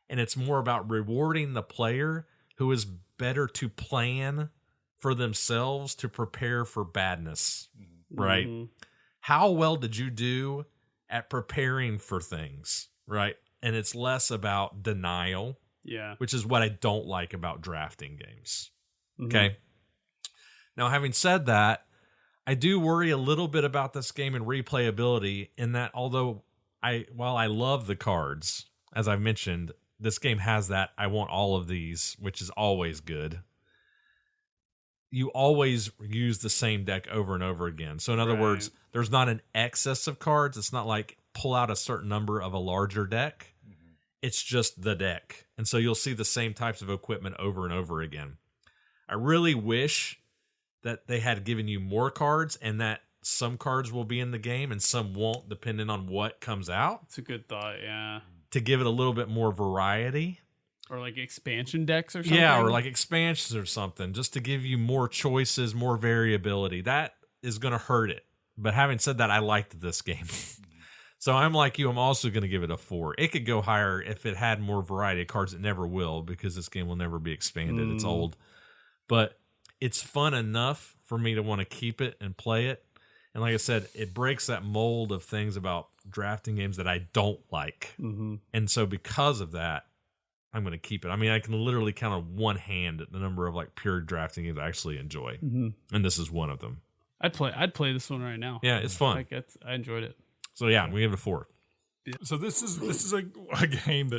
and it's more about rewarding the player who is better to plan for themselves to prepare for badness, right? Mm-hmm. How well did you do at preparing for things, right? And it's less about denial, which is what I don't like about drafting games. Okay. Now, having said that, I do worry a little bit about this game and replayability in that while I love the cards, as I've mentioned, this game has that I want all of these, which is always good. You always use the same deck over and over again. So in other words, there's not an excess of cards. It's not like pull out a certain number of a larger deck. It's just the deck. And so you'll see the same types of equipment over and over again. I really wish that they had given you more cards and that some cards will be in the game and some won't, depending on what comes out. It's a good thought, yeah. To give it a little bit more variety. Or like expansion decks or something? Yeah, or like expansions or something, just to give you more choices, more variability. That is going to hurt it. But having said that, I liked this game. So I'm like you, I'm also going to give it a 4. It could go higher if it had more variety of cards. It never will, because this game will never be expanded. It's old. But it's fun enough for me to want to keep it and play it. And like I said, it breaks that mold of things about drafting games that I don't like. And so because of that, I'm going to keep it. I mean, I can literally count on one hand the number of like pure drafting games I actually enjoy. And this is one of them. I'd play this one right now. Yeah, it's fun. Like I enjoyed it. So yeah, we give it a 4. So this is a game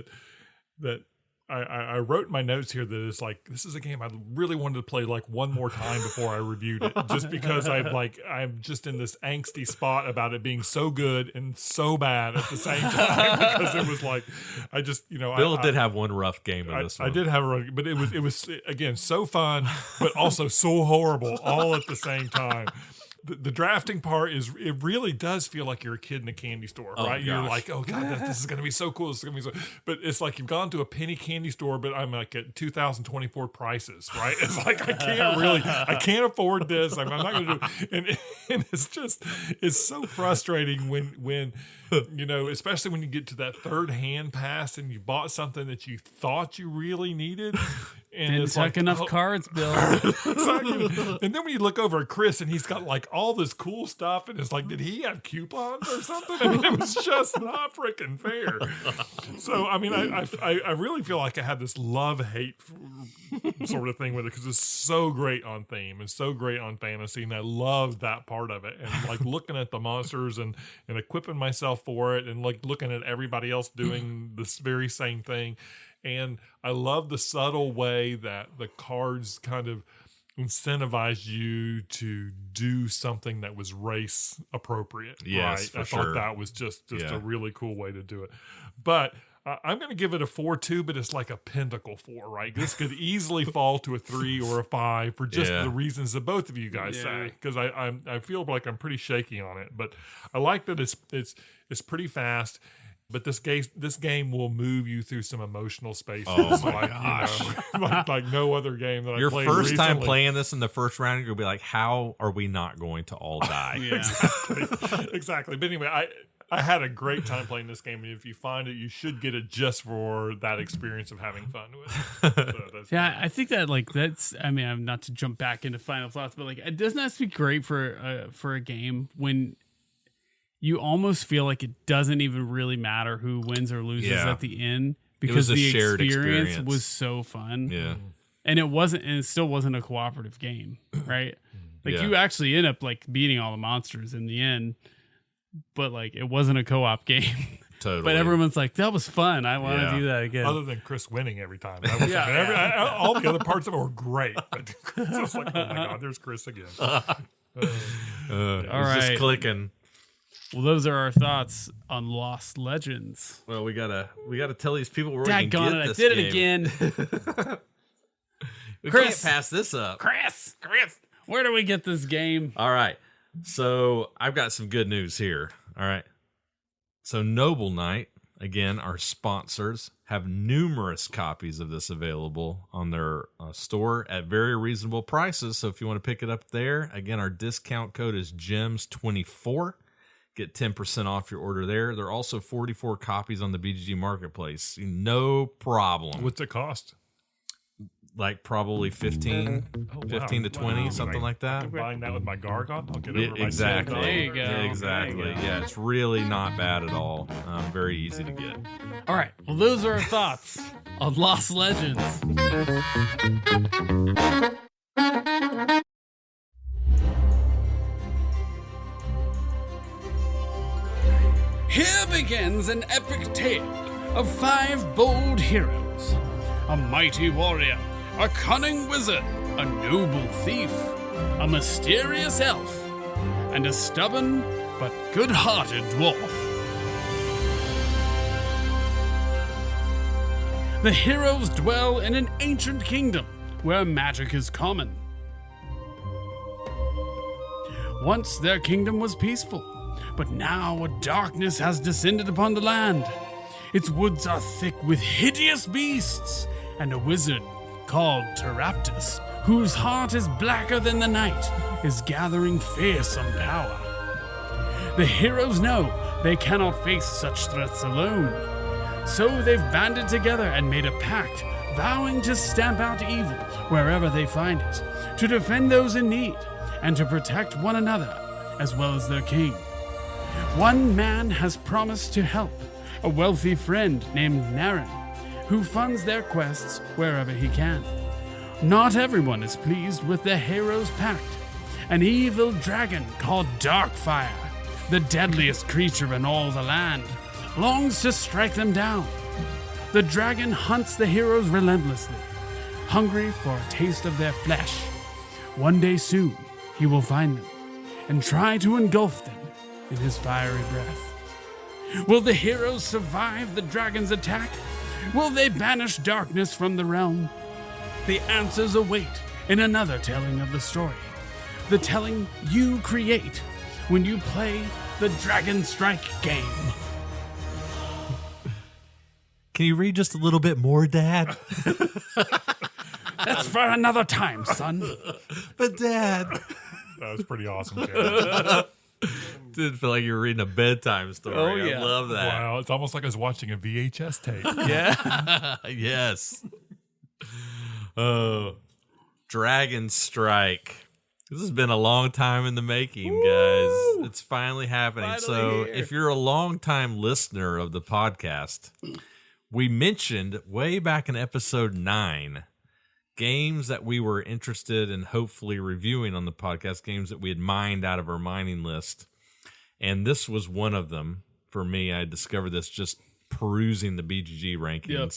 that I wrote in my notes here that it's like, this is a game I really wanted to play like one more time before I reviewed it, just because I'm just in this angsty spot about it being so good and so bad at the same time, because it was like, I just, Bill did have one rough game in this one. I did have a rough, but it was again, so fun, but also so horrible all at the same time. The drafting part it really does feel like you're a kid in a candy store, right? You're like, oh God, this is going to be so cool. This is going to be so, but it's like you've gone to a penny candy store, but I'm like at 2024 prices, right? It's like, I can't afford this. I'm not going to do, and it's so frustrating when, especially when you get to that third hand pass and you bought something that you thought you really needed. And didn't take enough cards, Bill. Exactly. And then when you look over at Chris and he's got like all this cool stuff, and it's like, did he have coupons or something? I mean, it was just not freaking fair. So, I mean, I really feel like I had this love-hate sort of thing with it, because it's so great on theme and so great on fantasy, and I love that part of it. And like looking at the monsters and equipping myself for it, and like looking at everybody else doing this very same thing. And I love the subtle way that the cards kind of incentivized you to do something that was race appropriate. Yes, right? I thought that was just a really cool way to do it. But I'm going to give it a 4 too, but it's like a pentacle 4, right? This could easily fall to a 3 or a 5 for just the reasons that both of you guys say, because I feel like I'm pretty shaky on it. But I like that it's pretty fast. But this game will move you through some emotional spaces. Oh my gosh. Like no other game that I played Your first time recently. playing this in the first round, you'll be like, how are we not going to all die? Exactly. But anyway, I had a great time playing this game, and if you find it, you should get it just for that experience of having fun with it. So I think that that's. I mean, I'm not to jump back into final thoughts, but like, it doesn't have to be great for a game when you almost feel like it doesn't even really matter who wins or loses at the end, because the shared experience was so fun. Yeah. And it still wasn't a cooperative game, right? Like you actually end up like beating all the monsters in the end, but like it wasn't a co-op game. Totally. But everyone's like, that was fun. I want to do that again. Other than Chris winning every time. That was all the other parts of it were great. But I was like, oh my God, there's Chris again. All right. Just clicking. Well, those are our thoughts on Lost Legends. Well, we gotta tell these people where we can get I this did game. it again. We Chris, can't pass this up. Chris, where do we get this game? All right. So I've got some good news here. All right. So Noble Knight, again, our sponsors, have numerous copies of this available on their store at very reasonable prices. So if you want to pick it up there, again, our discount code is GEMS24. Get 10% off your order there. There are also 44 copies on the BGG Marketplace. No problem. What's it cost? Like probably 15 to 20, something like that. Combine that with my Gargon, I'll get over exactly. my There you go. Exactly. There you go. Yeah, it's really not bad at all. Very easy to get. All right. Well, those are our thoughts on Lost Legends. Here begins an epic tale of 5 bold heroes. A mighty warrior, a cunning wizard, a noble thief, a mysterious elf, and a stubborn but good-hearted dwarf. The heroes dwell in an ancient kingdom where magic is common. Once their kingdom was peaceful, but now a darkness has descended upon the land. Its woods are thick with hideous beasts, and a wizard called Teraptus, whose heart is blacker than the night, is gathering fearsome power. The heroes know they cannot face such threats alone, so they've banded together and made a pact, vowing to stamp out evil wherever they find it, to defend those in need, and to protect one another, as well as their king. One man has promised to help, a wealthy friend named Naren, who funds their quests wherever he can. Not everyone is pleased with the heroes' pact. An evil dragon called Darkfire, the deadliest creature in all the land, longs to strike them down. The dragon hunts the heroes relentlessly, hungry for a taste of their flesh. One day soon, he will find them and try to engulf them in his fiery breath. Will the heroes survive the dragon's attack? Will they banish darkness from the realm? The answers await in another telling of the story. The telling you create when you play the Dragonstrike game. Can you read just a little bit more, Dad? That's for another time, son. But Dad, That was pretty awesome, Cameron. didn't feel like you were reading a bedtime story. Oh, yeah. I love that. Wow, it's almost like I was watching a VHS tape. Yeah. Yes. Oh, Dragonstrike. This has been a long time in the making, guys. It's finally happening. Finally here. If you're a long-time listener of the podcast, we mentioned way back in episode 9 games that we were interested in hopefully reviewing on the podcast, games that we had mined out of our mining list. And this was one of them for me. I discovered this just perusing the BGG rankings. Yep.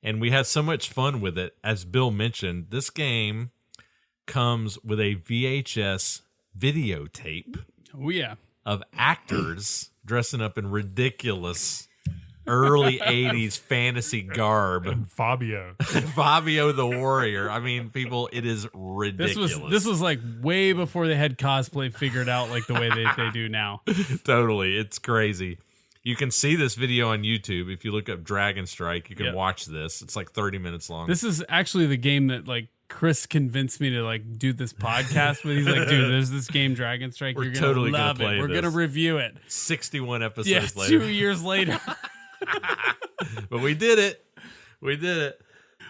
And we had so much fun with it. As Bill mentioned, this game comes with a VHS videotape of actors dressing up in ridiculous early 80s fantasy garb. And Fabio the Warrior. I mean, people, it is ridiculous. This was like way before they had cosplay figured out like the way they do now. Totally. It's crazy. You can see this video on YouTube. If you look up Dragonstrike, you can watch this. It's like 30 minutes long. This is actually the game that like Chris convinced me to like do this podcast with. He's like, dude, there's this game Dragonstrike. You're gonna totally love gonna play it. We're this. gonna review it. 61 episodes Yes, later. 2 years later. But we did it. We did it.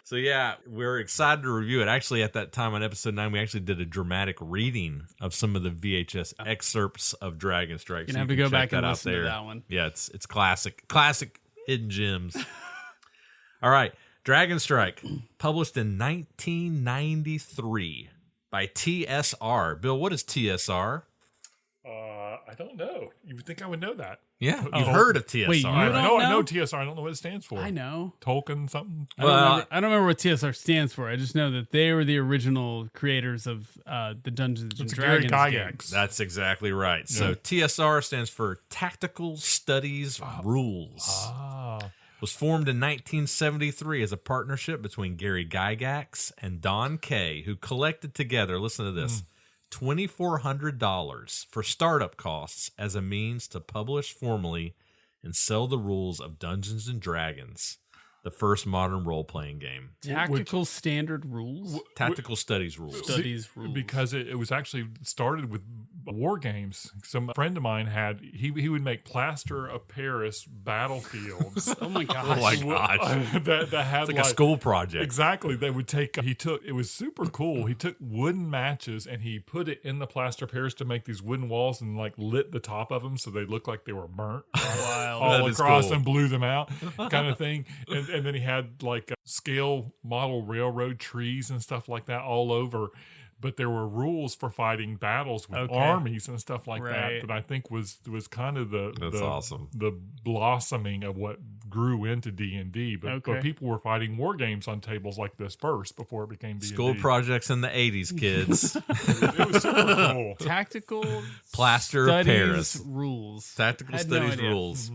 So yeah, we're excited to review it. Actually, at that time on episode 9, we actually did a dramatic reading of some of the VHS excerpts of Dragonstrike. You're gonna have to go back and listen to that one. Yeah, it's classic hidden gems. All right, Dragonstrike, published in 1993 by TSR. Bill, what is TSR? I don't know. You would think I would know that. Yeah, you've heard of TSR. Wait, you I don't know know? TSR. I don't know what it stands for. I know. Tolkien something? I don't remember what TSR stands for. I just know that they were the original creators of the Dungeons and Dragons games. That's exactly right. So TSR stands for Tactical Studies Rules. Was formed in 1973 as a partnership between Gary Gygax and Don Kay, who collected together, listen to this, $2,400 for startup costs as a means to publish formally and sell the rules of Dungeons and Dragons. the first modern role-playing game. Tactical standard rules? Tactical studies rules. Because it was actually started with war games. Some friend of mine he would make plaster of Paris battlefields. Oh my gosh. Oh my gosh. that had it's like a school project. Exactly. They would it was super cool. He took wooden matches and he put it in the plaster of Paris to make these wooden walls and like lit the top of them so they looked like they were burnt all across and blew them out kind of thing. And then he had like scale model railroad trees and stuff like that all over. But there were rules for fighting battles with armies and stuff like that I think was kind of awesome. The blossoming of what grew into D&D. But people were fighting war games on tables like this first before it became D&D. School projects in the 80s, kids. It was super cool. Tactical plaster of Paris rules. Tactical studies rules.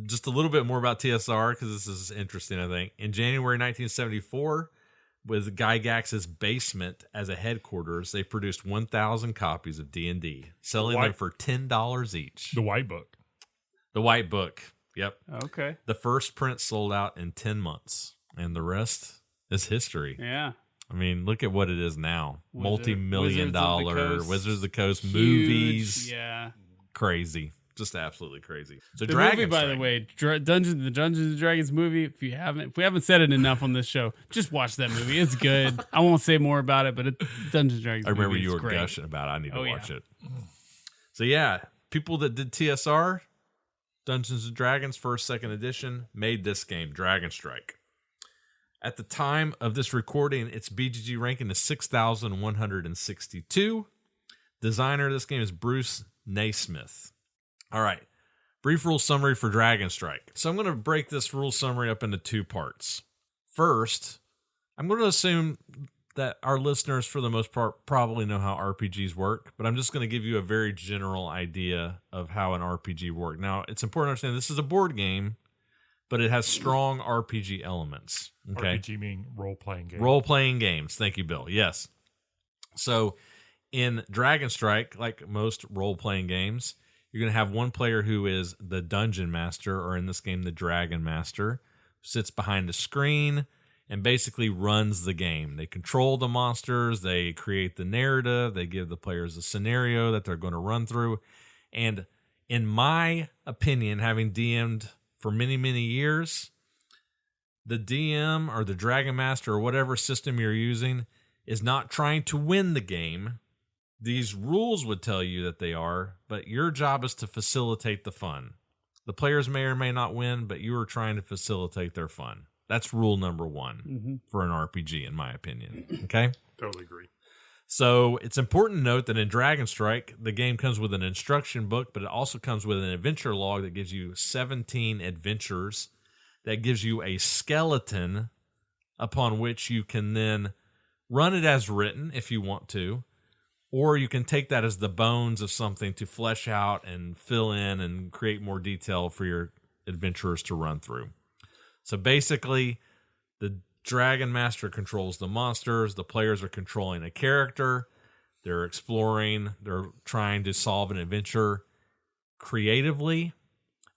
Just a little bit more about TSR because this is interesting, I think. In January 1974, with Gygax's basement as a headquarters, they produced 1,000 copies of D&D, selling them for $10 each. The White Book. The White Book. Yep. Okay. The first print sold out in 10 months, and the rest is history. Yeah. I mean, look at what it is now. Multi-million-dollar Wizards of the Coast huge, movies. Yeah. Crazy. Just absolutely crazy. So the movie, by the way, Dungeons and Dragons movie. If we haven't said it enough on this show, just watch that movie. It's good. I won't say more about it, but Dungeons and Dragons. I remember movie, you were great. gushing about it. I need to watch it. So yeah, people that did TSR, Dungeons and Dragons first, second edition, made this game, Dragonstrike. At the time of this recording, its BGG ranking is 6,162. Designer of this game is Bruce Naismith. All right, brief rule summary for Dragonstrike. So I'm going to break this rule summary up into two parts. First, I'm going to assume that our listeners, for the most part, probably know how RPGs work, but I'm just going to give you a very general idea of how an RPG works. Now, it's important to understand this is a board game, but it has strong RPG elements. Okay? RPG meaning role-playing games. Role-playing games. Thank you, Bill. Yes. So in Dragonstrike, like most role-playing games, you're going to have one player who is the dungeon master, or in this game, the dragon master, who sits behind a screen and basically runs the game. They control the monsters, they create the narrative, they give the players a scenario that they're going to run through. And in my opinion, having DM'd for many, many years, the DM or the dragon master or whatever system you're using is not trying to win the game. These rules would tell you that they are, but your job is to facilitate the fun. The players may or may not win, but you are trying to facilitate their fun. That's rule number one for an RPG, in my opinion. Okay? Totally agree. So it's important to note that in Dragonstrike, the game comes with an instruction book, but it also comes with an adventure log that gives you 17 adventures, that gives you a skeleton upon which you can then run it as written if you want to, or you can take that as the bones of something to flesh out and fill in and create more detail for your adventurers to run through. So basically, the Dragon Master controls the monsters. The players are controlling a character. They're exploring. They're trying to solve an adventure creatively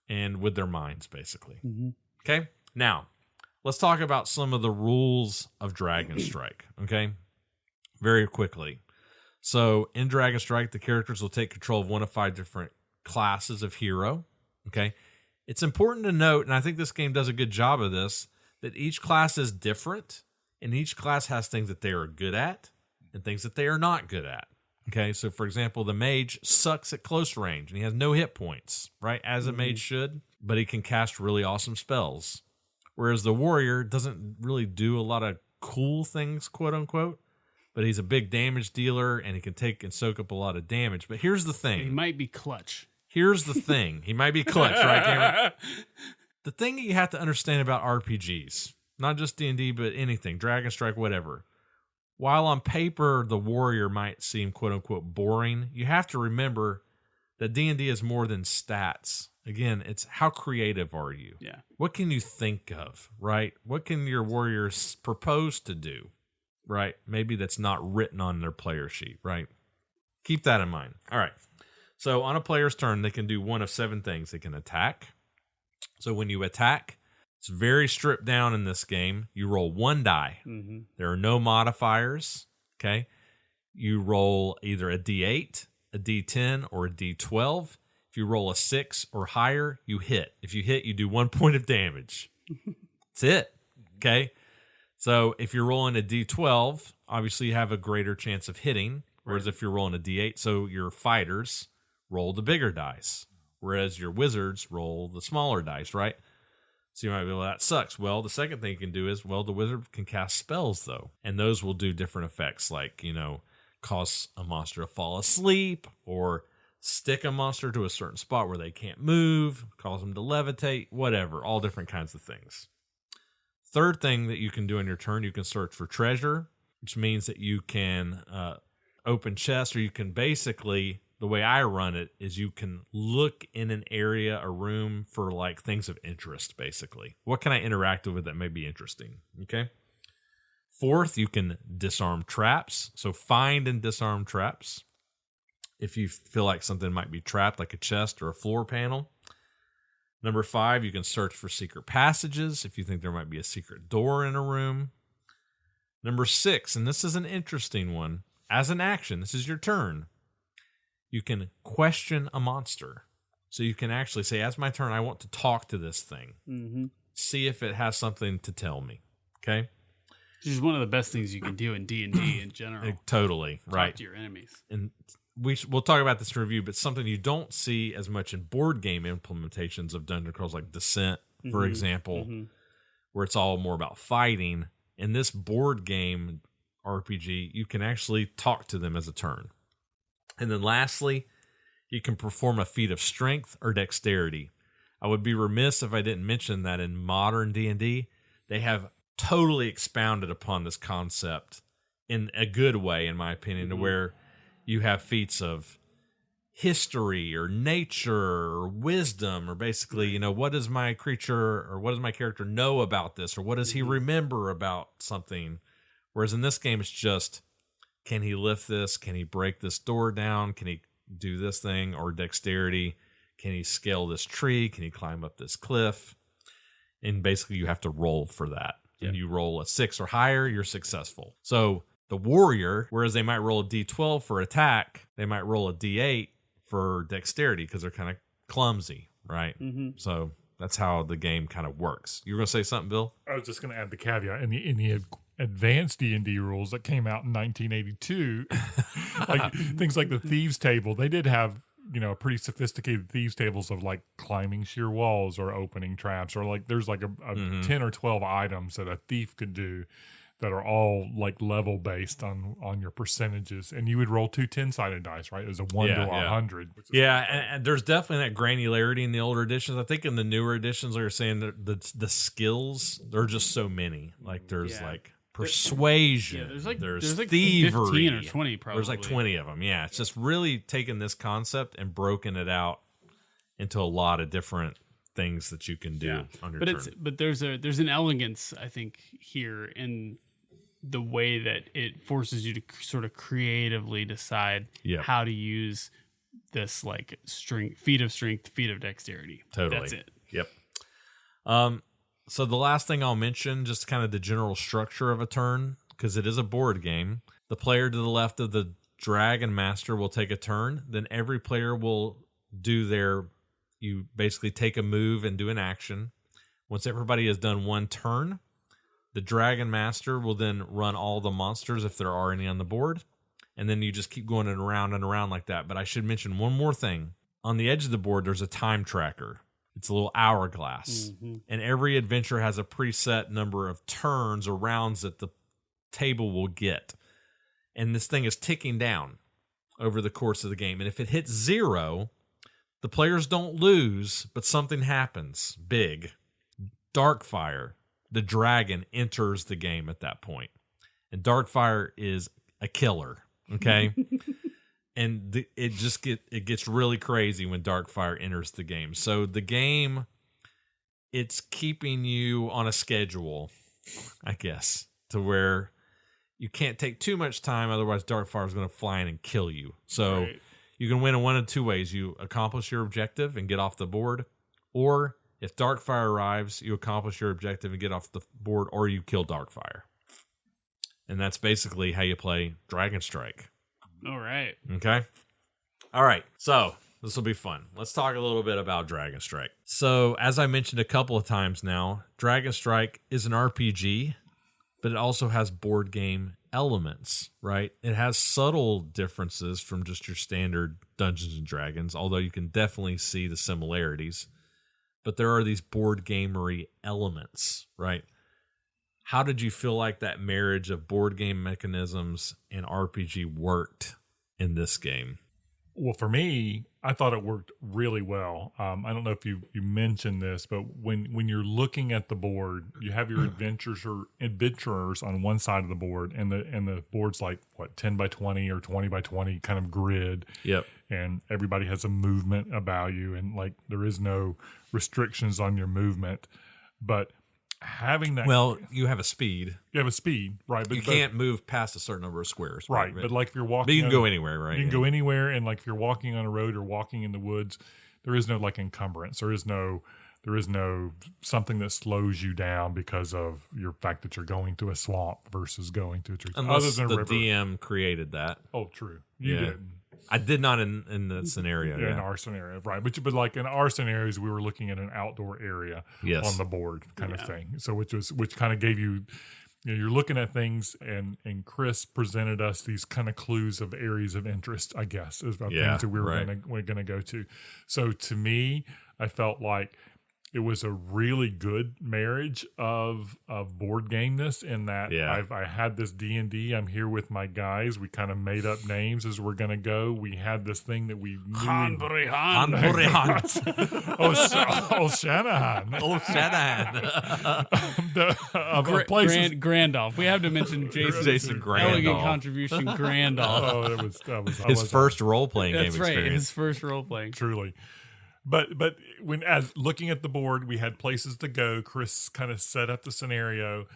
and with their minds, basically. Okay? Now, let's talk about some of the rules of Dragonstrike, okay? Very quickly. So in Dragonstrike, the characters will take control of one of 5 different classes of hero. Okay. It's important to note, and I think this game does a good job of this, that each class is different, and each class has things that they are good at and things that they are not good at. Okay. So for example, the mage sucks at close range and he has no hit points, right? As a mage should, but he can cast really awesome spells. Whereas the warrior doesn't really do a lot of cool things, quote unquote. But he's a big damage dealer, and he can take and soak up a lot of damage. But here's the thing. He might be clutch. Here's the thing. He might be clutch, right, Cameron? The thing that you have to understand about RPGs, not just D&D, but anything, Dragonstrike, whatever. While on paper, the warrior might seem, quote-unquote, boring, you have to remember that D&D is more than stats. Again, it's how creative are you? Yeah. What can you think of, right? What can your warriors propose to do? Right? Maybe that's not written on their player sheet, right? Keep that in mind. All right. So on a player's turn, they can do one of 7 things. They can attack. So when you attack, It's very stripped down in this game. You roll 1 die. There are no modifiers. Okay. You roll either a D8, a D10, or a D12. If you roll a 6 or higher, you hit. If you hit, you do 1 point of damage. That's it. Okay. So if you're rolling a D12, obviously you have a greater chance of hitting. Whereas if you're rolling a D8, so your fighters roll the bigger dice. Whereas your wizards roll the smaller dice, right? So you might be, well, that sucks. Well, the second thing you can do is, well, the wizard can cast spells, though. And those will do different effects, like, cause a monster to fall asleep or stick a monster to a certain spot where they can't move, cause them to levitate, whatever, all different kinds of things. Third thing that you can do on your turn, you can search for treasure, which means that you can open chests, or you can basically, the way I run it is you can look in an area, a room, for like things of interest, basically. What can I interact with that may be interesting? Okay. Fourth, you can disarm traps. So find and disarm traps if you feel like something might be trapped, like a chest or a floor panel. Number 5, you can search for secret passages if you think there might be a secret door in a room. Number 6, and this is an interesting one, as an action, this is your turn. You can question a monster. So you can actually say, as my turn, I want to talk to this thing. See if it has something to tell me. Okay? Which is one of the best things you can do in D&D in general. Totally, right. Talk to your enemies. And we'll talk about this in review, but something you don't see as much in board game implementations of dungeon crawls, like Descent, for example, where it's all more about fighting. In this board game RPG, you can actually talk to them as a turn. And then lastly, you can perform a feat of strength or dexterity. I would be remiss if I didn't mention that in modern D&D, they have totally expounded upon this concept in a good way, in my opinion, to where you have feats of history or nature or wisdom, or basically, what does my creature or what does my character know about this, or what does he remember about something? Whereas in this game, it's just, can he lift this? Can he break this door down? Can he do this thing? Or dexterity? Can he scale this tree? Can he climb up this cliff? And basically, you have to roll for that. Yep. And you roll a 6 or higher, you're successful. So the warrior, whereas they might roll a D12 for attack, they might roll a D8 for dexterity because they're kind of clumsy, right? So that's how the game kind of works. You were going to say something, Bill? I was just going to add the caveat in the advanced D&D rules that came out in 1982, like things like the thieves table. They did have pretty sophisticated thieves tables of like climbing sheer walls or opening traps, or like there's like a 10 or 12 items that a thief could do that are all like level based on your percentages, and you would roll 2 10-sided dice, right? It was a 1 to 100. And there's definitely that granularity in the older editions. I think in the newer editions, like you're saying, the skills, there are just so many. Like there's like persuasion, there's like thievery, 15 or 20 probably. There's like 20 of them. Yeah, it's just really taken this concept and broken it out into a lot of different things that you can do on your turn. But there's an elegance, I think, here in the way that it forces you to sort of creatively decide how to use this like feat of strength, feat of dexterity. Totally. That's it. Yep. So the last thing I'll mention, just kind of the general structure of a turn, because it is a board game. The player to the left of the Dragon Master will take a turn. Then every player will do you basically take a move and do an action. Once everybody has done one turn, the Dragon Master will then run all the monsters if there are any on the board. And then you just keep going around and around like that. But I should mention one more thing. On the edge of the board, there's a time tracker. It's a little hourglass. And every adventure has a preset number of turns or rounds that the table will get. And this thing is ticking down over the course of the game. And if it hits 0, the players don't lose, but something happens big. Darkfire, the dragon, enters the game at that point. And Darkfire is a killer, okay? And it gets really crazy when Darkfire enters the game. So the game, it's keeping you on a schedule, I guess, to where you can't take too much time, otherwise Darkfire is going to fly in and kill you. So you can win in one of two ways. You accomplish your objective and get off the board, or If Darkfire arrives, you accomplish your objective and get off the board, or you kill Darkfire. And that's basically how you play Dragonstrike. All right. Okay. All right. So this will be fun. Let's talk a little bit about Dragonstrike. So as I mentioned a couple of times now, Dragonstrike is an RPG, but it also has board game elements, right? It has subtle differences from just your standard Dungeons and Dragons, although you can definitely see the similarities. But there are these board gamery elements, right? How did you feel like that marriage of board game mechanisms and RPG worked in this game? Well, for me, I thought it worked really well. I don't know if you mentioned this, but when you're looking at the board, you have your adventurers on one side of the board, and the board's like 10 by 20 or 20 by 20 kind of grid. Yep. And everybody has a movement about you, and like there is no restrictions on your movement, but having that, you have a speed. You have a speed, right? But you can't move past a certain number of squares, right? But like if you're walking, but you can go anywhere, right? You can go anywhere, and like if you're walking on a road or walking in the woods, there is no like encumbrance. There is no something that slows you down because of your fact that you're going to a swamp versus going to a tree. Unless the DM created that. Oh, true. You did. I did not in that scenario. In our scenario, right? But like in our scenarios, we were looking at an outdoor area on the board, kind of thing. So which kind of gave you, you're looking at things, and Chris presented us these kind of clues of areas of interest, I guess, is about things that we're gonna go to. So to me, I felt like it was a really good marriage of board gameness in that I had this D&D. I'm here with my guys. We kind of made up names as we're going to go. We had this thing that we knew. Hanbury-Han. Oh, Shanahan. Oh, Shanahan. Grandolph. We have to mention Jason Grandolph. Elegant contribution, Grandolph. Oh, that was his first role-playing game experience. That's right, his first role-playing. Truly. But when as looking at the board, we had places to go. Chris kind of set up the scenario.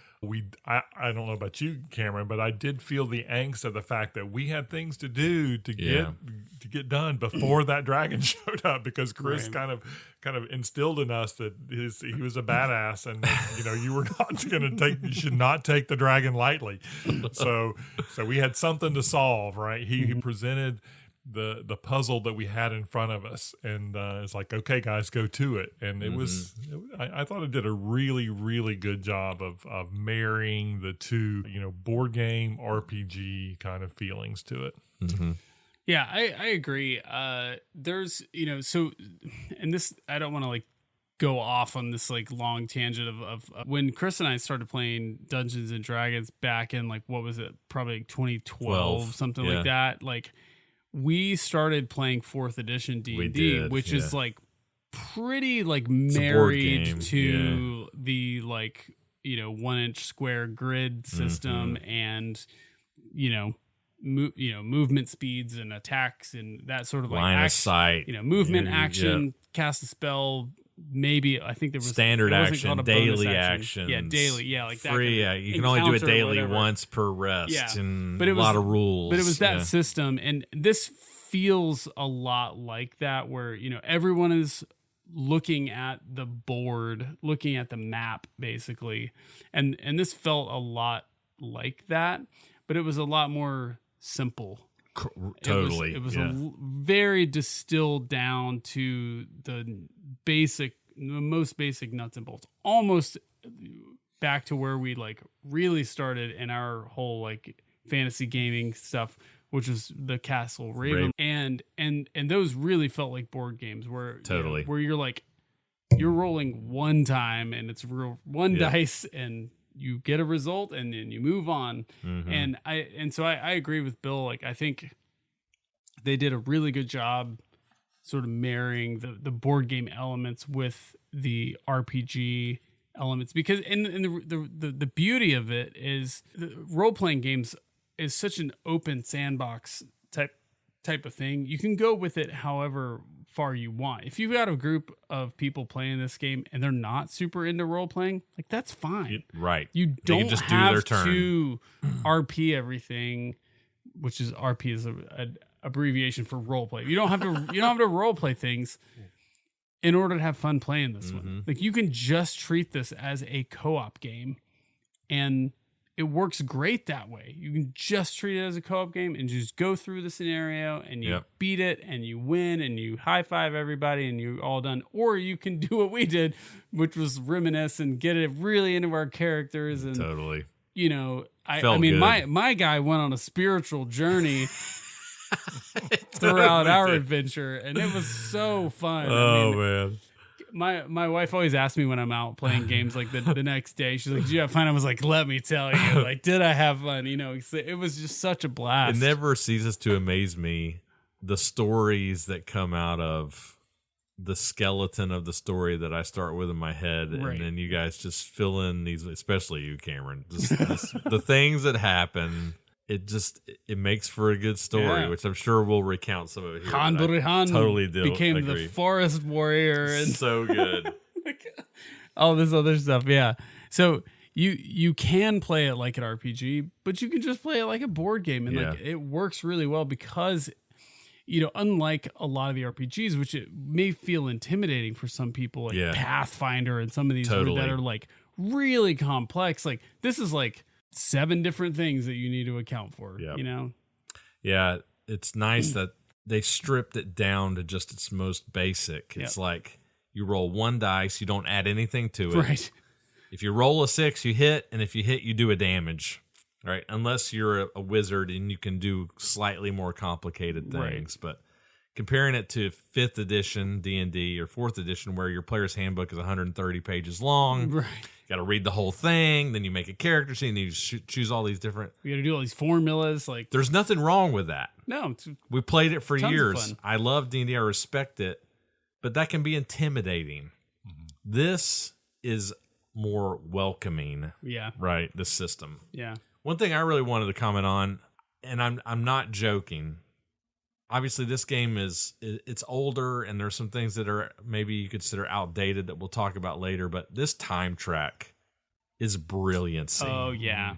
I don't know about you, Cameron, but I did feel the angst of the fact that we had things to do to get done before that dragon showed up, because Chris kind of instilled in us that he was a badass, and you were not going to you should not take the dragon lightly. So we had something to solve, right? He presented the puzzle that we had in front of us, and it's like, okay guys, go to it. And it was I thought it did a really, really good job of marrying the two, board game RPG kind of feelings to it. Yeah, I agree. There's so, and this, I don't want to go off on this long tangent of when Chris and I started playing Dungeons and Dragons back in what was it, probably 2012, something like that. We started playing 4th edition D&D, which is pretty married to the 1-inch square grid system, and movement speeds and attacks and that sort of line of sight, movement action, cast a spell. Maybe I think there was standard action, daily action, daily, free. You can only do it daily once per rest, and a lot of rules. But it was that system, and this feels a lot like that, where everyone is looking at the board, looking at the map, basically, and this felt a lot like that, but it was a lot more simple. Totally, it was very distilled down to the most basic nuts and bolts, almost back to where we really started in our whole fantasy gaming stuff, which was the Castle Raven. And those really felt like board games where where you're rolling one time, and it's one dice, and you get a result, and then you move on. And so I agree with Bill. I think they did a really good job sort of marrying the board game elements with the RPG elements, because the beauty of it is role-playing games is such an open sandbox type of thing. You can go with it however far you want. If you've got a group of people playing this game and they're not super into role playing, that's fine. Right. You don't just have to RP everything, which is RP is an abbreviation for role play. You don't have to role play things in order to have fun playing this one. Like, you can just treat this as a co-op game, and it works great that way. You can just treat it as a co-op game and just go through the scenario and you beat it and you win and you high-five everybody and you're all done. Or you can do what we did, which was reminisce and get it really into our characters. And totally. You know, I mean, good. my guy went on a spiritual journey throughout our adventure, and it was so fun. Oh, man. My wife always asks me when I'm out playing games like the next day. She's like, "Did you have fun?" I was like, "Let me tell you, like, did I have fun?" You know, it was just such a blast. It never ceases to amaze me the stories that come out of the skeleton of the story that I start with in my head, and then you guys just fill in these, especially you, Cameron, just the things that happen. It makes for a good story, which I'm sure we'll recount some of it here. Totally became the forest warrior, and so good. All this other stuff, So you can play it like an RPG, but you can just play it like a board game, and like it works really well because, you know, unlike a lot of the RPGs, which it may feel intimidating for some people, like Pathfinder and some of these that are like really complex. Like, this is like 7 different things that you need to account for, you know? Yeah, it's nice that they stripped it down to just its most basic. It's like you roll 1 dice, you don't add anything to it. Right. If you roll a 6, you hit, and if you hit, you do a damage. Right? Unless you're a wizard and you can do slightly more complicated things. But comparing it to 5th edition D&D or 4th edition, where your player's handbook is 130 pages long. Right. You got to read the whole thing, then you make a character sheet, and you choose all these different. You got to do all these formulas. Like, there's nothing wrong with that. No, we played it for years. I love D&D. I respect it, but that can be intimidating. This is more welcoming. Yeah. Right. The system. Yeah. One thing I really wanted to comment on, and I'm not joking. Obviously, this game it's older, and there's some things that are maybe you consider outdated that we'll talk about later. But this time track is brilliancy. Oh yeah,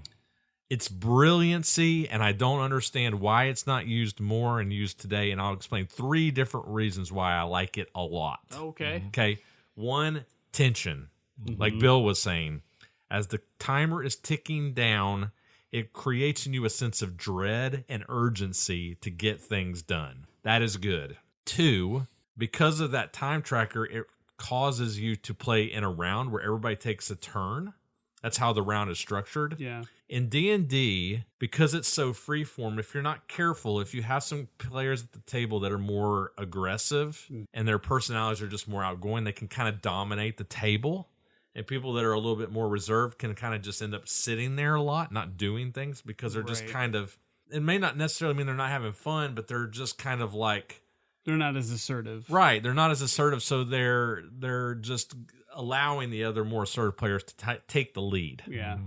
it's brilliancy, and I don't understand why it's not used more and used today. And I'll explain 3 different reasons why I like it a lot. Okay. Okay. 1, tension, like Bill was saying, as the timer is ticking down. It creates in you a sense of dread and urgency to get things done. That is good. 2, because of that time tracker, it causes you to play in a round where everybody takes a turn. That's how the round is structured. Yeah. In D&D, because it's so freeform, if you're not careful, if you have some players at the table that are more aggressive and their personalities are just more outgoing, they can kind of dominate the table. And people that are a little bit more reserved can kind of just end up sitting there a lot, not doing things because they're just kind of, it may not necessarily mean they're not having fun, but they're just kind of like. They're not as assertive. Right. They're not as assertive. So they're just allowing the other more assertive players to take the lead. Yeah.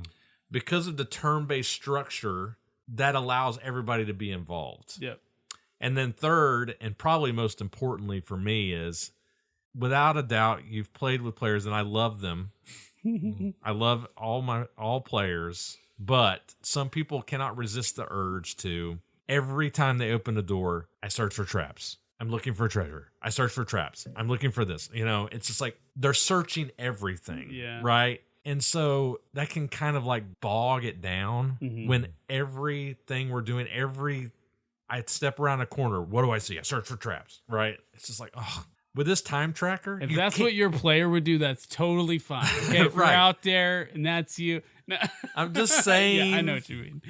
Because of the turn-based structure, that allows everybody to be involved. Yep. And then 3rd, and probably most importantly for me is, without a doubt, you've played with players, and I love them. I love all players, but some people cannot resist the urge to, every time they open the door, I search for traps. I'm looking for a treasure. I search for traps. I'm looking for this. You know, it's just like they're searching everything, right? And so that can kind of like bog it down when everything we're doing, I step around a corner, what do I see? I search for traps, right? It's just like, oh. With this time tracker, if that's what your player would do, that's totally fine. Okay, if you're out there and that's you. No. I'm just saying. Yeah, I know what you mean.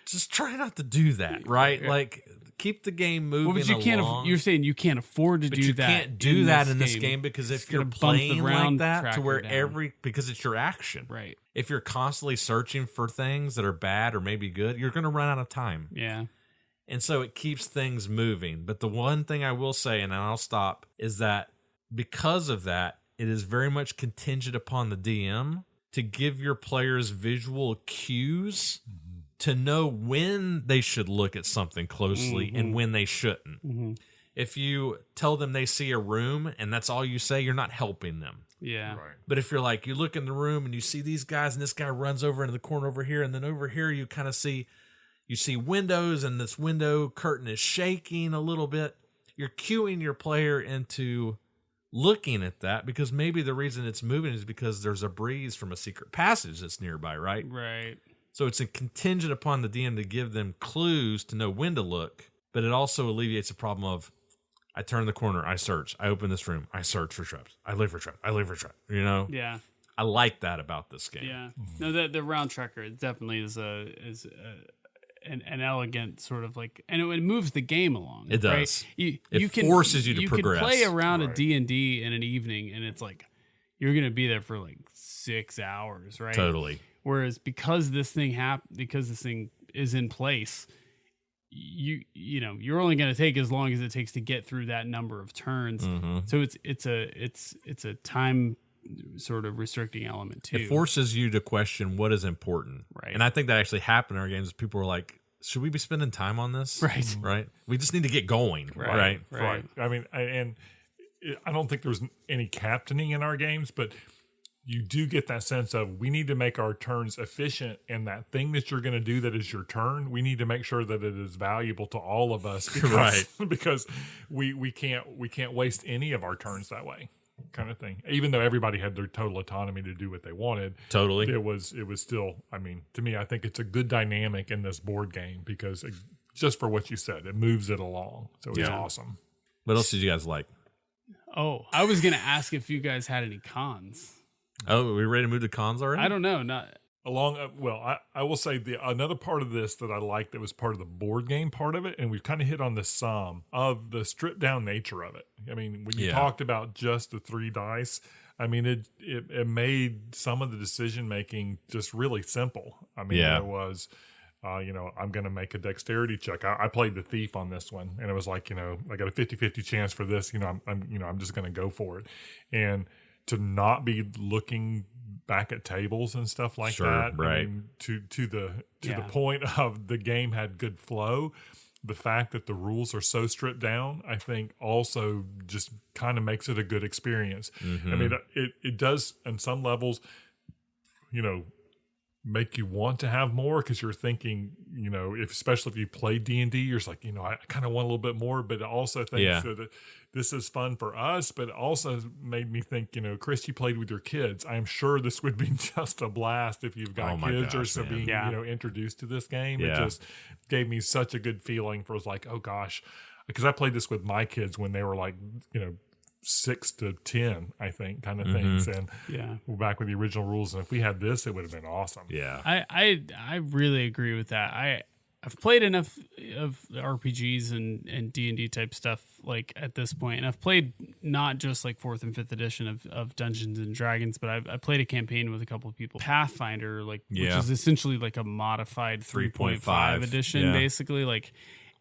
Just try not to do that, right? Yeah. Like, keep the game moving but you along. You're saying you can't afford to do that. You can't do that in this game because if you're playing like that to where because it's your action. Right. If you're constantly searching for things that are bad or maybe good, you're going to run out of time. Yeah. And so it keeps things moving. But the one thing I will say, and I'll stop, is that because of that, it is very much contingent upon the DM to give your players visual cues to know when they should look at something closely and when they shouldn't. If you tell them they see a room and that's all you say, you're not helping them. Yeah. Right. But if you're like, you look in the room and you see these guys and this guy runs over into the corner over here, and then over here you kind of see... You see windows, and this window curtain is shaking a little bit. You're cueing your player into looking at that because maybe the reason it's moving is because there's a breeze from a secret passage that's nearby, right? Right. So it's a contingent upon the DM to give them clues to know when to look, but it also alleviates the problem of I turn the corner, I search, I open this room, I search for traps, I look for traps, you know? Yeah. I like that about this game. Yeah. No, the round tracker, it definitely is an elegant sort of like, and it moves the game along. It does. Right? It forces you to progress. You can play around a D&D in an evening, and it's like you're going to be there for like 6 hours, right? Totally. Whereas because this thing is in place, you're only going to take as long as it takes to get through that number of turns. Mm-hmm. So it's a time sort of restricting element too. It forces you to question what is important, right? And I think that actually happened in our games. People were like, "Should we be spending time on this?" Right. Right. We just need to get going. Right. I mean, and I don't think there's any captaining in our games, but you do get that sense of we need to make our turns efficient, and that thing that you're going to do that is your turn, we need to make sure that it is valuable to all of us, because we can't waste any of our turns that way, kind of thing. Even though everybody had their total autonomy to do what they wanted, totally, it was still. I mean, to me, I think it's a good dynamic in this board game because just for what you said, it moves it along, so it's awesome. What else did you guys like? Oh, I was going to ask if you guys had any cons. Oh, are we ready to move to cons already? I don't know. Not I will say another part of this that I liked that was part of the board game part of it, and we've kind of hit on the sum of the stripped down nature of it. I mean, when you talked about just the 3 dice, I mean, it made some of the decision making just really simple. I mean, it was, I'm going to make a dexterity check. I played the thief on this one, and it was like, I got a 50-50 chance for this. I'm just going to go for it, and to not be looking back at tables and stuff like that. Right. I mean, to the point of the game had good flow. The fact that the rules are so stripped down, I think also just kind of makes it a good experience. Mm-hmm. I mean, it does on some levels, make you want to have more because you're thinking, especially if you play D&D, you're just like, I kind of want a little bit more, but also think that this is fun for us, but also made me think, Chris, you played with your kids. I'm sure this would be just a blast if you've got kids or being, introduced to this game. Yeah. It just gave me such a good feeling for, it was like, oh gosh, because I played this with my kids when they were like, 6 to 10, I think, kind of things. And we're back with the original rules. And if we had this, it would have been awesome. Yeah. I really agree with that. I've played enough of RPGs and D&D type stuff like at this point, and I've played not just like 4th and 5th edition of Dungeons and Dragons, but I played a campaign with a couple of people. Pathfinder, which is essentially like a modified 3.5 edition, basically,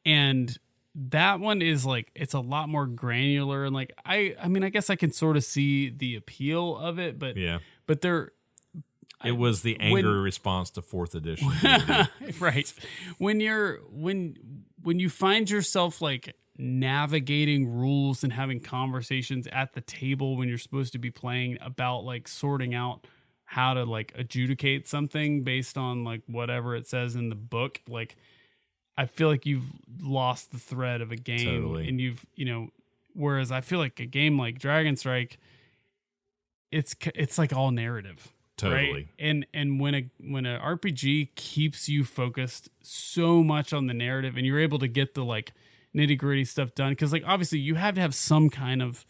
and that one is like, it's a lot more granular, and like I mean I guess I can sort of see the appeal of it, but it was the angry response to 4th edition. Right. When you find yourself like navigating rules and having conversations at the table when you're supposed to be playing about like sorting out how to like adjudicate something based on like whatever it says in the book, like I feel like you've lost the thread of a game. Totally. And whereas I feel like a game like Dragonstrike, it's like all narrative. Totally. Right? And when a RPG keeps you focused so much on the narrative and you're able to get the like nitty gritty stuff done, because like obviously you have to have some kind of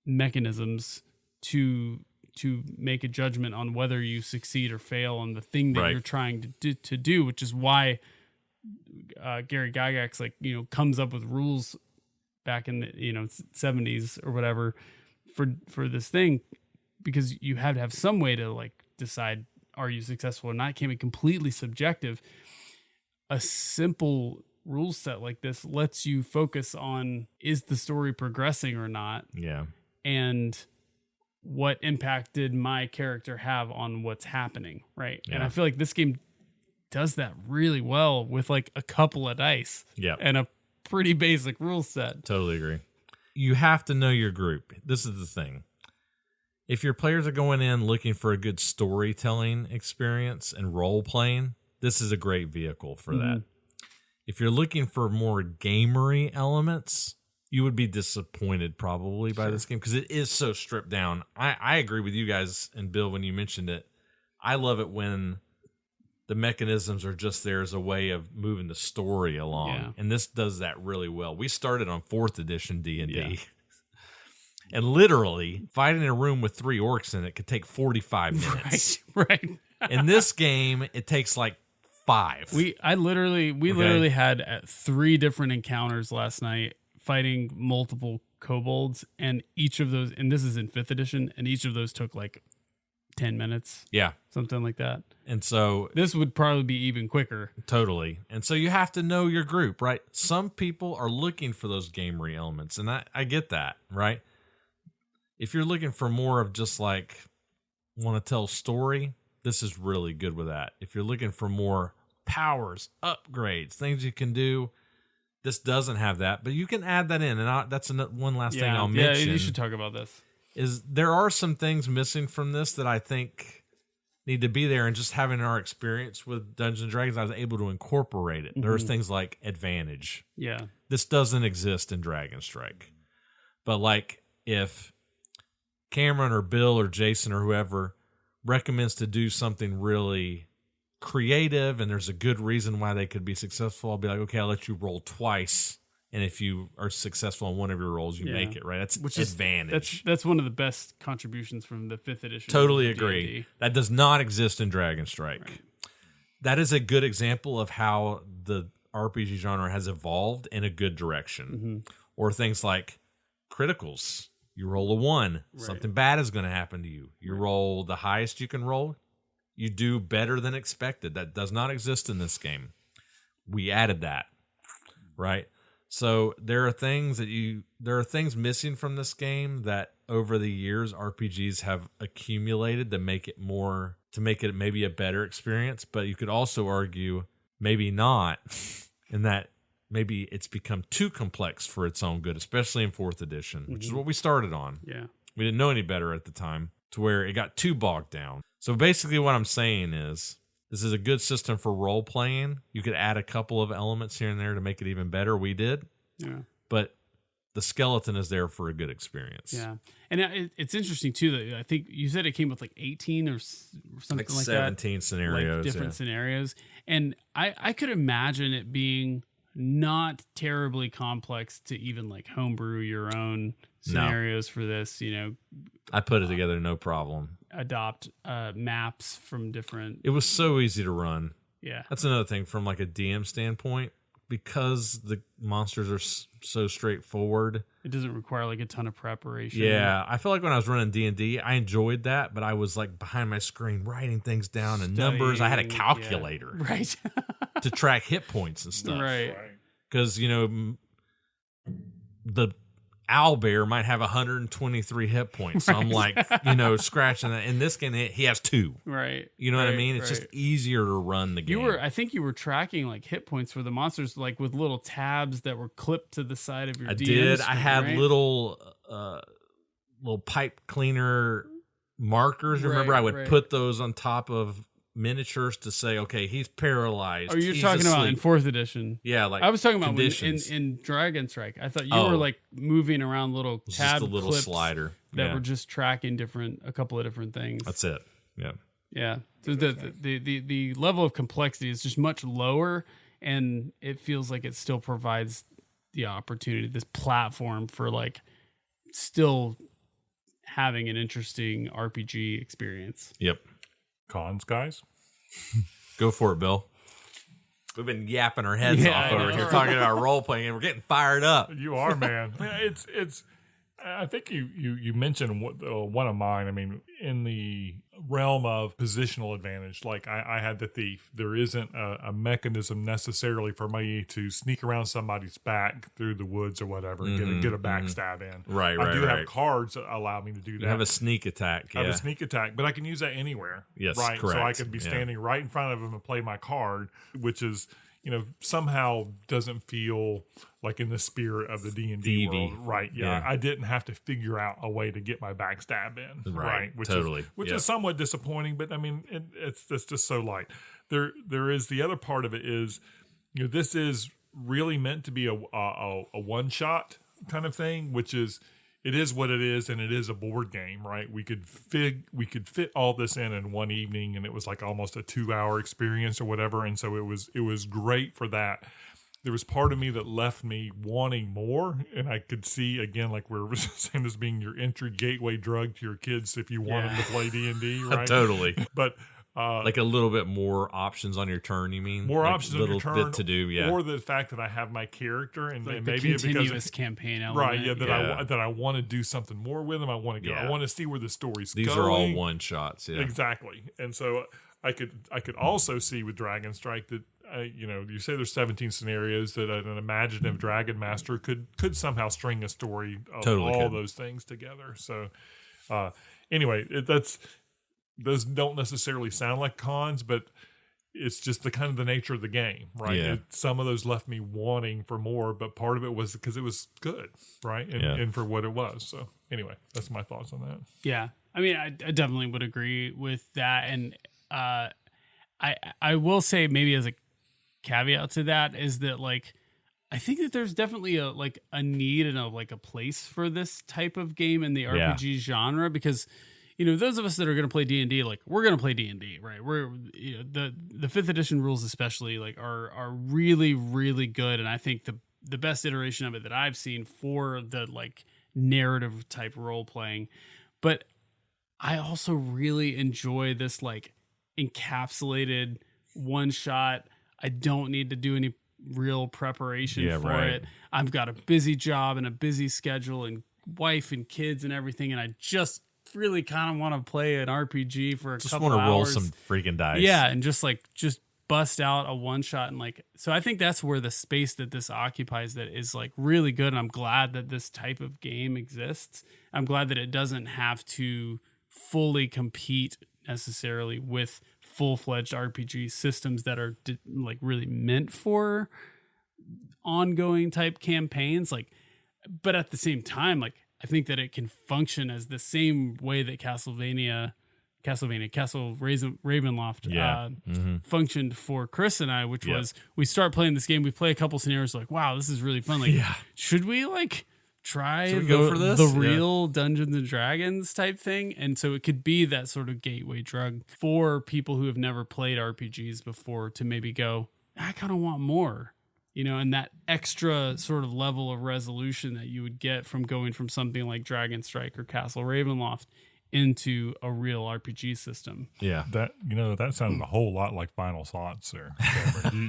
mechanisms to make a judgment on whether you succeed or fail on the thing that you're trying to do, which is why Gary Gygax comes up with rules back in the 70s or whatever for this thing, because you have to have some way to like decide are you successful or not. It can't be completely subjective. A simple rule set like this lets you focus on, is the story progressing or not? Yeah. And what impact did my character have on what's happening? Right. Yeah. And I feel like this game does that really well with like a couple of dice and a pretty basic rule set. Totally agree. You have to know your group. This is the thing. If your players are going in looking for a good storytelling experience and role playing, this is a great vehicle for that. If you're looking for more gamery elements, you would be disappointed probably by this game because it is so stripped down. I agree with you guys and Bill when you mentioned it. I love it when the mechanisms are just there as a way of moving the story along, and this does that really well. We started on 4th edition D&D, and literally fighting in a room with 3 orcs in it could take 45 minutes. Right. In this game, it takes like 5. We literally had 3 different encounters last night fighting multiple kobolds, and each of those, and this is in 5th edition, and each of those took like 10 minutes. Yeah. Something like that. And so this would probably be even quicker. Totally. And so you have to know your group, right? Some people are looking for those gamery elements, and I get that, right? If you're looking for more of just like want to tell story, this is really good with that. If you're looking for more powers, upgrades, things you can do, this doesn't have that, but you can add that in. And that's one last thing I'll mention. Yeah, you should talk about this. Is there are some things missing from this that I think need to be there, and just having our experience with Dungeons & Dragons, I was able to incorporate it. There's things like advantage. Yeah. This doesn't exist in Dragonstrike. But like if Cameron or Bill or Jason or whoever recommends to do something really creative and there's a good reason why they could be successful, I'll be like, okay, I'll let you roll twice. And if you are successful on one of your rolls, you make it, right? That's advantage. That's one of the best contributions from the 5th edition. Totally agree. D&D. That does not exist in Dragonstrike. Right. That is a good example of how the RPG genre has evolved in a good direction. Or things like criticals. You roll a 1, something bad is going to happen to you. You roll the highest you can roll, you do better than expected. That does not exist in this game. We added that, right? So there are things missing from this game that over the years RPGs have accumulated to make it maybe a better experience, but you could also argue maybe not, in that maybe it's become too complex for its own good, especially in 4th edition, which is what we started on. Yeah. We didn't know any better at the time, to where it got too bogged down. So basically what I'm saying is, this is a good system for role playing. You could add a couple of elements here and there to make it even better. We did. Yeah. But the skeleton is there for a good experience. Yeah. And it's interesting, too, that I think you said it came with like 18 or something like 17 that. scenarios. Like different scenarios. And I could imagine it being not terribly complex to even like homebrew your own scenarios for this, I put it together, no problem. Adopt maps from different. It was so easy to run. Yeah. That's another thing from like a DM standpoint, because the monsters are so straightforward. It doesn't require like a ton of preparation. Yeah. I feel like when I was running D&D, I enjoyed that, but I was like behind my screen writing things down and numbers. I had a calculator to track hit points and stuff. Right. Because, the owlbear might have 123 hit points. So I'm like, scratching that. In this game, he has 2. Right. You know what I mean? It's just easier to run the game. I think you were tracking like hit points for the monsters, like with little tabs that were clipped to the side of your DM did. screen, I had right? little pipe cleaner markers. Remember, I would put those on top of miniatures to say, okay, he's paralyzed. Oh, you're talking about in 4th edition. Yeah, like I was talking about in in Dragonstrike. I thought you were like moving around little tab just a little clips slider that were just tracking a couple of different things. That's it. Yeah. Yeah. So the level of complexity is just much lower, and it feels like it still provides the opportunity, this platform for like still having an interesting RPG experience. Yep. Cons, guys? Go for it, Bill. We've been yapping our heads off over here talking about role playing, and we're getting fired up. You are, man. It's. I think you mentioned one of mine. I mean, in the realm of positional advantage, like I had the thief. There isn't a mechanism necessarily for me to sneak around somebody's back through the woods or whatever and get a backstab in. Right. I do have cards that allow me to do that. You have a sneak attack. I have a sneak attack, but I can use that anywhere. Yes, right. correct. So I could be standing right in front of him and play my card, which is, somehow doesn't feel like in the spirit of the D&D world. Right. Yeah. I didn't have to figure out a way to get my backstab in. Right. Which is somewhat disappointing, but I mean, it's just so light. There is the other part of it is, this is really meant to be a one shot. kind of thing, which is, it is what it is, and it is a board game, right? We could fit all this in one evening, and it was like almost a 2-hour experience or whatever, and so it was great for that. There was part of me that left me wanting more, and I could see, again, like we were saying, this being your entry gateway drug to your kids if you want them to play D&D, right? Totally. But like a little bit more options on your turn, you mean? More like options on your turn, bit to do, yeah. Or the fact that I have my character, and, like and the maybe continuous because campaign element, right? Yeah, that I want to do something more with them. I want to go. I want to see where the story's going. These are all one shots, yeah. Exactly, and so I could also see with Dragonstrike that you say there's 17 scenarios that an imaginative Dragon Master could somehow string a story of all those things together. So anyway, those don't necessarily sound like cons, but it's just the kind of the nature of the game, right? Yeah. Some of those left me wanting for more, but part of it was because it was good, right? And for what it was. So anyway, that's my thoughts on that. Yeah. I mean, I definitely would agree with that. And I will say, maybe as a caveat to that, is that like, I think that there's definitely a need and a place for this type of game in the RPG genre, because those of us that are going to play D&D, like, we're going to play D&D, right? We're the 5th edition rules especially, like, are really, really good, and I think the best iteration of it that I've seen for the like narrative type role playing. But I also really enjoy this like encapsulated one shot. I don't need to do any real preparation for it. I've got a busy job and a busy schedule and wife and kids and everything, and I just really kind of want to play an RPG for a couple hours. Just want to roll some freaking dice. Yeah, and just bust out a one shot, and like, so I think that's where the space that this occupies that is like really good, and I'm glad that this type of game exists. I'm glad that it doesn't have to fully compete necessarily with full-fledged RPG systems that are like really meant for ongoing type campaigns, like, but at the same time, like, I think that it can function as the same way that Castle Ravenloft functioned for Chris and I, which was, we start playing this game, we play a couple scenarios, like, wow, this is really fun. Like, should we like try go for this? The real Dungeons and Dragons type thing? And so it could be that sort of gateway drug for people who have never played RPGs before to maybe go, I kind of want more. And that extra sort of level of resolution that you would get from going from something like Dragonstrike or Castle Ravenloft into a real RPG system. Yeah. That sounded a whole lot like Final Thoughts there.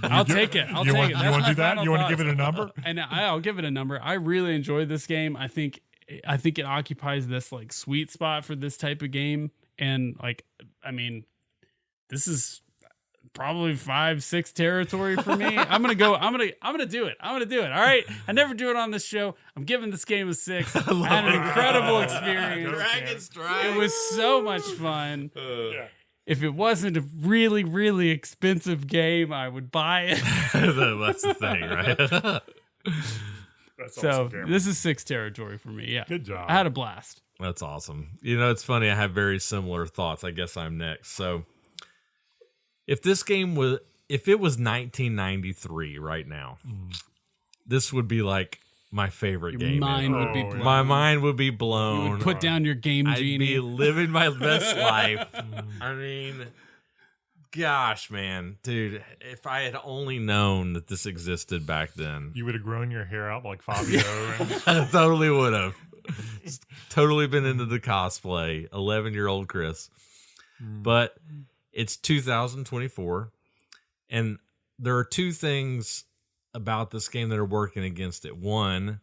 I'll take it. You want to do that? You want to give it a number? And I'll give it a number. I really enjoyed this game. I think it occupies this like sweet spot for this type of game. And like, I mean, this is probably 5-6 territory for me. I'm gonna do it. I'm gonna do it. All right. I never do it on this show. I'm giving this game a 6. I had an incredible experience. Dragonstrike. It was so much fun. If it wasn't a really, really expensive game, I would buy it. That's the thing, right? That's so awesome, this is 6 territory for me. Yeah. Good job. I had a blast. That's awesome. It's funny. I have very similar thoughts. I guess I'm next. So if it was 1993 right now, this would be like my favorite game. Mind would be blown. My mind would be blown. You would put down your game I'd genie. be living my best life. I mean, gosh, man, dude, if I had only known that this existed back then, you would have grown your hair out like Fabio. I totally would have. Totally been into the cosplay. 11-year-old Chris. But it's 2024, and there are 2 things about this game that are working against it. One,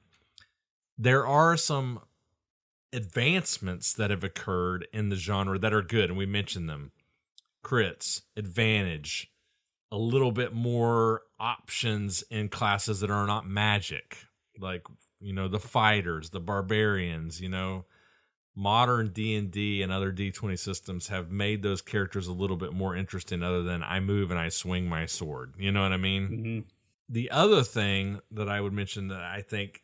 there are some advancements that have occurred in the genre that are good, and we mentioned them. Crits, advantage, a little bit more options in classes that are not magic, like, the fighters, the barbarians, modern D&D and other D20 systems have made those characters a little bit more interesting other than I move and I swing my sword. You know what I mean? Mm-hmm. The other thing that I would mention that I think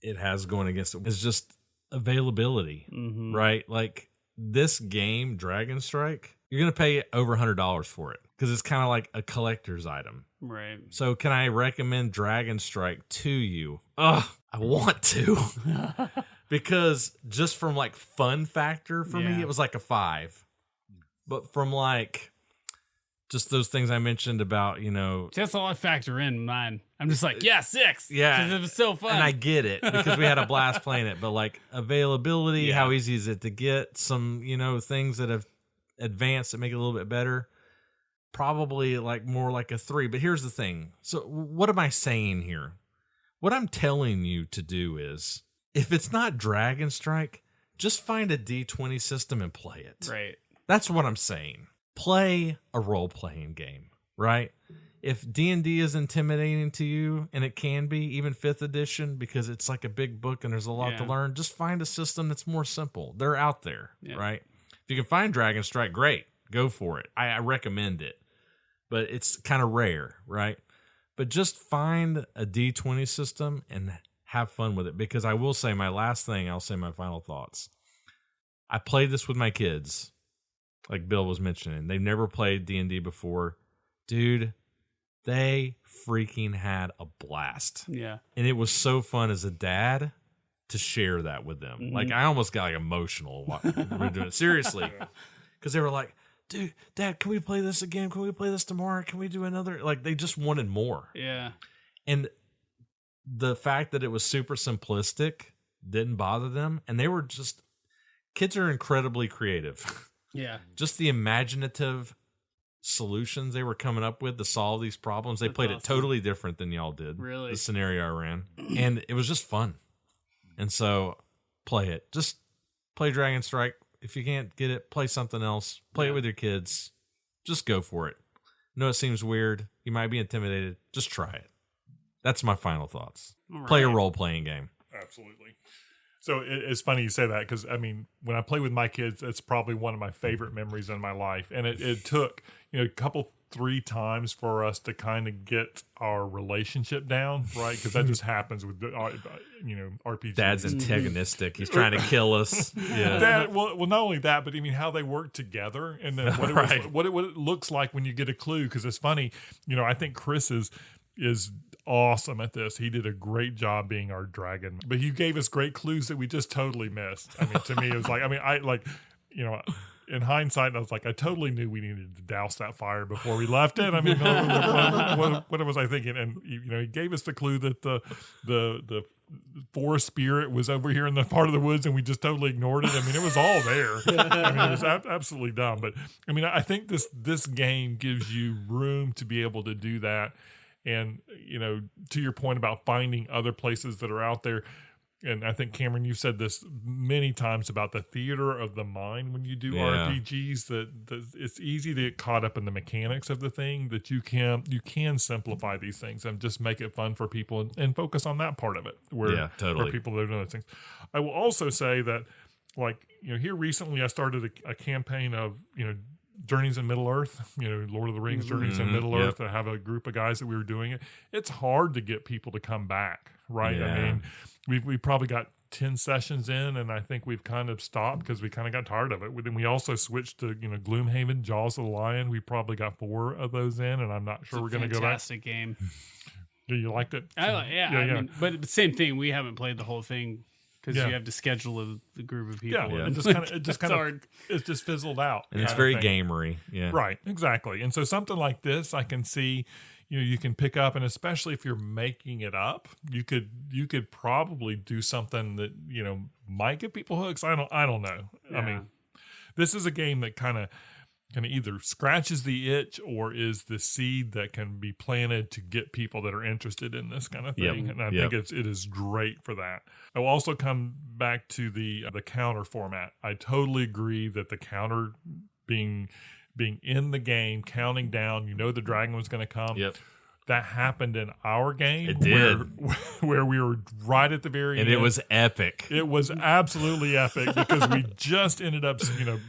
it has going against it is just availability, right? Like this game, Dragonstrike, you're going to pay over $100 for it because it's kind of like a collector's item. Right. So can I recommend Dragonstrike to you? I want to. Because just from like fun factor for me, it was like a 5. But from like just those things I mentioned about, that's all I factor in mine. I'm just like, 6. Yeah. Because it was so fun. And I get it because we had a blast playing it. But like availability, how easy is it to get some, things that have advanced that make it a little bit better? Probably like more like a 3. But here's the thing. So what am I saying here? What I'm telling you to do is, if it's not Dragonstrike, just find a D20 system and play it. Right. That's what I'm saying. Play a role-playing game, right? If D&D is intimidating to you, and it can be, even 5th edition, because it's like a big book and there's a lot to learn, just find a system that's more simple. They're out there, right? If you can find Dragonstrike, great. Go for it. I recommend it. But it's kind of rare, right? But just find a D20 system and have fun with it, because I will say my last thing, I'll say my final thoughts. I played this with my kids, like Bill was mentioning. They've never played D&D before. Dude, they freaking had a blast. Yeah. And it was so fun as a dad to share that with them. Like, I almost got like emotional while we were doing it. Seriously. Because they were like, dude, Dad, can we play this again? Can we play this tomorrow? Can we do another? Like, they just wanted more. Yeah. And the fact that it was super simplistic didn't bother them. And they were just, kids are incredibly creative. Yeah. Just the imaginative solutions they were coming up with to solve these problems. They played it totally different than y'all did. Really? The scenario I ran. And it was just fun. And so play it. Just play Dragonstrike. If you can't get it, play something else. Play it with your kids. Just go for it. I know it seems weird. You might be intimidated. Just try it. That's my final thoughts. Right. Play a role-playing game. Absolutely. So it's funny you say that, because, I mean, when I play with my kids, it's probably one of my favorite memories in my life. And it took, a couple, 3 times for us to kind of get our relationship down, right? Because that just happens with, RPGs. Dad's antagonistic. He's trying to kill us. Yeah. Well, not only that, but I mean, how they work together, and then what it looks like when you get a clue. Because it's funny, I think Chris is awesome at this. He did a great job being our dragon, but he gave us great clues that we just totally missed. I mean, to me, it was like, in hindsight, I was like, I totally knew we needed to douse that fire before we left it. I mean, what was I thinking? And he gave us the clue that the forest spirit was over here in the part of the woods, and we just totally ignored it. I mean, it was all there. I mean, it was absolutely dumb. But I mean, I think this game gives you room to be able to do that. And, to your point about finding other places that are out there, and I think, Cameron, you've said this many times about the theater of the mind when you do RPGs, that it's easy to get caught up in the mechanics of the thing, that you can simplify these things and just make it fun for people and focus on that part of it where people that are doing those things. I will also say that, like, here recently I started a campaign of, Journeys in Middle Earth, Lord of the Rings, Journeys in Middle Earth. I have a group of guys that we were doing it. It's hard to get people to come back, right? Yeah. I mean, we probably got 10 sessions in, and I think we've kind of stopped because we kind of got tired of it. Then we also switched to, Gloomhaven, Jaws of the Lion. We probably got 4 of those in, and I'm not sure we're going to go back. Fantastic game. Yeah, you liked it? I mean, but the same thing. We haven't played the whole thing. Because you have to schedule a group of people. Yeah. It just fizzled out. And it's very gamery. Yeah. Right, exactly. And so something like this, I can see, you can pick up, and especially if you're making it up, you could probably do something that, might give people hooks. I don't know. Yeah. I mean, this is a game that kind of either scratches the itch or is the seed that can be planted to get people that are interested in this kind of thing. And I think it is great for that. I will also come back to the counter format. I totally agree that the counter being in the game, counting down, the dragon was going to come. Yep. That happened in our game. It did. Where we were right at the very end. And it was epic. It was absolutely epic because we just ended up,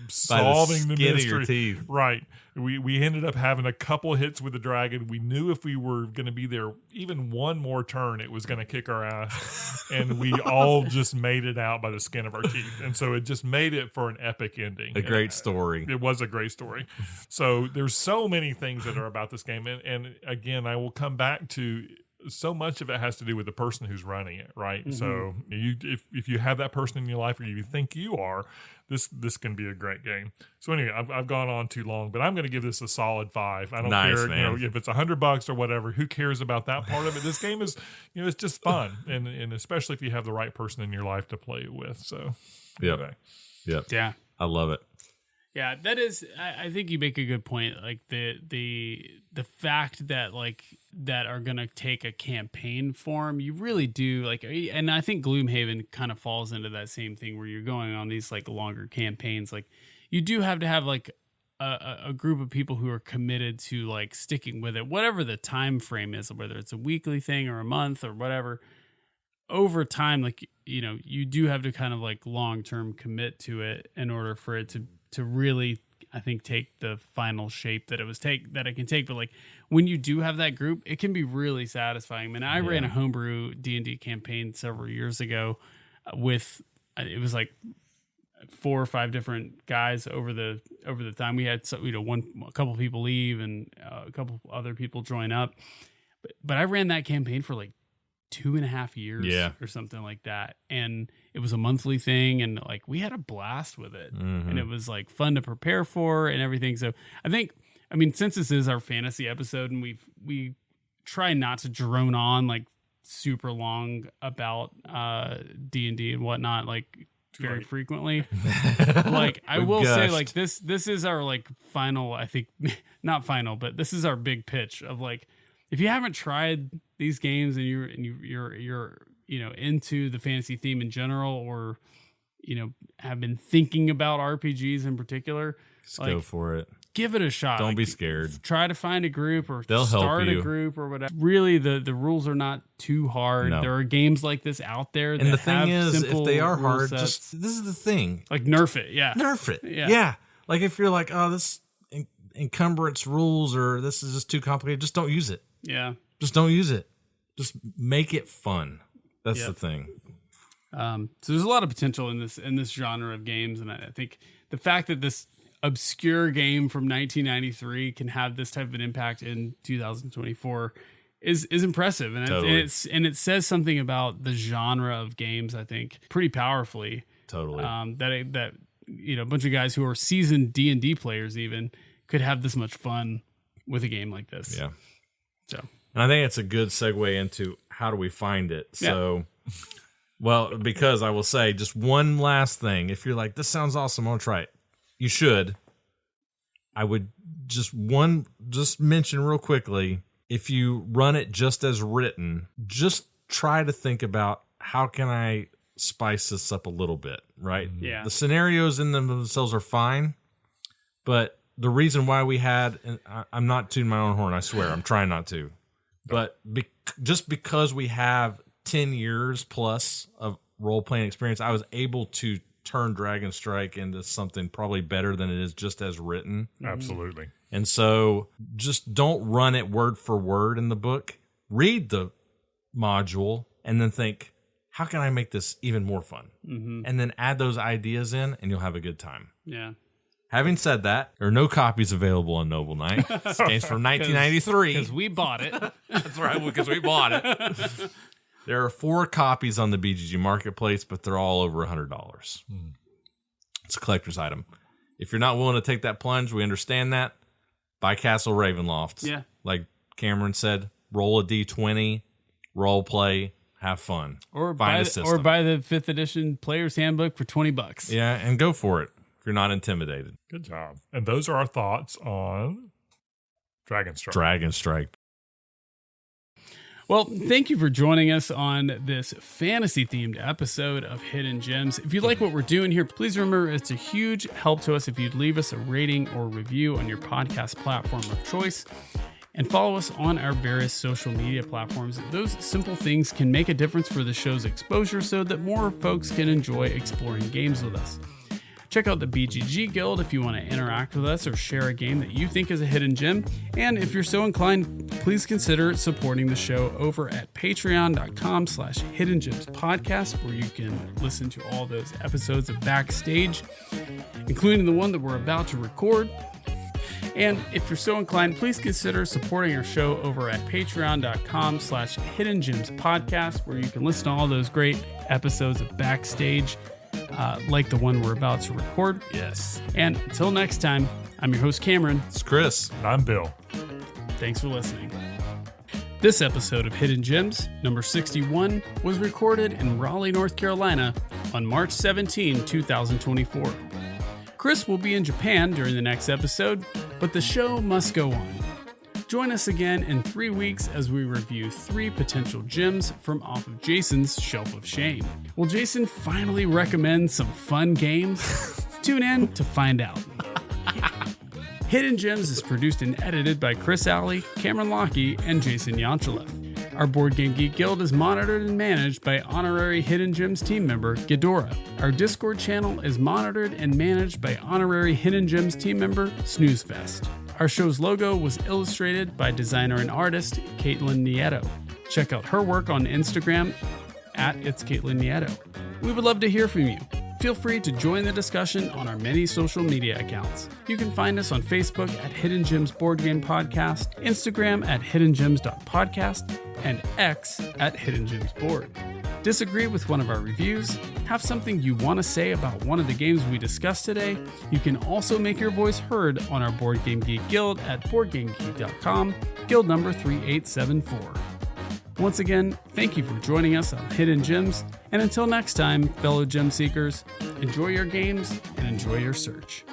solving the mystery. Of your teeth. Right. We ended up having a couple hits with the dragon. We knew if we were going to be there even one more turn, it was going to kick our ass. And we all just made it out by the skin of our teeth. And so it just made it for an epic ending. A great story. It was a great story. So there's so many things that are about this game. And again, I will come back to so much of it has to do with the person who's running it, right? So if you have that person in your life, or you think you are, this can be a great game. So anyway, I've gone on too long, but I'm going to give this a solid 5. I don't care, man. If it's $100 or whatever. Who cares about that part of it? This game is, it's just fun, and especially if you have the right person in your life to play it with. So yeah, I love it. Yeah, that is. I think you make a good point. Like the fact that that are gonna take a campaign form, you really do like. And I think Gloomhaven kind of falls into that same thing where you're going on these like longer campaigns. Like you do have to have like a group of people who are committed to like sticking with it, whatever the time frame is, whether it's a weekly thing or a month or whatever. Over time, like you do have to kind of like long term commit to it in order for it to really, I think, take the final shape that it can take. But like when you do have that group, it can be really satisfying. I mean, I ran a homebrew D&D campaign several years ago it was like 4 or 5 different guys over the time. We had a couple people leave and a couple other people join up, but I ran that campaign for like 2.5 years or something like that. And it was a monthly thing. And like, we had a blast with it and it was like fun to prepare for and everything. So I mean, since this is our fantasy episode and we try not to drone on like super long about D&D and whatnot, like very frequently. Like I will say like this is our like final, I think not final, but this is our big pitch of like, if you haven't tried these games and you're into the fantasy theme in general, or have been thinking about RPGs in particular, just go for it. Give it a shot. Don't be scared. Try to find a group or they'll start help you. A group or whatever. Really, the rules are not too hard. No. There are games like this out there. And the thing is, if they are hard, this is the thing. Like nerf it. Yeah. Nerf it. Yeah. Like if you're like, oh, this encumbrance rules or this is just too complicated, just don't use it. Yeah. Just don't use it. Just make it fun. That's the thing. So there's a lot of potential in this genre of games, and I think the fact that this obscure game from 1993 can have this type of an impact in 2024 is impressive, and totally. it says something about the genre of games. I think pretty powerfully. Totally. That a bunch of guys who are seasoned D&D players even could have this much fun with a game like this. Yeah. So, and I think it's a good segue into how do we find it. So, well, because I will say just one last thing. If you're like, this sounds awesome, I'll try it. You should. I would just mention real quickly, if you run it just as written, just try to think about how can I spice this up a little bit, right? Yeah. The scenarios in themselves are fine, but the reason why we had, and I'm not tooting my own horn, I swear, I'm trying not to, but just because we have 10 years plus of role-playing experience, I was able to turn Dragonstrike into something probably better than it is just as written. Absolutely. And so just don't run it word for word in the book. Read the module and then think, how can I make this even more fun? Mm-hmm. And then add those ideas in and you'll have a good time. Yeah. Having said that, there are no copies available on Noble Knight. This game's from 1993. Because we bought it. That's right, because we bought it. There are 4 copies on the BGG Marketplace, but they're all over $100. It's a collector's item. If you're not willing to take that plunge, we understand that. Buy Castle Ravenloft. Yeah. Like Cameron said, roll a D20, role play, have fun. Or buy the 5th edition Player's Handbook for $20. Yeah, and go for it if you're not intimidated. Good job. And those are our thoughts on Dragonstrike. Well, thank you for joining us on this fantasy-themed episode of Hidden Gems. If you like what we're doing here, please remember it's a huge help to us if you'd leave us a rating or review on your podcast platform of choice, and follow us on our various social media platforms. Those simple things can make a difference for the show's exposure so that more folks can enjoy exploring games with us. Check out the BGG Guild if you want to interact with us or share a game that you think is a hidden gem. And if you're so inclined, please consider supporting the show over at patreon.com/Hidden Gems Podcast, where you can listen to all those episodes of Backstage, including the one that we're about to record. And if you're so inclined, please consider supporting our show over at patreon.com/Hidden Gems Podcast, where you can listen to all those great episodes of Backstage, like the one we're about to record. Yes. And until next time, I'm your host, Cameron. It's Chris. And I'm Bill. Thanks for listening. This episode of Hidden Gems, number 61, was recorded in Raleigh, North Carolina on March 17, 2024. Chris will be in Japan during the next episode, but the show must go on. Join us again in 3 weeks as we review 3 potential gems from off of Jason's Shelf of Shame. Will Jason finally recommend some fun games? Tune in to find out. Hidden Gems is produced and edited by Chris Alley, Cameron Lockey, and Jason Yanchuleff. Our Board Game Geek Guild is monitored and managed by honorary Hidden Gems team member Ghidorah. Our Discord channel is monitored and managed by honorary Hidden Gems team member Snoozefest. Our show's logo was illustrated by designer and artist Caitlin Nieto. Check out her work on Instagram at It's Caitlin Nieto. We would love to hear from you. Feel free to join the discussion on our many social media accounts. You can find us on Facebook at Hidden Gems Board Game Podcast, Instagram at hiddengems.podcast, and X at Hidden Gems Board. Disagree with one of our reviews? Have something you want to say about one of the games we discussed today? You can also make your voice heard on our Board Game Geek Guild at BoardGameGeek.com, guild number 3874. Once again, thank you for joining us on Hidden Gems, and until next time, fellow gem seekers, enjoy your games and enjoy your search.